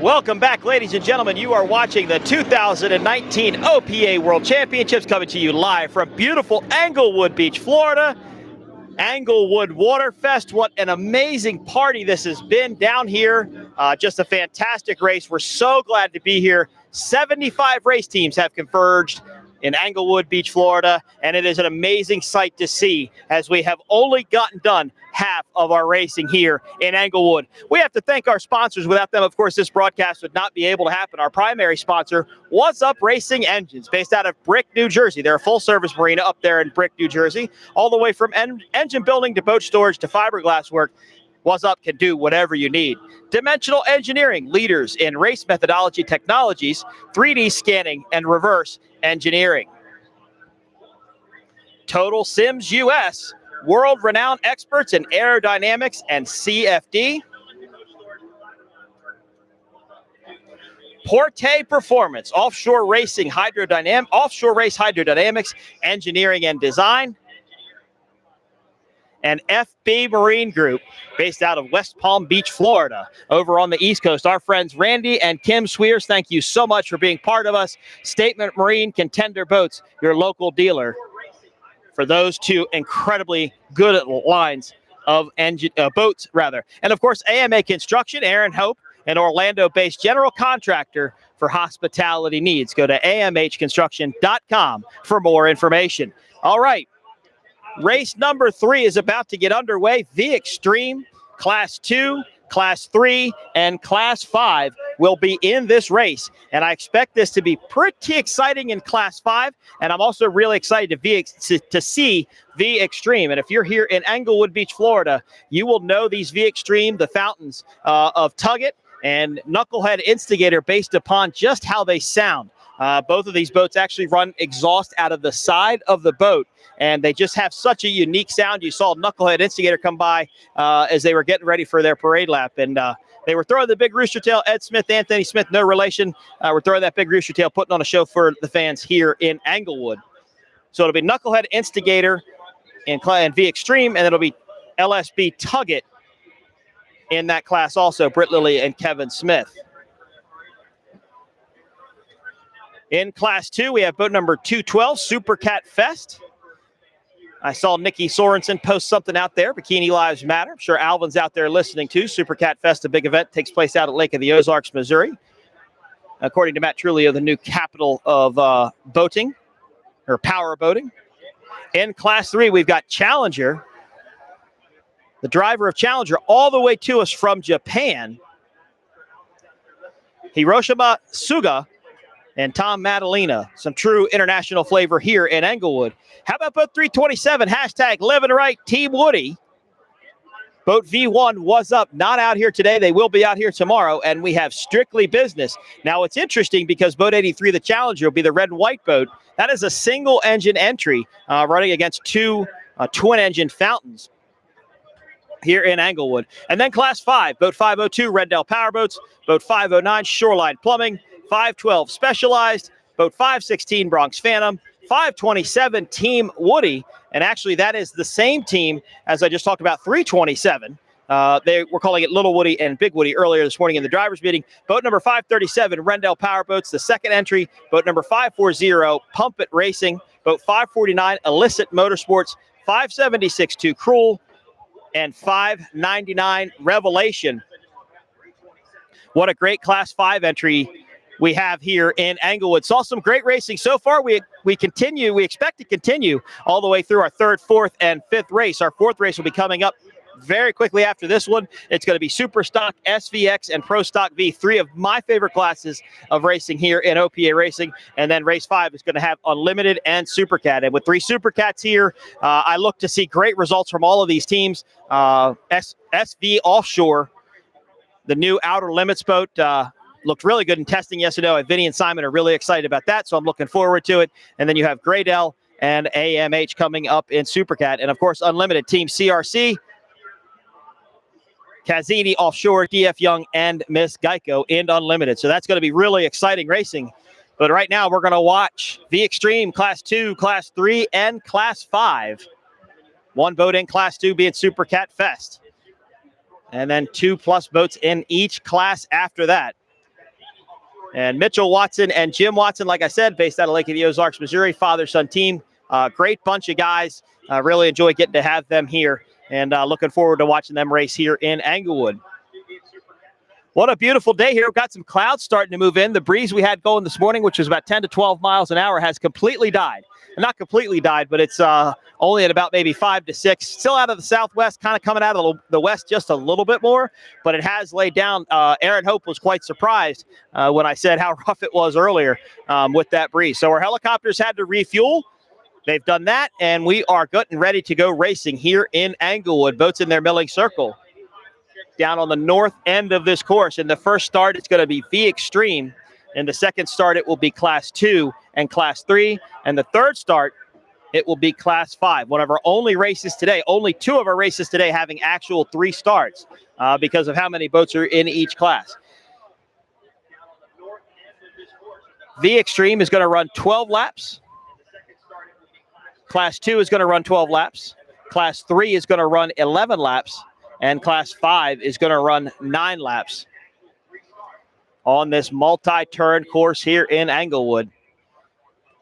Welcome back, ladies and gentlemen. You are watching the 2019 OPA World Championships coming to you live from beautiful Englewood Beach, Florida. Englewood Waterfest. What an amazing party this has been down here. Just a fantastic race. We're so glad to be here. 75 race teams have converged in Englewood Beach, Florida, and it is an amazing sight to see as we have only gotten done half of our racing here in Englewood. We have to thank our sponsors. Without them, of course, this broadcast would not be able to happen. Our primary sponsor, What's Up Racing Engines, based out of Brick, New Jersey. They're a full-service marina up there in Brick, New Jersey, all the way from engine building to boat storage to fiberglass work. What's Up can do whatever you need. Dimensional Engineering, leaders in race methodology technologies, 3D scanning, and reverse engineering. Total Sims US, world-renowned experts in aerodynamics and CFD. Porte Performance, offshore race hydrodynamics, engineering and design. And FB Marine Group, based out of West Palm Beach, Florida, over on the East Coast. Our friends Randy and Kim Sweers, thank you so much for being part of us. Statement Marine Contender Boats, your local dealer for those two incredibly good lines of boats, rather. And of course, AMA Construction, Aaron Hope, an Orlando-based general contractor for hospitality needs. Go to amhconstruction.com for more information. All right. Race number 3 is about to get underway. The Extreme, Class 2, Class 3, and Class 5 will be in this race. And I expect this to be pretty exciting in Class 5. And I'm also really excited to see the Extreme. And if you're here in Englewood Beach, Florida, you will know these V Extreme, the fountains of Tuggett and Knucklehead Instigator, based upon just how they sound. Both of these boats actually run exhaust out of the side of the boat, and they just have such a unique sound. You saw Knucklehead Instigator come by as they were getting ready for their parade lap, and they were throwing the big rooster tail. Ed Smith, Anthony Smith, no relation. We're throwing that big rooster tail, putting on a show for the fans here in Englewood. So it'll be Knucklehead Instigator and V Extreme, and it'll be LSB Tuggett in that class also, Britt Lilly and Kevin Smith. In Class 2, we have boat number 212, Super Cat Fest. I saw Nikki Sorensen post something out there, Bikini Lives Matter. I'm sure Alvin's out there listening too. Super Cat Fest, a big event, takes place out at Lake of the Ozarks, Missouri. According to Matt Trulio, the new capital of boating, or power boating. In Class 3, we've got Challenger. The driver of Challenger all the way to us from Japan, Hiroshima Suga and Tom Madalena. Some true international flavor here in Englewood. How about boat 327, hashtag living right, Team Woody. Boat V1 was up, not out here today. They will be out here tomorrow, and we have Strictly Business. Now, it's interesting because boat 83, the Challenger, will be the red and white boat. That is a single engine entry running against two twin engine fountains here in Englewood. And then Class 5, boat 502, Rendell Powerboats, boat 509, Shoreline Plumbing, 512 Specialized, boat 516, Bronx Phantom, 527, Team Woody. And actually, that is the same team as I just talked about, 327. They were calling it Little Woody and Big Woody earlier this morning in the driver's meeting. Boat number 537, Rendell Powerboats, the second entry. Boat number 540, Pump It Racing. Boat 549, Illicit Motorsports. 576, Too Cruel. And 599, Revelation. What a great Class 5 entry we have here in Englewood. Saw some great racing so far. We expect to continue all the way through our 3rd, 4th, and 5th race. Our 4th race will be coming up very quickly after this one. It's going to be Super Stock, SVX, and Pro Stock V, 3 of my favorite classes of racing here in OPA Racing. And then race 5 is going to have Unlimited and Super Cat. And with 3 Super Cats here, I look to see great results from all of these teams. SV Offshore, the new Outer Limits boat, looked really good in testing yesterday. Vinny and Simon are really excited about that, so I'm looking forward to it. And then you have Graydell and AMH coming up in Super Cat. And, of course, Unlimited, Team CRC, Kazini Offshore, DF Young, and Miss Geico in Unlimited. So that's going to be really exciting racing. But right now we're going to watch the Extreme, Class 2, Class 3, and Class 5. 1 boat in Class 2 being Super Cat Fest. And then 2+ boats in each class after that. And Mitchell Watson and Jim Watson, like I said, based out of Lake of the Ozarks, Missouri, father-son team. Great bunch of guys. Really enjoy getting to have them here, and looking forward to watching them race here in Englewood. What a beautiful day here. We've got some clouds starting to move in. The breeze we had going this morning, which was about 10 to 12 miles an hour, has completely died. Not completely died, but it's only at about maybe 5 to 6. Still out of the southwest, kind of coming out of the west just a little bit more, but it has laid down. Aaron Hope was quite surprised when I said how rough it was earlier with that breeze. So our helicopters had to refuel. They've done that, and we are good and ready to go racing here in Englewood. Boats in their milling circle down on the north end of this course. In the first start, it's going to be V Extreme. In the second start, it will be Class 2 and Class 3. And the third start, it will be Class 5. One of our only races today, only 2 of our races today having actual 3 starts because of how many boats are in each class. V Extreme is going to run 12 laps. Class 2 is going to run 12 laps. Class 3 is going to run 11 laps. And Class 5 is going to run 9 laps on this multi-turn course here in Englewood.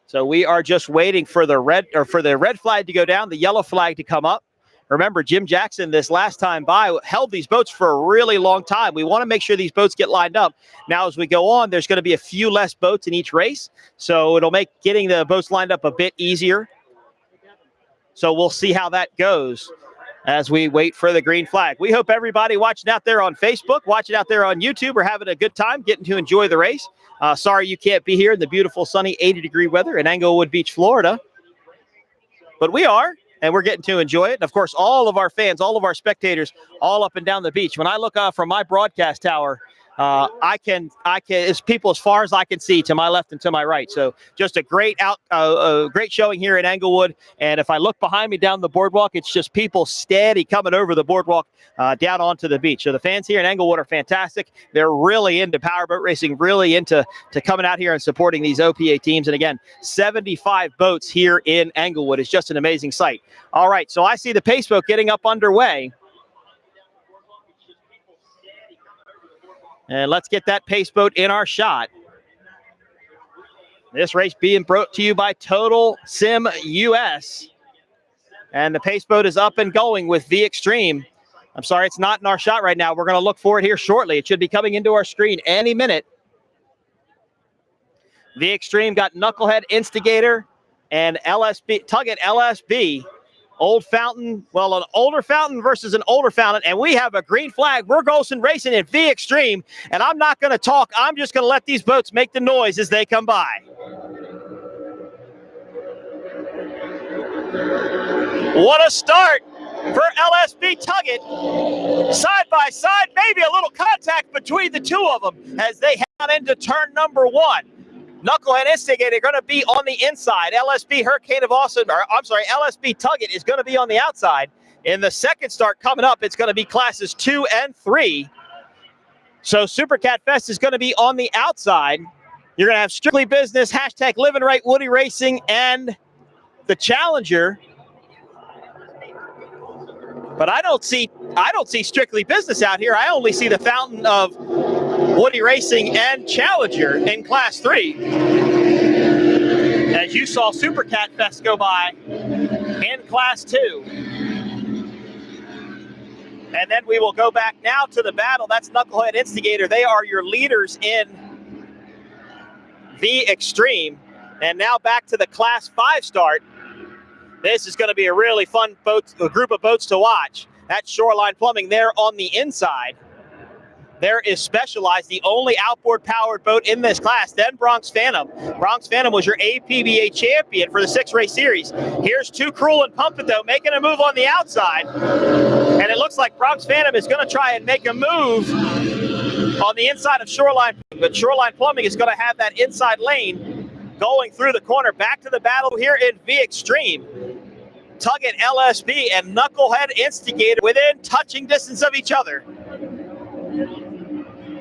So we are just waiting for the red flag to go down, the yellow flag to come up. Remember, Jim Jackson this last time by held these boats for a really long time. We want to make sure these boats get lined up. Now, as we go on, there's going to be a few less boats in each race, so it'll make getting the boats lined up a bit easier. So we'll see how that goes as we wait for the green flag. We hope everybody watching out there on Facebook, watching out there on YouTube are having a good time, getting to enjoy the race. Sorry you can't be here in the beautiful sunny 80-degree weather in Englewood Beach, Florida. But we are, and we're getting to enjoy it. And, of course, all of our fans, all of our spectators, all up and down the beach. When I look from my broadcast tower, I can, it's people as far as I can see to my left and to my right. So just a great great showing here in Englewood. And if I look behind me down the boardwalk, it's just people steady coming over the boardwalk down onto the beach. So the fans here in Englewood are fantastic. They're really into powerboat racing, really into coming out here and supporting these OPA teams. And again, 75 boats here in Englewood is just an amazing sight. All right, so I see the pace boat getting up underway. And let's get that pace boat in our shot. This race being brought to you by Total Sim US. And the pace boat is up and going with V Extreme. I'm sorry, it's not in our shot right now. We're going to look for it here shortly. It should be coming into our screen any minute. V Extreme got Knucklehead Instigator and LSB, Tuggett LSB. Old Fountain, well, an older Fountain versus an older Fountain, and we have a green flag. We're Golson Racing in V Extreme, and I'm not going to talk. I'm just going to let these boats make the noise as they come by. What a start for LSB Tuggett. Side by side, maybe a little contact between the 2 of them as they head into turn number 1. Knucklehead Instigator going to be on the inside. LSB Hurricane of Austin, LSB Tuggett is going to be on the outside. In the second start coming up, it's going to be classes 2 and 3. So Super Cat Fest is going to be on the outside. You're going to have Strictly Business, hashtag Living Right Woody Racing, and the Challenger. But I don't see Strictly Business out here. I only see the Fountain of Woody Racing and Challenger in Class 3. As you saw Super Cat Fest go by in Class 2. And then we will go back now to the battle. That's Knucklehead Instigator. They are your leaders in V Extreme. And now back to the Class 5 start. This is going to be a really fun group of boats to watch. That's Shoreline Plumbing there on the inside. There is Specialized, the only outboard powered boat in this class. Then Bronx Phantom. Bronx Phantom was your APBA champion for the 6-race series. Here's Too Cruel and Pump It, though, making a move on the outside. And it looks like Bronx Phantom is going to try and make a move on the inside of Shoreline. But Shoreline Plumbing is going to have that inside lane going through the corner. Back to the battle here in V Extreme. Tuggett LSB and Knucklehead Instigator within touching distance of each other.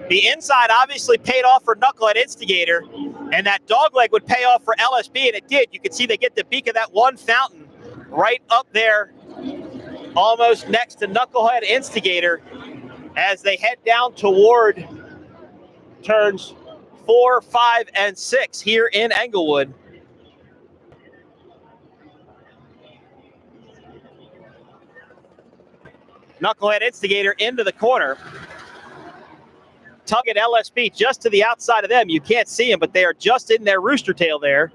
The inside obviously paid off for Knucklehead Instigator, and that dogleg would pay off for LSB, and it did. You can see they get the beak of that one fountain right up there, almost next to Knucklehead Instigator, as they head down toward turns 4, 5, and 6 here in Englewood. Knucklehead Instigator into the corner. Tug at LSB just to the outside of them. You can't see them, but they are just in their rooster tail there.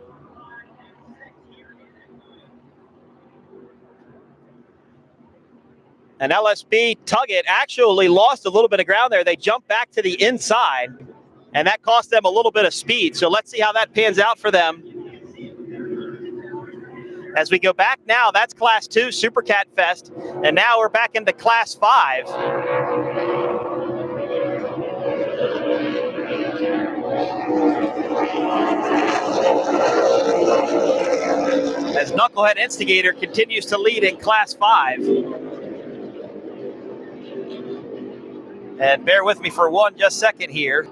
And LSB Tug It actually lost a little bit of ground there. They jumped back to the inside, and that cost them a little bit of speed. So let's see how that pans out for them. As we go back now, that's Class 2, Super Cat Fest, and now we're back into Class 5. As Knucklehead Instigator continues to lead in Class 5. And bear with me for one just second here.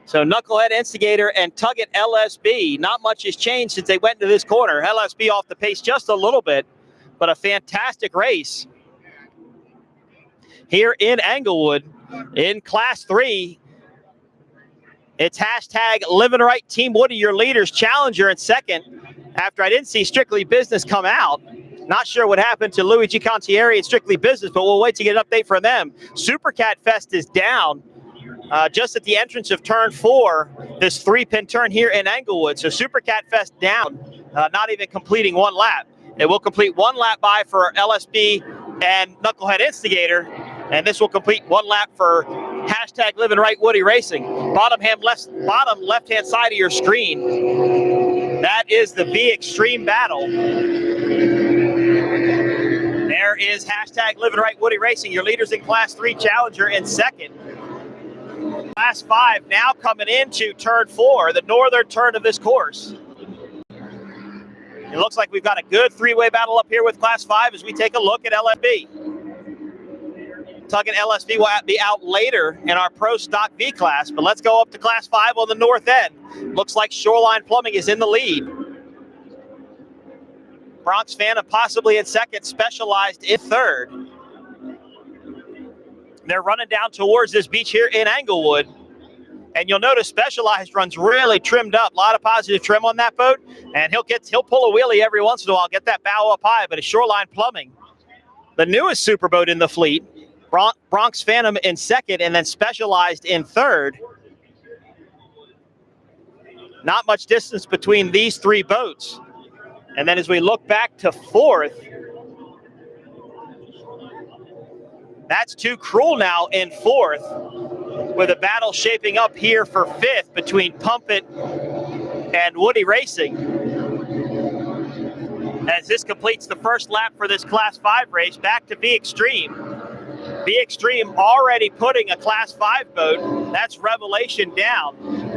So Knucklehead Instigator and Tug It LSB, not much has changed since they went into this corner. LSB off the pace just a little bit, but a fantastic race. Here in Englewood, in Class 3, it's hashtag Living Right Team Woody, your leaders, challenger in second. After I didn't see Strictly Business come out. Not sure what happened to Luigi Contieri and Strictly Business, but we'll wait to get an update from them. Super Cat Fest is down. Just at the entrance of turn 4, this 3-pin turn here in Englewood. So Super Cat Fest down, not even completing one lap. It will complete one lap by for LSB and Knucklehead Instigator, and this will complete one lap for hashtag Living Right Woody Racing. Bottom left-hand side of your screen, that is the V Extreme battle. There is hashtag Living Right Woody Racing, your leaders in Class 3, challenger in second. Class 5 now coming into turn 4, the northern turn of this course. It looks like we've got a good three-way battle up here with Class 5 as we take a look at LSB. Tug and LSB will be out later in our Pro Stock V class, but let's go up to Class 5 on the north end. Looks like Shoreline Plumbing is in the lead. Bronx Phantom possibly in second, Specialized in third. They're running down towards this beach here in Englewood. And you'll notice Specialized runs really trimmed up. A lot of positive trim on that boat. And he'll pull a wheelie every once in a while, get that bow up high. But it's Shoreline Plumbing, the newest super boat in the fleet. Bronx Phantom in second, and then Specialized in third. Not much distance between these three boats. And then as we look back to fourth, that's Too Cruel now in fourth, with a battle shaping up here for fifth between Pump It and Woody Racing. As this completes the first lap for this Class 5 race, back to V Extreme. V Extreme already putting a Class 5 boat. That's Revelation down.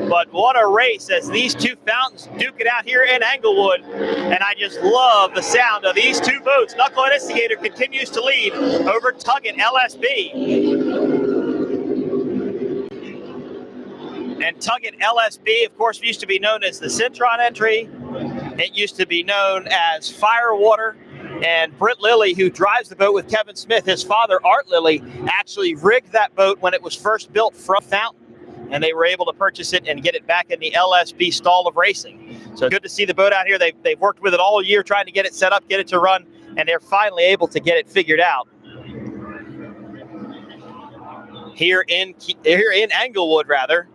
But what a race as these two fountains duke it out here in Englewood. And I just love the sound of these two boats. Knucklehead Instigator continues to lead over Tug and LSB. And Tug and LSB, of course, used to be known as the Centron entry. It used to be known as Firewater. And Britt Lilly, who drives the boat with Kevin Smith, his father, Art Lilly, actually rigged that boat when it was first built from Fountain. And they were able to purchase it and get it back in the LSB stall of racing. So good to see the boat out here. They've worked with it all year trying to get it set up, get it to run, and they're finally able to get it figured out. Here in Englewood, rather.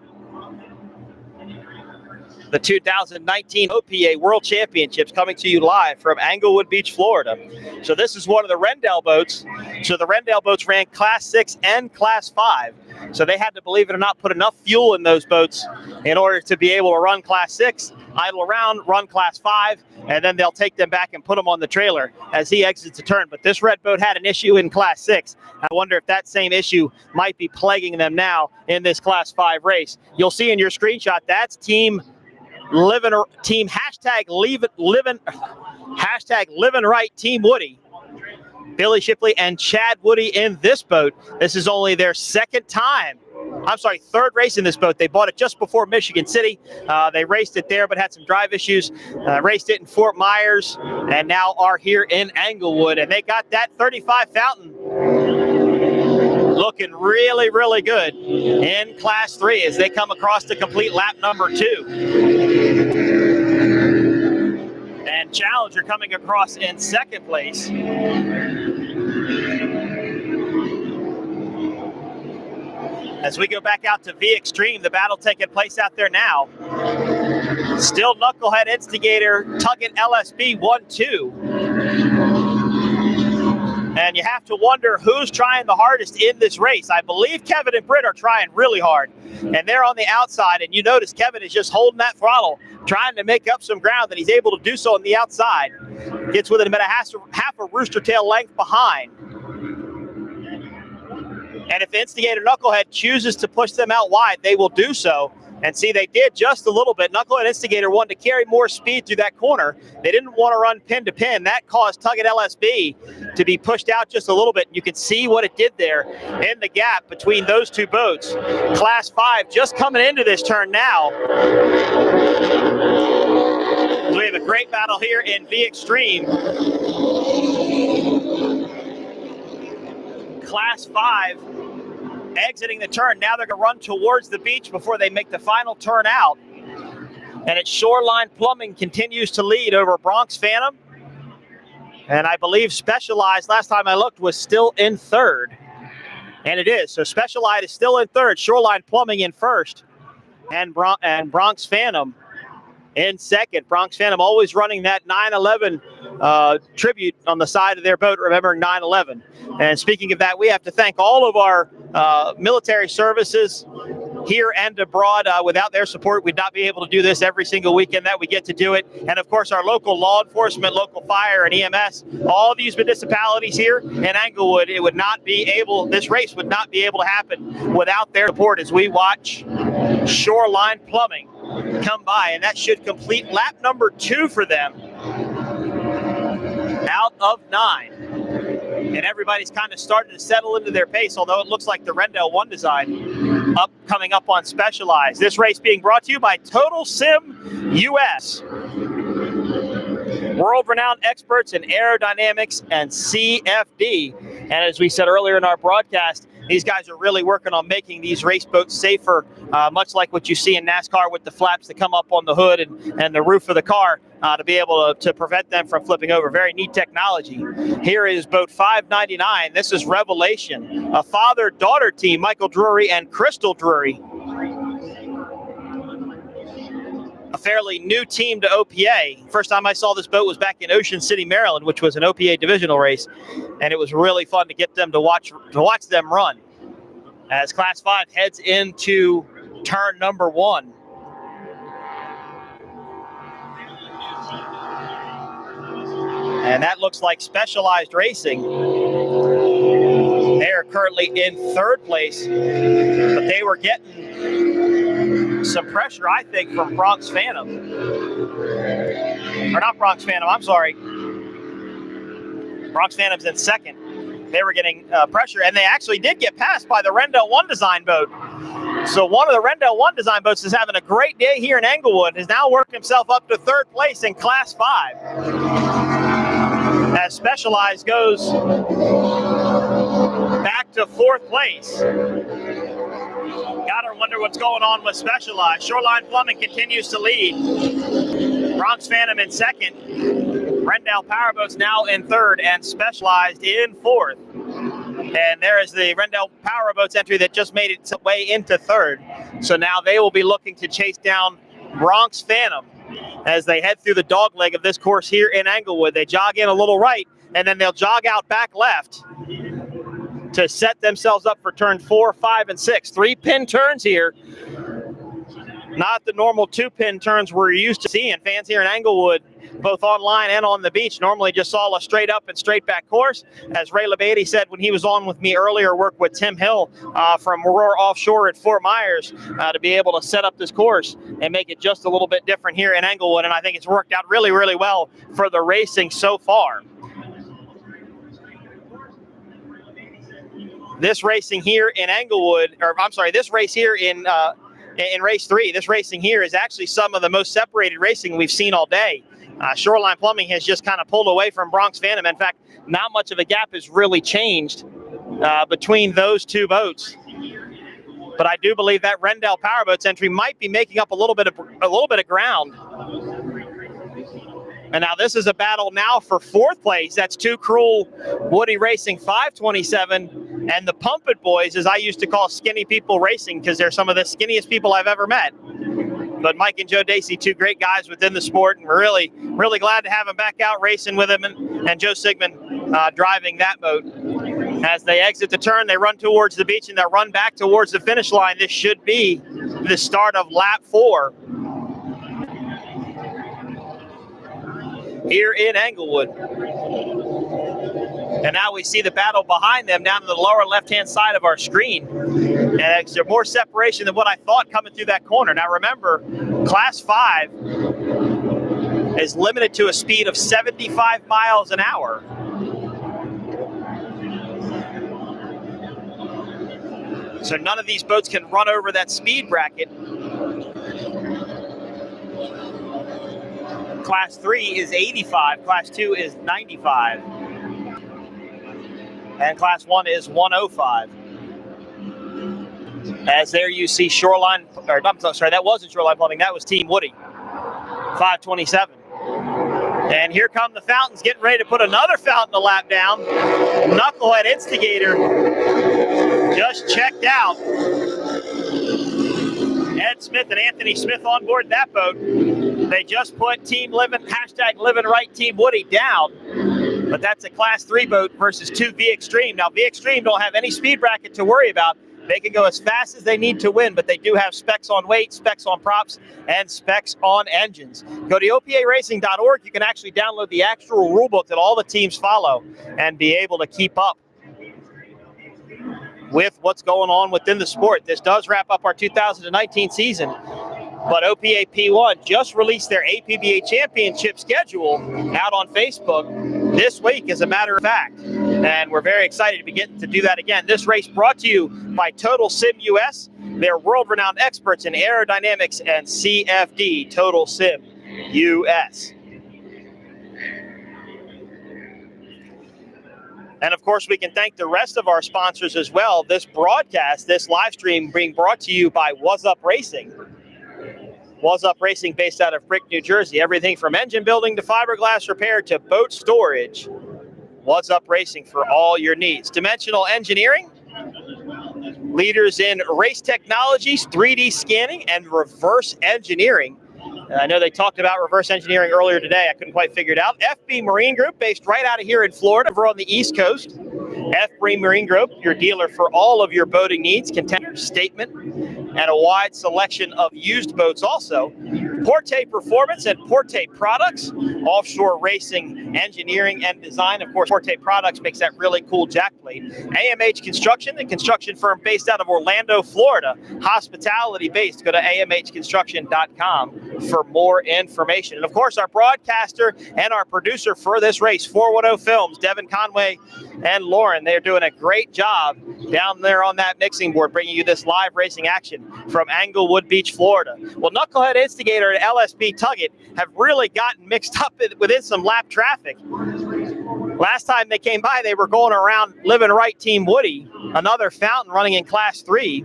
The 2019 OPA World Championships coming to you live from Englewood Beach, Florida. So this is one of the Rendell boats. So the Rendell boats ran Class 6 and Class 5. So they had to, believe it or not, put enough fuel in those boats in order to be able to run Class 6, idle around, run Class 5, and then they'll take them back and put them on the trailer as he exits a turn. But this red boat had an issue in Class 6. I wonder if that same issue might be plaguing them now in this Class 5 race. You'll see in your screenshot, that's hashtag Living Right Team Woody. Billy Shipley and Chad Woody in this boat. This is only their second time third race in this boat. They bought it just before Michigan City. They raced it there, but had some drive issues. Raced it in Fort Myers, and now are here in Englewood. And they got that 35 fountain looking really, really good in Class 3 as they come across to complete lap number 2. And Challenger coming across in second place. As we go back out to V Extreme, the battle taking place out there now. Still Knucklehead Instigator, Tuggin LSB 1-2. And you have to wonder who's trying the hardest in this race. I believe Kevin and Britt are trying really hard. And they're on the outside, and you notice Kevin is just holding that throttle, trying to make up some ground, and he's able to do so on the outside. Gets within about half a rooster tail length behind. And if Instigator Knucklehead chooses to push them out wide, they will do so. And see, they did just a little bit. Knucklehead Instigator wanted to carry more speed through that corner. They didn't want to run pin to pin. That caused Tuggin LSB to be pushed out just a little bit. You can see what it did there in the gap between those two boats. Class 5 just coming into this turn now. We have a great battle here in V Extreme. Class 5 exiting the turn. Now they're going to run towards the beach before they make the final turn out. And it's Shoreline Plumbing continues to lead over Bronx Phantom. And I believe Specialized, last time I looked, was still in third. And it is. So Specialized is still in third. Shoreline Plumbing in first. And Bronx Phantom in second. Bronx Phantom always running that 9/11 tribute on the side of their boat, remembering 9/11. And speaking of that, we have to thank all of our military services here and abroad. Without their support, we'd not be able to do this every single weekend that we get to do it. And of course, our local law enforcement, local fire and EMS, all these municipalities here in Englewood, this race would not be able to happen without their support as we watch Shoreline Plumbing come by. And that should complete lap number 2 for them out of 9. And everybody's kind of starting to settle into their pace, although it looks like the Rendell 1 design coming up on Specialized. This race being brought to you by Total Sim US. World-renowned experts in aerodynamics and CFD. And as we said earlier in our broadcast, these guys are really working on making these race boats safer, much like what you see in NASCAR with the flaps that come up on the hood and the roof of the car to be able to prevent them from flipping over. Very neat technology. Here is boat 599. This is Revelation, a father-daughter team, Michael Drury and Crystal Drury. A fairly new team to OPA. First time I saw this boat was back in Ocean City, Maryland, which was an OPA divisional race, and it was really fun to get them to watch them run as Class 5 heads into turn number 1. And that looks like Specialized Racing. They are currently in third place, but they were getting some pressure, I think, from Bronx Phantom. Or not Bronx Phantom, I'm sorry. Bronx Phantom's in second. They were getting pressure, and they actually did get passed by the Rendell 1 design boat. So one of the Rendell 1 design boats is having a great day here in Englewood, has now worked himself up to third place in Class 5. As Specialized goes back to fourth place. Gotta wonder what's going on with Specialized. Shoreline Plumbing continues to lead. Bronx Phantom in second. Rendell Powerboats now in third, and Specialized in fourth. And there is the Rendell Powerboats entry that just made its way into third. So now they will be looking to chase down Bronx Phantom as they head through the dog leg of this course here in Englewood. They jog in a little right, and then they'll jog out back left to set themselves up for turn 4, 5, and 6. 3-pin turns here. Not the normal 2-pin turns we're used to seeing. Fans here in Englewood, both online and on the beach, normally just saw a straight up and straight back course. As Ray LeBady said when he was on with me earlier, worked with Tim Hill from Aurora Offshore at Fort Myers to be able to set up this course and make it just a little bit different here in Englewood. And I think it's worked out really, really well for the racing so far. this racing here in Englewood, or I'm sorry, this race here in race 3, this racing here is actually some of the most separated racing we've seen all day. Shoreline Plumbing has just kind of pulled away from Bronx Phantom. In fact, not much of a gap has really changed between those two boats. But I do believe that Rendell Powerboats entry might be making up a little bit of ground. And now this is a battle now for 4th place. That's Too Cruel Woody Racing 527 and the Pump It Boys, as I used to call skinny people racing, because they're some of the skinniest people I've ever met. But Mike and Joe Dacey, 2 great guys within the sport, and we're really, really glad to have them back out racing with him, and Joe Sigmund driving that boat. As they exit the turn, they run towards the beach and they'll run back towards the finish line. This should be the start of lap 4 here in Englewood. And now we see the battle behind them down to the lower left-hand side of our screen. And there's more separation than what I thought coming through that corner. Now remember, Class 5 is limited to a speed of 75 miles an hour. So none of these boats can run over that speed bracket. Class 3 is 85, Class 2 is 95, and Class 1 is 105. As there you see Shoreline, or I'm sorry, that wasn't Shoreline Plumbing, that was Team Woody, 527. And here come the Fountains getting ready to put another fountain a lap down. Knucklehead Instigator just checked out. Ed Smith and Anthony Smith on board that boat. They just put Team Living, #LivingRight Team Woody down. But that's a Class 3 boat versus 2 V Extreme. Now, V Extreme don't have any speed bracket to worry about. They can go as fast as they need to win, but they do have specs on weight, specs on props, and specs on engines. Go to oparacing.org. You can actually download the actual rule book that all the teams follow and be able to keep up with what's going on within the sport. This does wrap up our 2019 season, but OPA P1 just released their APBA championship schedule out on Facebook this week, as a matter of fact, and we're very excited to be getting to do that again. This race brought to you by Total Sim US. They're world-renowned experts in aerodynamics and CFD. Total Sim US. And of course, we can thank the rest of our sponsors as well. This broadcast, this live stream, being brought to you by Was Up Racing. Was Up Racing, based out of Brick, New Jersey. Everything from engine building to fiberglass repair to boat storage. Was Up Racing for all your needs. Dimensional Engineering, leaders in race technologies, 3D scanning, and reverse engineering. I know they talked about reverse engineering earlier today. I couldn't quite figure it out. FB Marine Group, based right out of here in Florida, over on the East Coast. FB Marine Group, your dealer for all of your boating needs, container, statement, and a wide selection of used boats also. Porte Performance and Porte Products, offshore racing, engineering, and design. Of course, Porte Products makes that really cool jack plate. AMH Construction, the construction firm based out of Orlando, Florida. Hospitality based. Go to amhconstruction.com for more information. And of course, our broadcaster and our producer for this race, 410 Films, Devin Conway and Lauren. They're doing a great job down there on that mixing board, bringing you this live racing action from Englewood Beach, Florida. Well, Knucklehead Instigator and LSB Tuggett have really gotten mixed up within some lap traffic. Last time they came by, they were going around Living Right Team Woody, another fountain running in Class 3.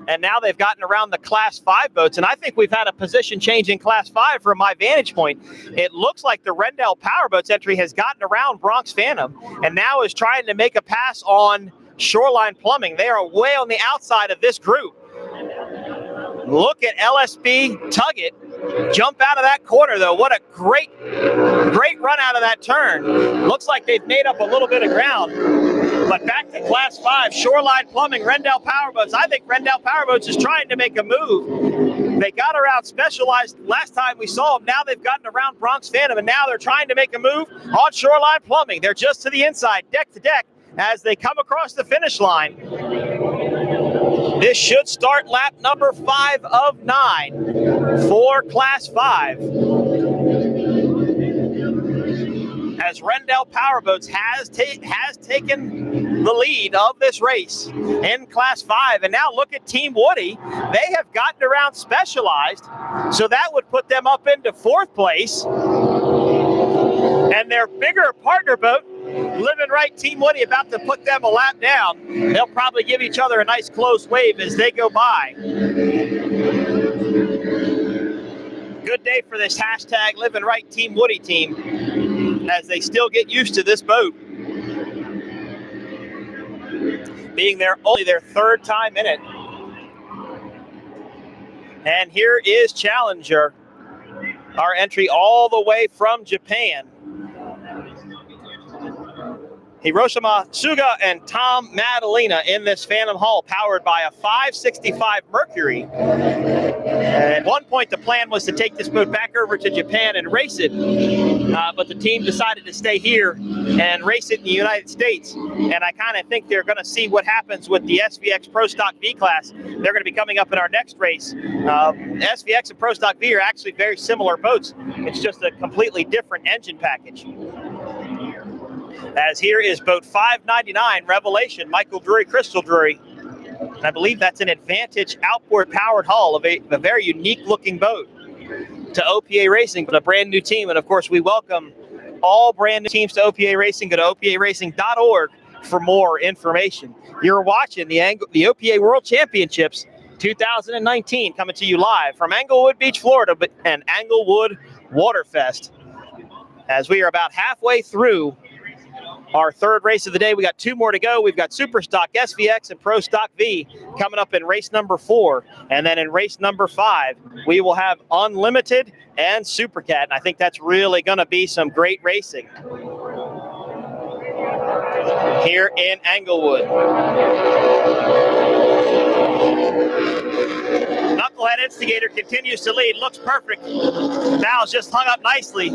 And now they've gotten around the Class 5 boats, and I think we've had a position change in Class 5 from my vantage point. It looks like the Rendell Powerboats entry has gotten around Bronx Phantom and now is trying to make a pass on Shoreline Plumbing. They are way on the outside of this group. Look at LSB Tuggett jump out of that corner, though. What a great run out of that turn. Looks like they've made up a little bit of ground. But back to Class 5, Shoreline Plumbing, Rendell Powerboats. I think Rendell Powerboats is trying to make a move. They got around Specialized last time we saw them. Now they've gotten around Bronx Phantom, and now they're trying to make a move on Shoreline Plumbing. They're just to the inside, deck to deck, as they come across the finish line. This should start lap number 5 of 9 for Class 5. As as Rendell Powerboats has taken the lead of this race in Class 5. And now look at Team Woody. They have gotten around Specialized, so that would put them up into 4th place. And their bigger partner boat, Living Right Team Woody, about to put them a lap down. They'll probably give each other a nice close wave as they go by. Good day for this hashtag Living Right Team Woody team as they still get used to this boat. Being only their 3rd time in it. And here is Challenger, our entry all the way from Japan. Hiroshima Suga and Tom Madalena in this Phantom Hull, powered by a 565 Mercury. And at one point, the plan was to take this boat back over to Japan and race it, but the team decided to stay here and race it in the United States. And I kind of think they're going to see what happens with the SVX Pro Stock V class. They're going to be coming up in our next race. SVX and Pro Stock V are actually very similar boats. It's just a completely different engine package. As here is boat 599, Revelation, Michael Drury, Crystal Drury. And I believe that's an Advantage outboard powered hull of a very unique looking boat to OPA Racing, but a brand new team. And of course, we welcome all brand new teams to OPA Racing. Go to oparacing.org for more information. You're watching the OPA World Championships 2019 coming to you live from Englewood Beach, Florida, and Englewood Waterfest. As we are about halfway through our 3rd race of the day. We got 2 more to go. We've got Super Stock, SVX, and Pro Stock V coming up in race number 4. And then in race number 5, we will have Unlimited and Super Cat. And I think that's really going to be some great racing here in Englewood. Knucklehead Instigator continues to lead. Looks perfect. Val's just hung up nicely.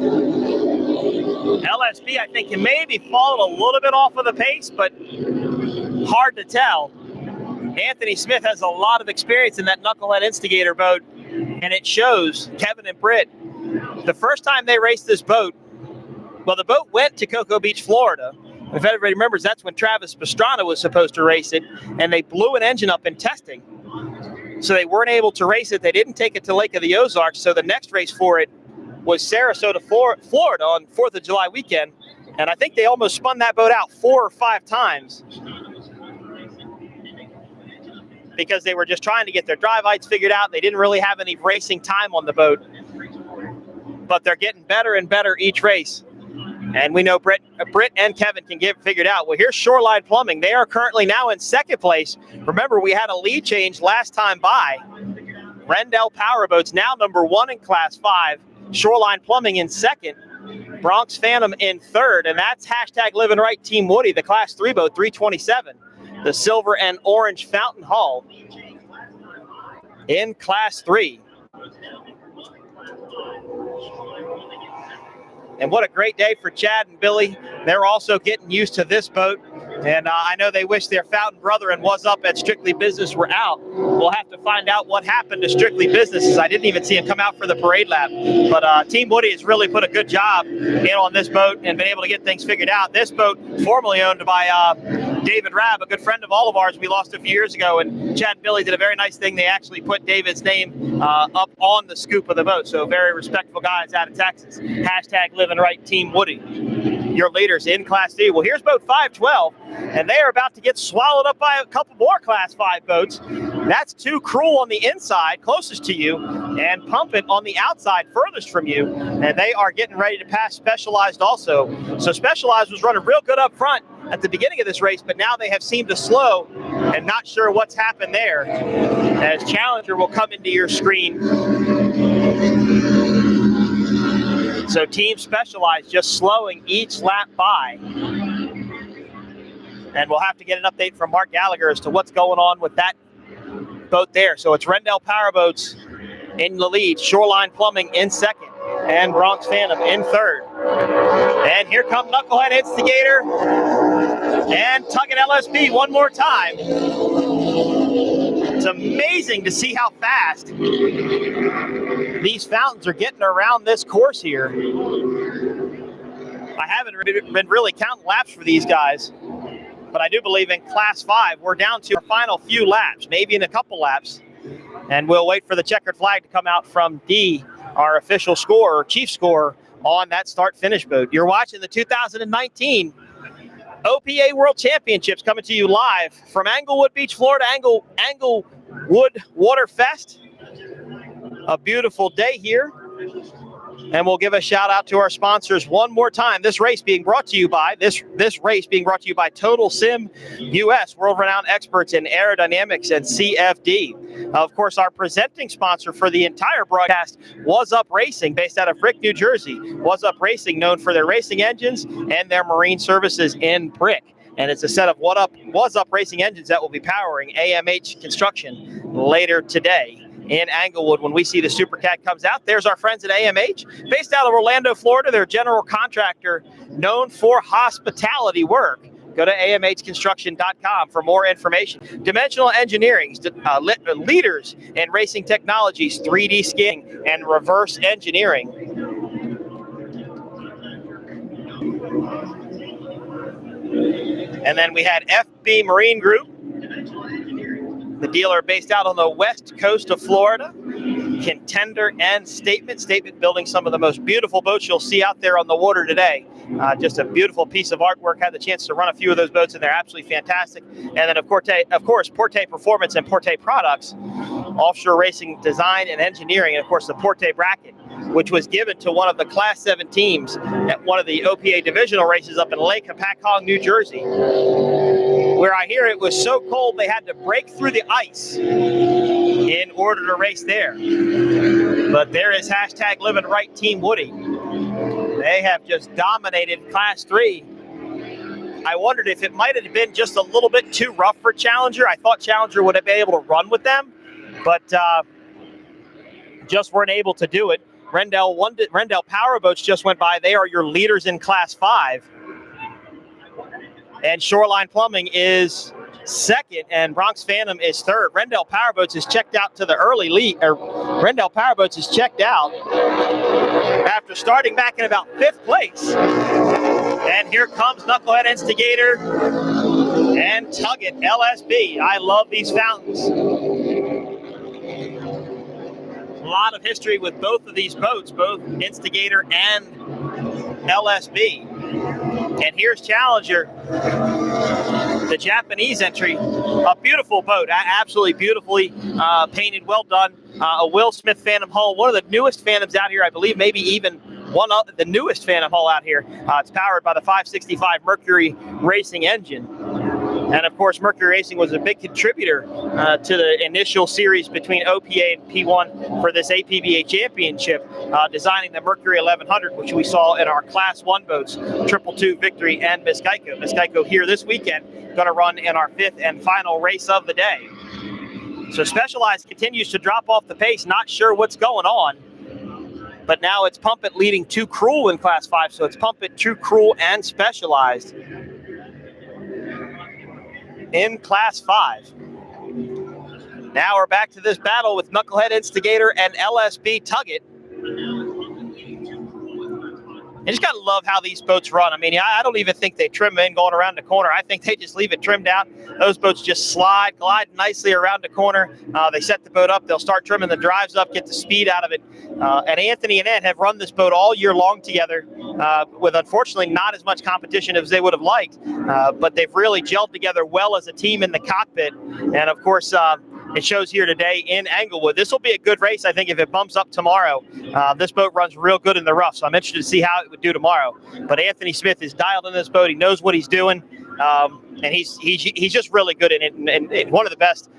LSP, I think, can maybe fall a little bit off of the pace, but hard to tell. Anthony Smith has a lot of experience in that Knucklehead Instigator boat, and it shows. Kevin and Britt, the first time they raced this boat, well, the boat went to Cocoa Beach, Florida. If everybody remembers, that's when Travis Pastrana was supposed to race it, and they blew an engine up in testing. So they weren't able to race it. They didn't take it to Lake of the Ozarks, so the next race for it was Sarasota, Florida on 4th of July weekend. And I think they almost spun that boat out 4 or 5 times because they were just trying to get their drive heights figured out. They didn't really have any racing time on the boat, but they're getting better and better each race. And we know Britt and Kevin can get it figured out. Well, here's Shoreline Plumbing. They are currently now in 2nd place. Remember, we had a lead change last time by. Rendell Powerboats now number 1 in Class 5. Shoreline Plumbing in 2nd, Bronx Phantom in 3rd, and that's hashtag Living Right Team Woody, the Class 3 boat, 327, the silver and orange Fountain Hull in Class 3. And what a great day for Chad and Billy. They're also getting used to this boat. And I know they wish their Fountain brother and Was Up at Strictly Business were out. We'll have to find out what happened to Strictly Business. I didn't even see him come out for the parade lap. But Team Woody has really put a good job in on this boat and been able to get things figured out. This boat, formerly owned by David Rabb, a good friend of all of ours we lost a few years ago. And Chad and Billy did a very nice thing. They actually put David's name up on the scoop of the boat. So very respectful guys out of Texas. Hashtag Living Right Team Woody. Your leaders in Class 3. Well, here's boat 512, and they are about to get swallowed up by a couple more Class 5 boats. That's 2 Cruel on the inside, closest to you, and Pump It on the outside, furthest from you. And they are getting ready to pass Specialized also. So Specialized was running real good up front at the beginning of this race, but now they have seemed to slow, and not sure what's happened there. As Challenger will come into your screen. So Team Specialized just slowing each lap by. And we'll have to get an update from Mark Gallagher as to what's going on with that boat there. So it's Rendell Powerboats in the lead, Shoreline Plumbing in 2nd, and Bronx Phantom in 3rd. And here come Knucklehead Instigator and Tuggin LSP one more time. It's amazing to see how fast these fountains are getting around this course here. I haven't been really counting laps for these guys, but I do believe in Class 5, we're down to our final few laps, maybe in a couple laps, and we'll wait for the checkered flag to come out from D, our official scorer, chief scorer, on that start-finish boat. You're watching the 2019 OPA World Championships coming to you live from Englewood Beach, Florida, Englewood Waterfest. A beautiful day here. And we'll give a shout out to our sponsors one more time. This race being brought to you by Total Sim US, world-renowned experts in aerodynamics and CFD. Of course, our presenting sponsor for the entire broadcast, Was Up Racing, based out of Brick, New Jersey. Was Up Racing, known for their racing engines and their marine services in Brick. And it's a set of Was Up Racing engines that will be powering AMH construction later today in Englewood. When we see the Supercat comes out, there's our friends at AMH, based out of Orlando, Florida. They're a general contractor known for hospitality work. Go to amhconstruction.com for more information. Dimensional Engineering, leaders in racing technologies, 3D scanning, and reverse engineering. And then we had FB Marine Group, the dealer based out on the west coast of Florida. Contender and Statement building some of the most beautiful boats you'll see out there on the water today. Just a beautiful piece of artwork. Had the chance to run a few of those boats, and they're absolutely fantastic. And then, of course, Porte Performance and Porte Products, offshore racing design and engineering, and, of course, the Porte bracket, which was given to one of the Class 7 teams at one of the OPA divisional races up in Lake Hopatcong, New Jersey, where I hear it was so cold they had to break through the ice in order to race there. But there is hashtag Living Right Team Woody. They have just dominated Class 3. I wondered if it might have been just a little bit too rough for Challenger. I thought Challenger would have been able to run with them, but just weren't able to do it. Rendell Powerboats just went by. They are your leaders in Class 5. And Shoreline Plumbing is second, and Bronx Phantom is third. Rendell Powerboats is checked out to the early lead. Rendell Powerboats is checked out after starting back in about 5th place. And here comes Knucklehead Instigator and Tuggett LSB. I love these fountains. A lot of history with both of these boats, both Instigator and LSB. And here's Challenger, the Japanese entry. A beautiful boat, absolutely beautifully painted, well done. A Will Smith Phantom hull, one of the newest Phantoms out here, I believe, maybe even one of the newest Phantom hull out here. It's powered by the 565 Mercury Racing engine. And, of course, Mercury Racing was a big contributor to the initial series between OPA and P1 for this APBA championship, designing the Mercury 1100, which we saw in our Class 1 boats, 222 Victory and Miss Geico. Miss Geico here this weekend, going to run in our 5th and final race of the day. So Specialized continues to drop off the pace, not sure what's going on. But now it's Pump It leading Too Cruel in Class 5, so it's Pump It, Too Cruel, and Specialized in Class 5. Now we're back to this battle with Knucklehead Instigator and LSB Tuggett. You just got to love how these boats run. I mean, I don't even think they trim in going around the corner. I think they just leave it trimmed out. Those boats just glide nicely around the corner. They set the boat up. They'll start trimming the drives up, get the speed out of it. And Anthony and Ed have run this boat all year long together with, unfortunately, not as much competition as they would have liked. But they've really gelled together well as a team in the cockpit. And, of course, it shows here today in Englewood. This will be a good race, I think, if it bumps up tomorrow. This boat runs real good in the rough, so I'm interested to see how it would do tomorrow. But Anthony Smith is dialed in this boat. He knows what he's doing, and he's just really good in it, and one of the best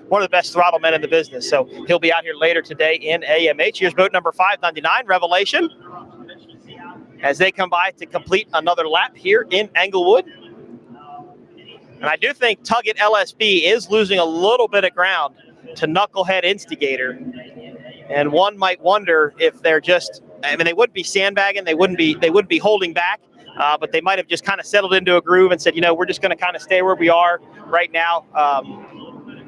throttle men in the business. So he'll be out here later today in AMH. Here's boat number 599, Revelation, as they come by to complete another lap here in Englewood. And I do think Tuggett LSB is losing a little bit of ground to Knucklehead Instigator. And one might wonder if they're just, I mean, they wouldn't be sandbagging, they wouldn't be holding back, but they might have just kind of settled into a groove and said, you know, we're just going to kind of stay where we are right now.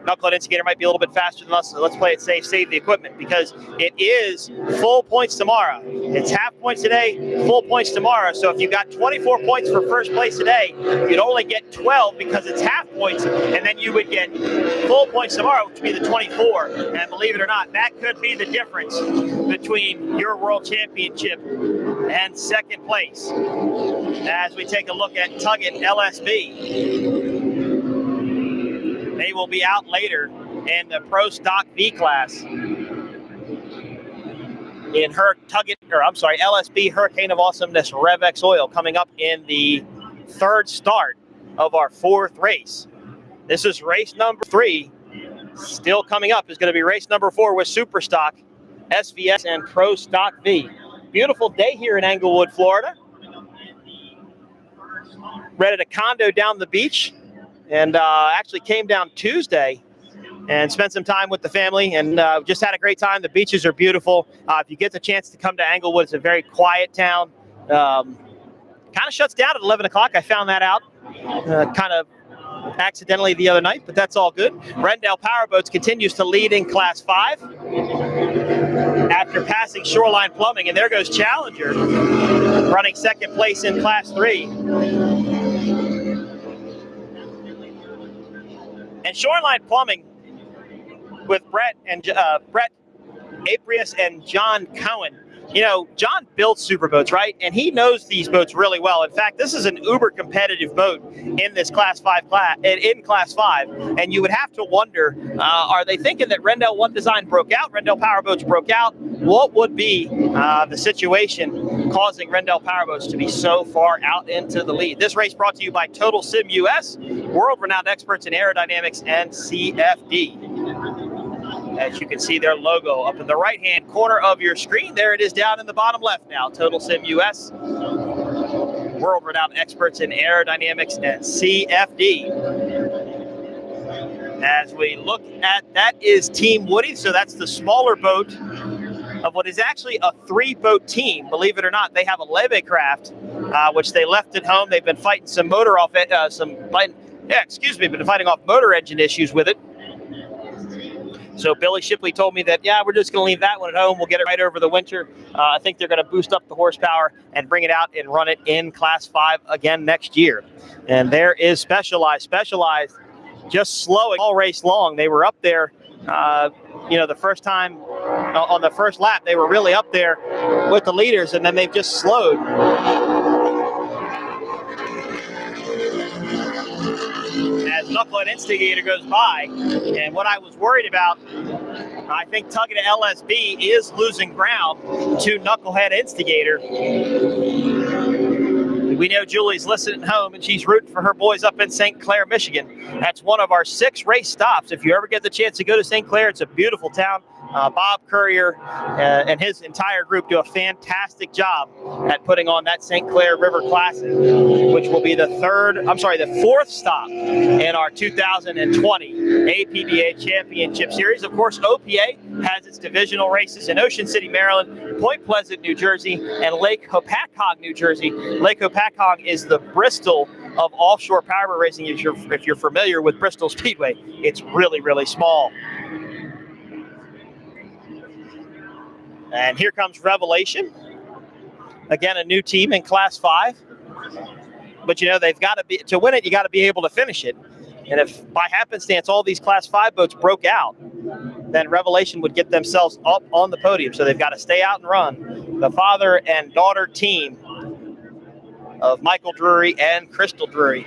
Knucklehead Instigator might be a little bit faster than us, so let's play it safe, save the equipment, because it is full points tomorrow. It's half points today, full points tomorrow. So if you got 24 points for first place today, you'd only get 12 because it's half points, and then you would get full points tomorrow, which would be the 24. And believe it or not, that could be the difference between your world championship and second place. As we take a look at Tuggett LSB, they will be out later in the Pro Stock V class. In LSB Hurricane of Awesomeness RevX Oil coming up in the third start of our fourth race. This is race number 3. Still coming up is going to be race number 4 with Super Stock, SVS, and Pro Stock V. Beautiful day here in Englewood, Florida. Rented a condo down the beach, and actually came down Tuesday and spent some time with the family, and just had a great time. The beaches are beautiful. If you get the chance to come to Englewood, it's a very quiet town. Kind of shuts down at 11 o'clock. I found that out kind of accidentally the other night, but that's all good. Rendell Powerboats continues to lead in Class 5 after passing Shoreline Plumbing, and there goes Challenger running second place in Class 3. And Shoreline Plumbing with Brett Aprius and John Cohen. You know, John builds superboats, right? And he knows these boats really well. In fact, this is an uber competitive boat in this Class 5 in Class 5. And you would have to wonder, are they thinking that Rendell One Design broke out? Rendell Powerboats broke out? What would be the situation causing Rendell Powerboats to be so far out into the lead? This race brought to you by Total Sim US, world-renowned experts in aerodynamics and CFD. As you can see their logo up in the right-hand corner of your screen. There it is down in the bottom left now. Total Sim US, world-renowned experts in aerodynamics and CFD. As we look at, that is Team Woody. So that's the smaller boat of what is actually a 3-boat team. Believe it or not, they have a Leve craft, which they left at home. They've been fighting some been fighting off motor engine issues with it. So Billy Shipley told me that, we're just going to leave that one at home. We'll get it right over the winter. I think they're going to boost up the horsepower and bring it out and run it in Class 5 again next year. And there is Specialized. Specialized just slowing all race long. They were up there, the first time on the first lap, they were really up there with the leaders, and then they've just slowed. As Knucklehead Instigator goes by, and what I was worried about, I think Tuggett LSB is losing ground to Knucklehead Instigator. We know Julie's listening at home, and she's rooting for her boys up in St. Clair, Michigan. That's one of our 6 race stops. If you ever get the chance to go to St. Clair, it's a beautiful town. Bob Courier and his entire group do a fantastic job at putting on that St. Clair River Classic, which will be the 4th stop in our 2020 APBA Championship Series. Of course, OPA has its divisional races in Ocean City, Maryland, Point Pleasant, New Jersey, and Lake Hopatcong, New Jersey. Lake Hopatcong is the Bristol of offshore powerboat racing. If you're familiar with Bristol Speedway, it's really, really small. And here comes Revelation. Again, a new team in Class 5. But, they've got to be, to win it, you got to be able to finish it. And if by happenstance all these Class 5 boats broke out, then Revelation would get themselves up on the podium. So they've got to stay out and run. The father and daughter team of Michael Drury and Crystal Drury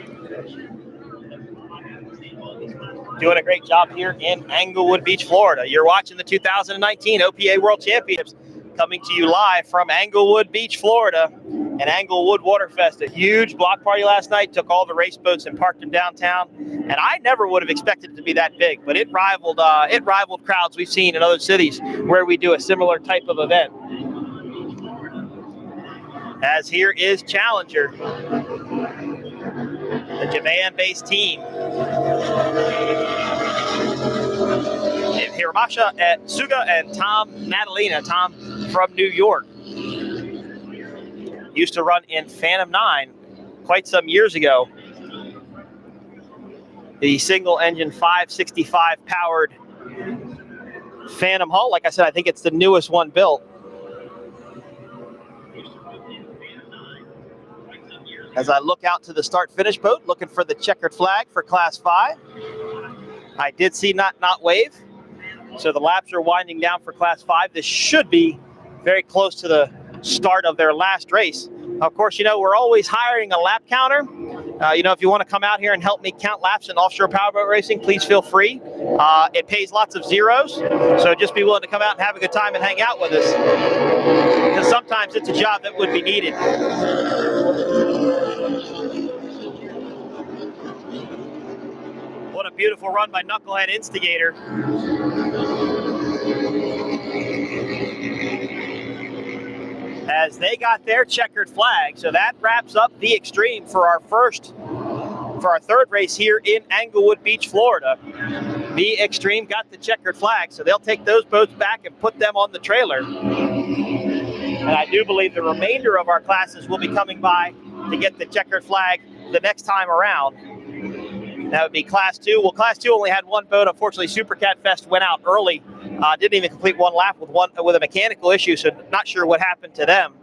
doing a great job here in Englewood Beach, Florida. You're watching the 2019 OPA World Championships coming to you live from Englewood Beach, Florida, and Englewood Waterfest. A huge block party last night. Took all the race boats and parked them downtown. And I never would have expected it to be that big, but it rivaled crowds we've seen in other cities where we do a similar type of event. As here is Challenger, the Japan-based team. Hiramasha at Suga and Tom Natalina. Tom from New York. Used to run in Phantom 9 quite some years ago. the single engine 565 powered Phantom hull. Like I said, I think it's the newest one built. As I look out to the start-finish boat, looking for the checkered flag for Class 5. I did see not wave, so the laps are winding down for Class 5. This should be very close to the start of their last race. Of course, we're always hiring a lap counter. If you want to come out here and help me count laps in offshore powerboat racing, please feel free. It pays lots of zeros, so just be willing to come out and have a good time and hang out with us, because sometimes it's a job that would be needed. What a beautiful run by Knucklehead Instigator. As they got their checkered flag. So that wraps up the Extreme for our third race here in Englewood Beach, Florida. The Extreme got the checkered flag, so they'll take those boats back and put them on the trailer. And I do believe the remainder of our classes will be coming by to get the checkered flag the next time around. That would be Class 2. Well, Class 2 only had one boat. Unfortunately, Super Cat Fest went out early. Didn't even complete one lap with a mechanical issue, so not sure what happened to them.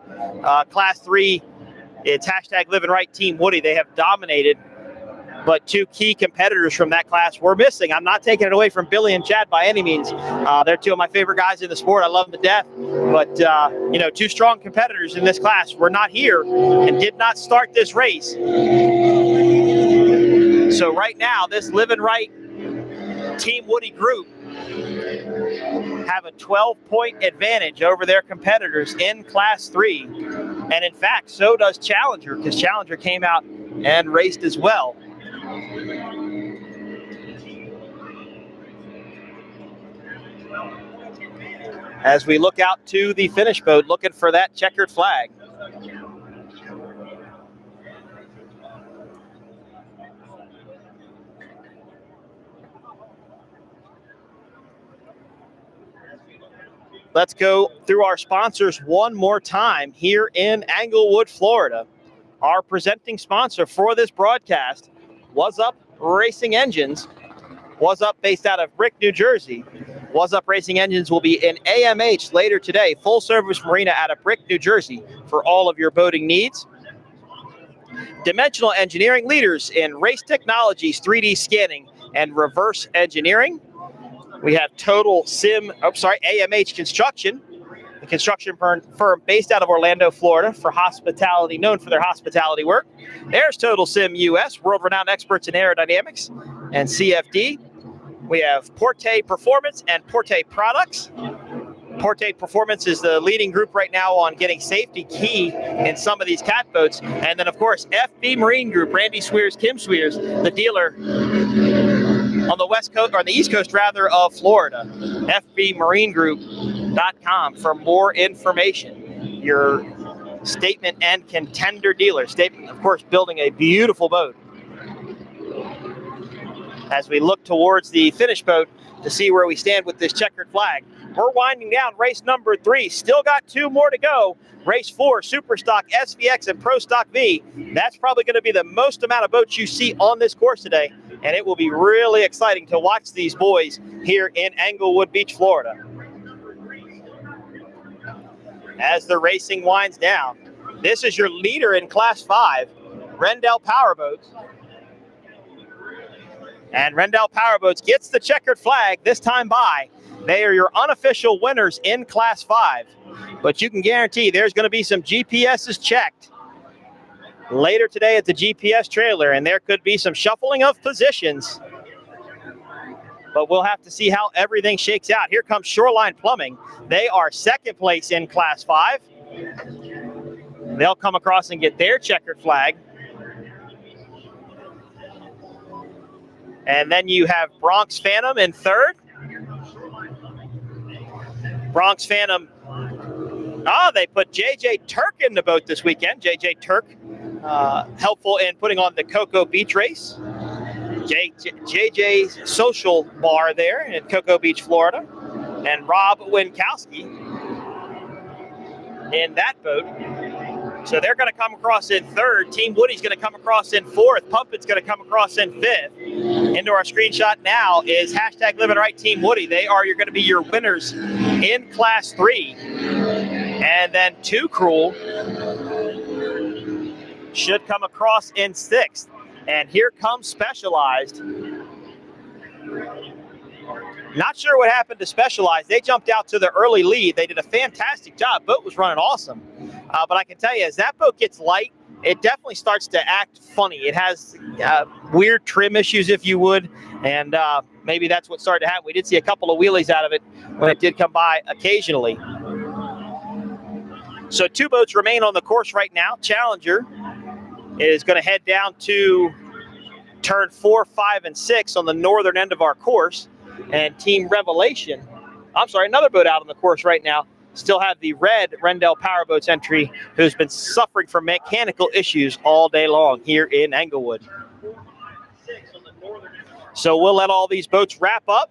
Class 3, it's hashtag Living Right Team Woody. They have dominated, but two key competitors from that class were missing. I'm not taking it away from Billy and Chad by any means. They're two of my favorite guys in the sport. I love them to death. But, two strong competitors in this class were not here and did not start this race. So right now, this Living Right Team Woody group have a 12-point advantage over their competitors in Class 3. And in fact, so does Challenger, because Challenger came out and raced as well. As we look out to the finish boat, looking for that checkered flag. Let's go through our sponsors one more time here in Englewood, Florida. Our presenting sponsor for this broadcast, Was Up Racing Engines. Was Up, based out of Brick, New Jersey. Was Up Racing Engines will be in AMH later today, full service marina out of Brick, New Jersey, for all of your boating needs. Dimensional Engineering, leaders in race technologies, 3D scanning, and reverse engineering. We have AMH Construction, a construction firm based out of Orlando, Florida, for hospitality, known for their hospitality work. There's Total Sim US, world-renowned experts in aerodynamics and CFD. We have Porte Performance and Porte Products. Porte Performance is the leading group right now on getting safety key in some of these cat boats. And then, of course, FB Marine Group, Randy Swears, Kim Swears, the dealer on the west coast, or the east coast rather, of Florida. FBMarineGroup.com for more information. Your statement and contender dealer. Statement, of course, building a beautiful boat. As we look towards the finish boat to see where we stand with this checkered flag. We're winding down race number 3. Still got 2 more to go. Race 4, Super Stock, SVX, and Pro Stock V. That's probably going to be the most amount of boats you see on this course today. And it will be really exciting to watch these boys here in Englewood Beach, Florida. As the racing winds down, this is your leader in Class 5, Rendell Powerboats. And Rendell Powerboats gets the checkered flag this time by. They are your unofficial winners in Class 5. But you can guarantee there's going to be some GPSs checked later today at the GPS trailer, and there could be some shuffling of positions. But we'll have to see how everything shakes out. Here comes Shoreline Plumbing. They are second place in Class 5. They'll come across and get their checkered flag. And then you have Bronx Phantom in third. Bronx Phantom, they put JJ Turk in the boat this weekend. JJ Turk, helpful in putting on the Cocoa Beach race. JJ's social bar there in Cocoa Beach, Florida. And Rob Winkowski in that boat. So they're going to come across in third. Team Woody's going to come across in fourth. Pumpkin's going to come across in fifth. Into our screenshot now is hashtag Living Right Team Woody. They are going to be your winners in Class 3. And then Too Cruel should come across in sixth. And here comes Specialized. Not sure what happened to Specialized. They jumped out to the early lead. They did a fantastic job. Boat was running awesome. But I can tell you, as that boat gets light, it definitely starts to act funny. It has weird trim issues, if you would, and maybe that's what started to happen. We did see a couple of wheelies out of it when it did come by occasionally. So 2 boats remain on the course right now. Challenger is going to head down to turn 4, 5, and 6 on the northern end of our course. And Team Revelation, another boat out on the course right now, still have the red Rendell Powerboats entry, who's been suffering from mechanical issues all day long here in Englewood. So we'll let all these boats wrap up,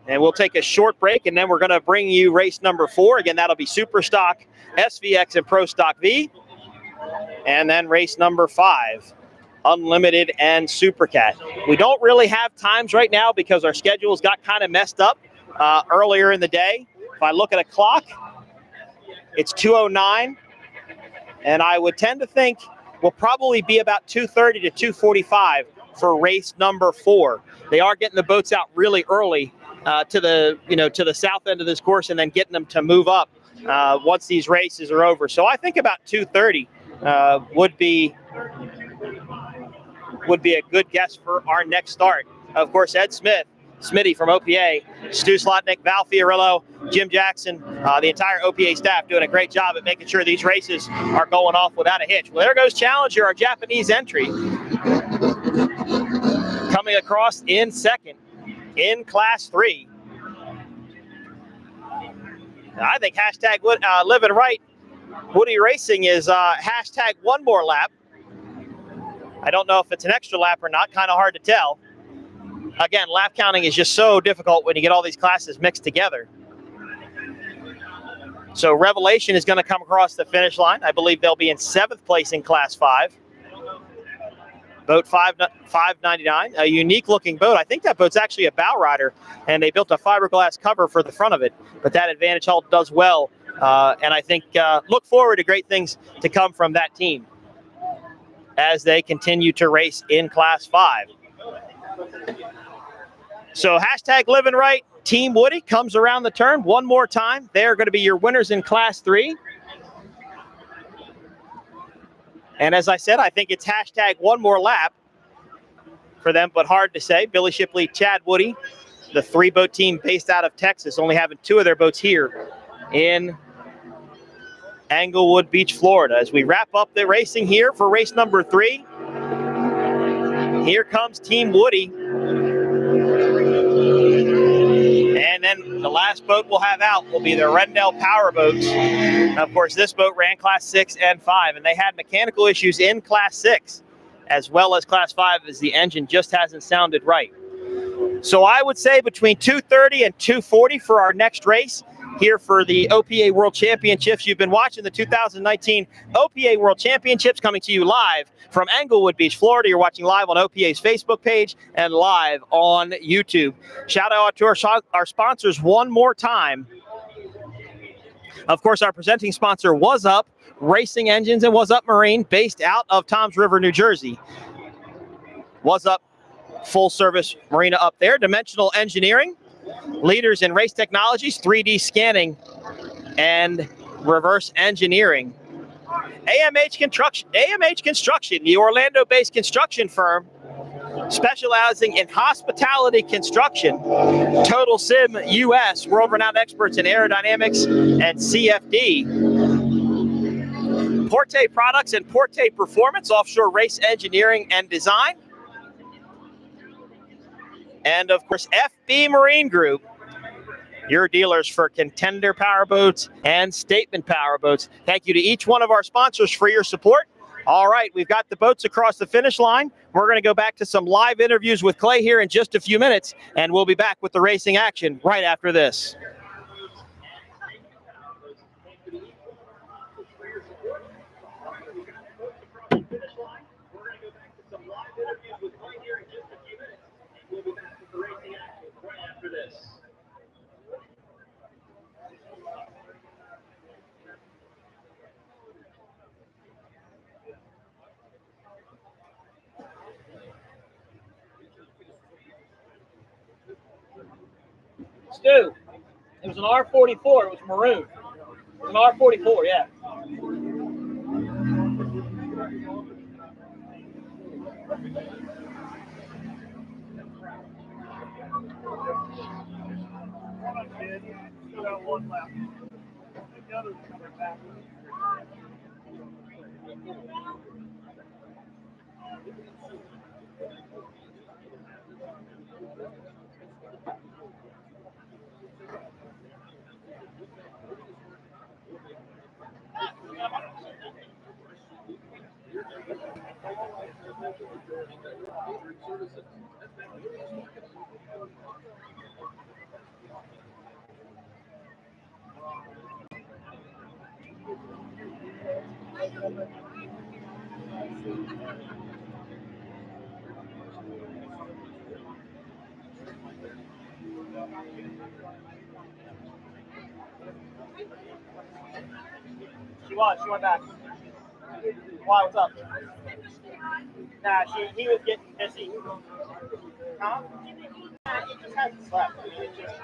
and we'll take a short break, and then we're going to bring you race number 4. Again, that'll be Super Stock, SVX, and Pro Stock V. And then race number 5. Unlimited and Super Cat. We don't really have times right now because our schedules got kind of messed up earlier in the day. If I look at a clock, it's 2:09, and I would tend to think we'll probably be about 2:30 to 2:45 for race number 4. They are getting the boats out really early to the south end of this course, and then getting them to move up once these races are over. So I think about 2:30 would be a good guess for our next start. Of course, Ed Smith, Smitty from OPA, Stu Slotnick, Val Fiorillo, Jim Jackson, the entire OPA staff doing a great job at making sure these races are going off without a hitch. Well, there goes Challenger, our Japanese entry, coming across in second in Class 3. I think hashtag Living Right Woody Racing is hashtag one more lap. I don't know if it's an extra lap or not, kind of hard to tell. Again, lap counting is just so difficult when you get all these classes mixed together. So Revelation is going to come across the finish line. I believe they'll be in 7th place in Class 5. Boat 599, a unique looking boat. I think that boat's actually a bow rider, and they built a fiberglass cover for the front of it. But that Advantage hull does well, and I think look forward to great things to come from that team as they continue to race in Class 5. So hashtag Living Right Team Woody comes around the turn one more time. They're going to be your winners in Class 3. And as I said, I think it's hashtag one more lap for them, but hard to say. Billy Shipley, Chad Woody, the 3-boat team based out of Texas, only having 2 of their boats here in Englewood Beach, Florida. As we wrap up the racing here for race number 3, here comes Team Woody. And then the last boat we'll have out will be the Rendell Powerboats. Of course, this boat ran Class 6 and 5, and they had mechanical issues in Class 6 as well as Class 5 as the engine just hasn't sounded right. So I would say between 2:30 and 2:40 for our next race here for the OPA World Championships. You've been watching the 2019 OPA World Championships coming to you live from Englewood Beach, Florida. You're watching live on OPA's Facebook page and live on YouTube. Shout out to our sponsors one more time. Of course, our presenting sponsor Was Up Racing Engines and Was Up Marine, based out of Toms River, New Jersey. Was Up full service marina up there. Dimensional Engineering, leaders in race technologies, 3D scanning, and reverse engineering. AMH Construction, the Orlando-based construction firm specializing in hospitality construction. Total Sim US, world-renowned experts in aerodynamics and CFD. Porte Products and Porte Performance, offshore race engineering and design. And of course, FB Marine Group, your dealers for Contender Powerboats and Statement Powerboats. Thank you to each one of our sponsors for your support. All right, we've got the boats across the finish line. We're going to go back to some live interviews with Clay here in just a few minutes, and we'll be back with the racing action right after this. Stu, it was an R44. It was maroon. It was an R44, yeah. Still got one left. The other's coming back. She went back. Why, what's up? Nah, he was getting busy. Huh? Nah, he just hasn't slept. I mean, it's just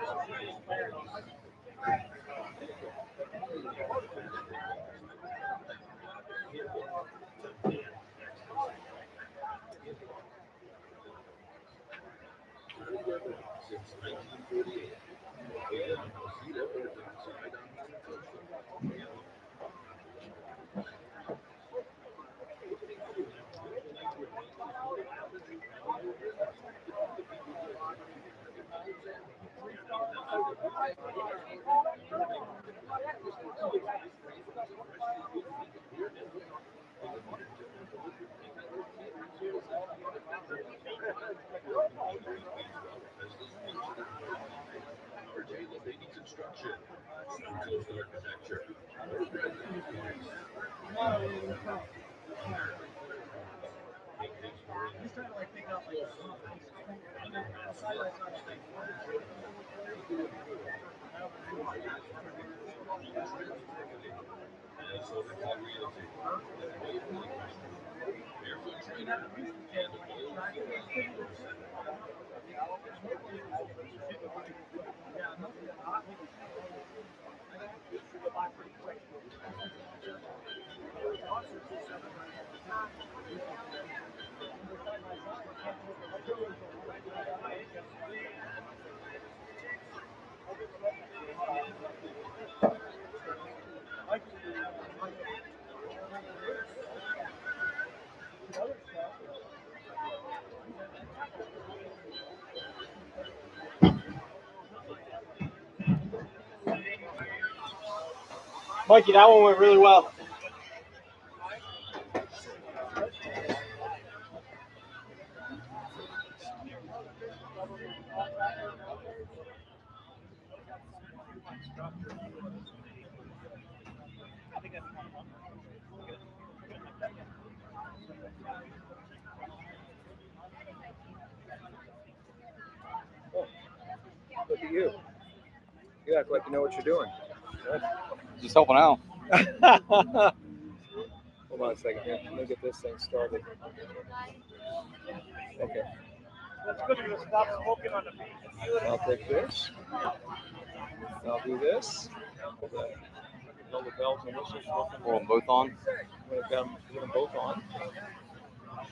Mikey, that one went really well. Look at you. You act like you know what you're doing. Just helping out. Hold on a second here. Let me get this thing started. Okay. That's good to stop smoking on the beach. I'll take this. I'll do this. All the bells and whistles. Roll them both on. Put them both on.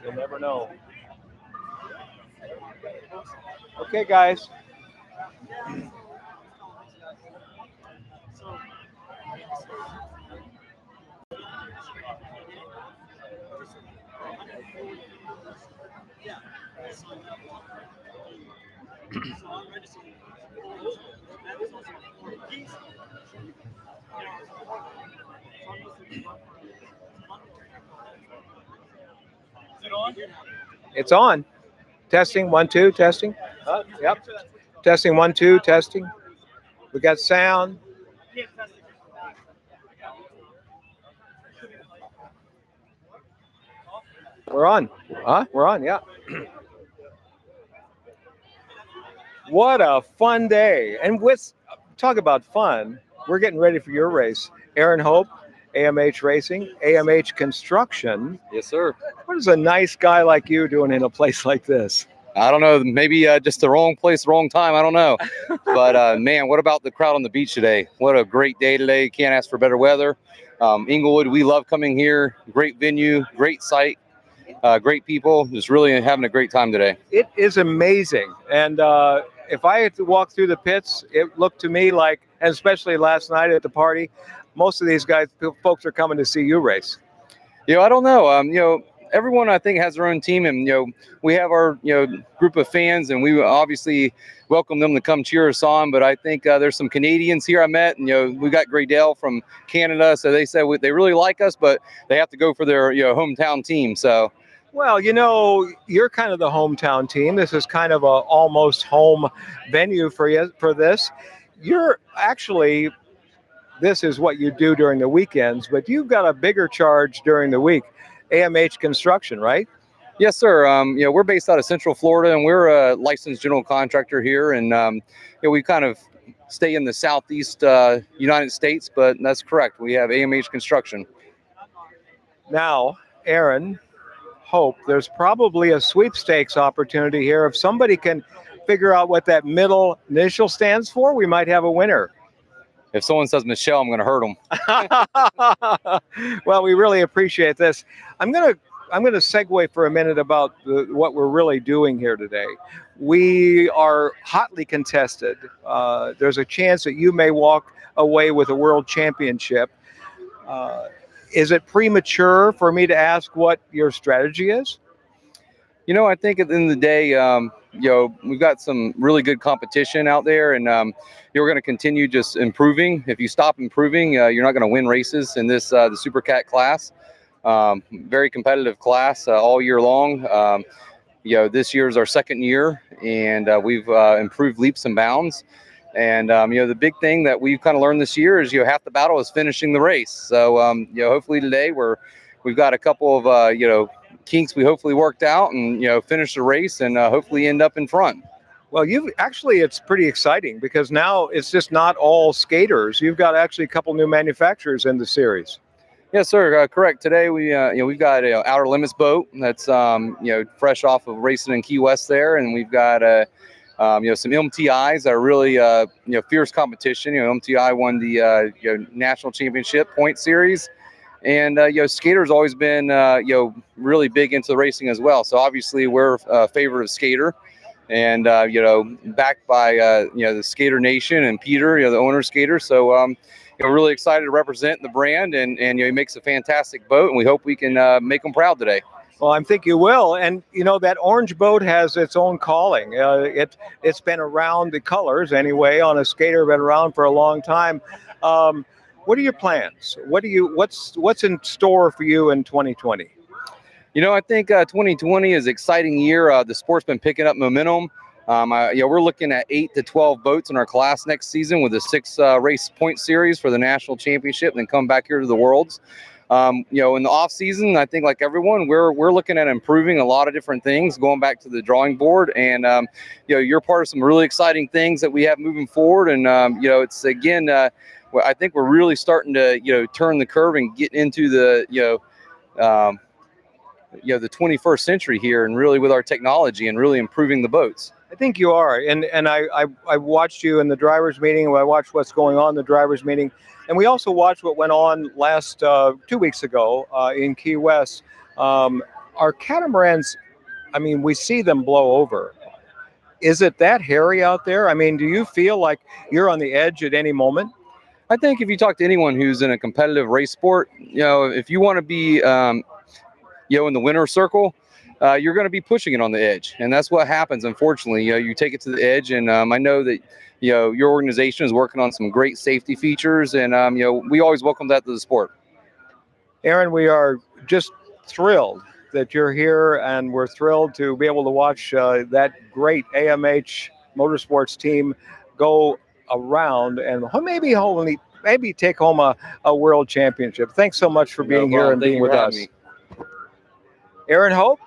You'll never know. Okay, guys. It's on. Testing, 1, 2, testing. Yep. Testing, 1, 2, testing. We got sound. We're on. Huh? We're on, yeah. What a fun day. And talk about fun. We're getting ready for your race. Aaron Hope, AMH Racing, AMH Construction. Yes, sir. What is a nice guy like you doing in a place like this? I don't know, maybe just the wrong place, wrong time. I don't know. But man, what about the crowd on the beach today? What a great day today. Can't ask for better weather. Englewood, we love coming here. Great venue, great site, great people. Just really having a great time today. It is amazing. And if I had to walk through the pits, it looked to me like, and especially last night at the party, most of these folks are coming to see you race. I don't know. Everyone I think has their own team, and we have our group of fans, and we obviously welcome them to come cheer us on. But I think there's some Canadians here I met, and we got Graydale from Canada, so they said they really like us, but they have to go for their hometown team. So. Well, you're kind of the hometown team. This is kind of a almost home venue for you for this. You're actually, this is what you do during the weekends, but you've got a bigger charge during the week. AMH Construction, right? Yes, sir. We're based out of Central Florida, and we're a licensed general contractor here, and we kind of stay in the southeast United States, but that's correct. We have AMH Construction. Now, Aaron, Hope, there's probably a sweepstakes opportunity here. If somebody can figure out what that middle initial stands for, we might have a winner. If someone says Michelle, I'm going to hurt them. Well, we really appreciate this. I'm going to segue for a minute about what we're really doing here today. We are hotly contested. There's a chance that you may walk away with a world championship. Is it premature for me to ask what your strategy is? I think at the end of the day, we've got some really good competition out there, and we're going to continue just improving. If you stop improving, you're not going to win races in this the Super Cat class. Very competitive class all year long. This year is our second year, and we've improved leaps and bounds. And the big thing that we've kind of learned this year is half the battle is finishing the race. So hopefully today we've got a couple of kinks we hopefully worked out, and finish the race and hopefully end up in front. Well, it's pretty exciting because now it's just not all skaters. You've got actually a couple new manufacturers in the series. Yes, sir. Correct. Today we've got an Outer Limits boat that's fresh off of racing in Key West there, and we've got some MTIs that are really fierce competition. MTI won the national championship point series. And, Skater's always been, really big into the racing as well. So obviously we're a favorite of Skater, and, backed by, the Skater Nation and Peter, the owner of Skater. So, we're really excited to represent the brand, and he makes a fantastic boat, and we hope we can make him proud today. Well, I think you will. And, that orange boat has its own calling. It's been around, the colors anyway, on a Skater, been around for a long time. What are your plans? What's in store for you in 2020? I think 2020 is an exciting year. The sport's been picking up momentum. We're looking at 8 to 12 boats in our class next season with a 6 race point series for the national championship, and then come back here to the Worlds. In the off season, I think like everyone, we're looking at improving a lot of different things, going back to the drawing board, and you're part of some really exciting things that we have moving forward. And it's again. I think we're really starting to, turn the curve and get into the, the 21st century here, and really with our technology and really improving the boats. I think you are. And I watched you in the drivers' meeting, and I watched what's going on in the drivers' meeting. And we also watched what went on last 2 weeks ago in Key West. Our catamarans, we see them blow over. Is it that hairy out there? Do you feel like you're on the edge at any moment? I think if you talk to anyone who's in a competitive race sport, if you want to be, in the winner's circle, you're going to be pushing it on the edge. And that's what happens, unfortunately. You take it to the edge, and I know that, your organization is working on some great safety features, and, we always welcome that to the sport. Aaron, we are just thrilled that you're here, and we're thrilled to be able to watch that great AMH Motorsports team go around and maybe take home a world championship. Thanks so much for being here and being with us. Aaron Hope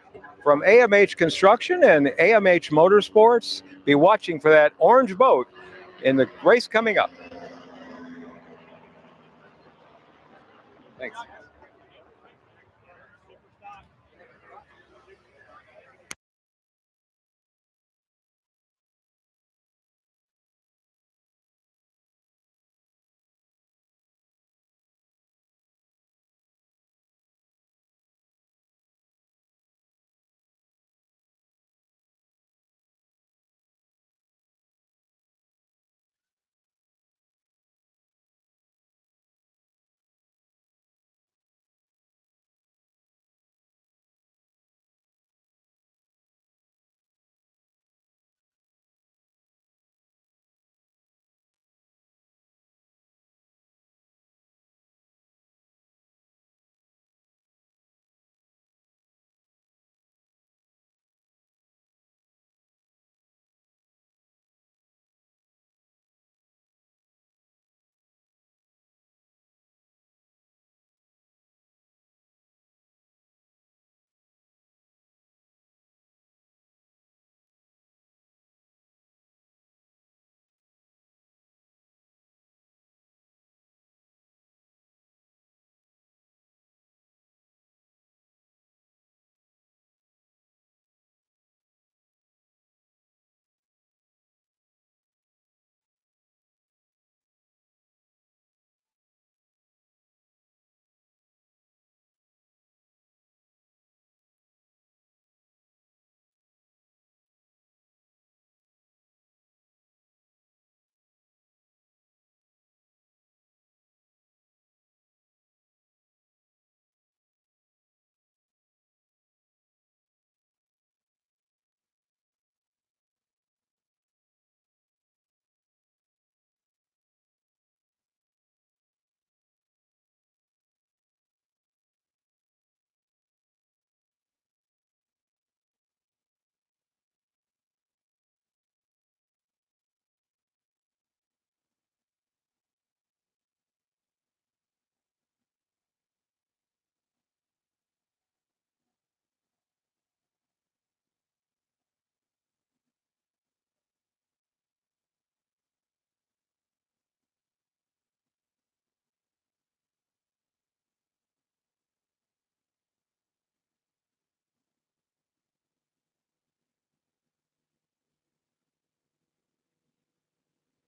from AMH Construction and AMH Motorsports. Be watching for that orange boat in the race coming up. Thanks.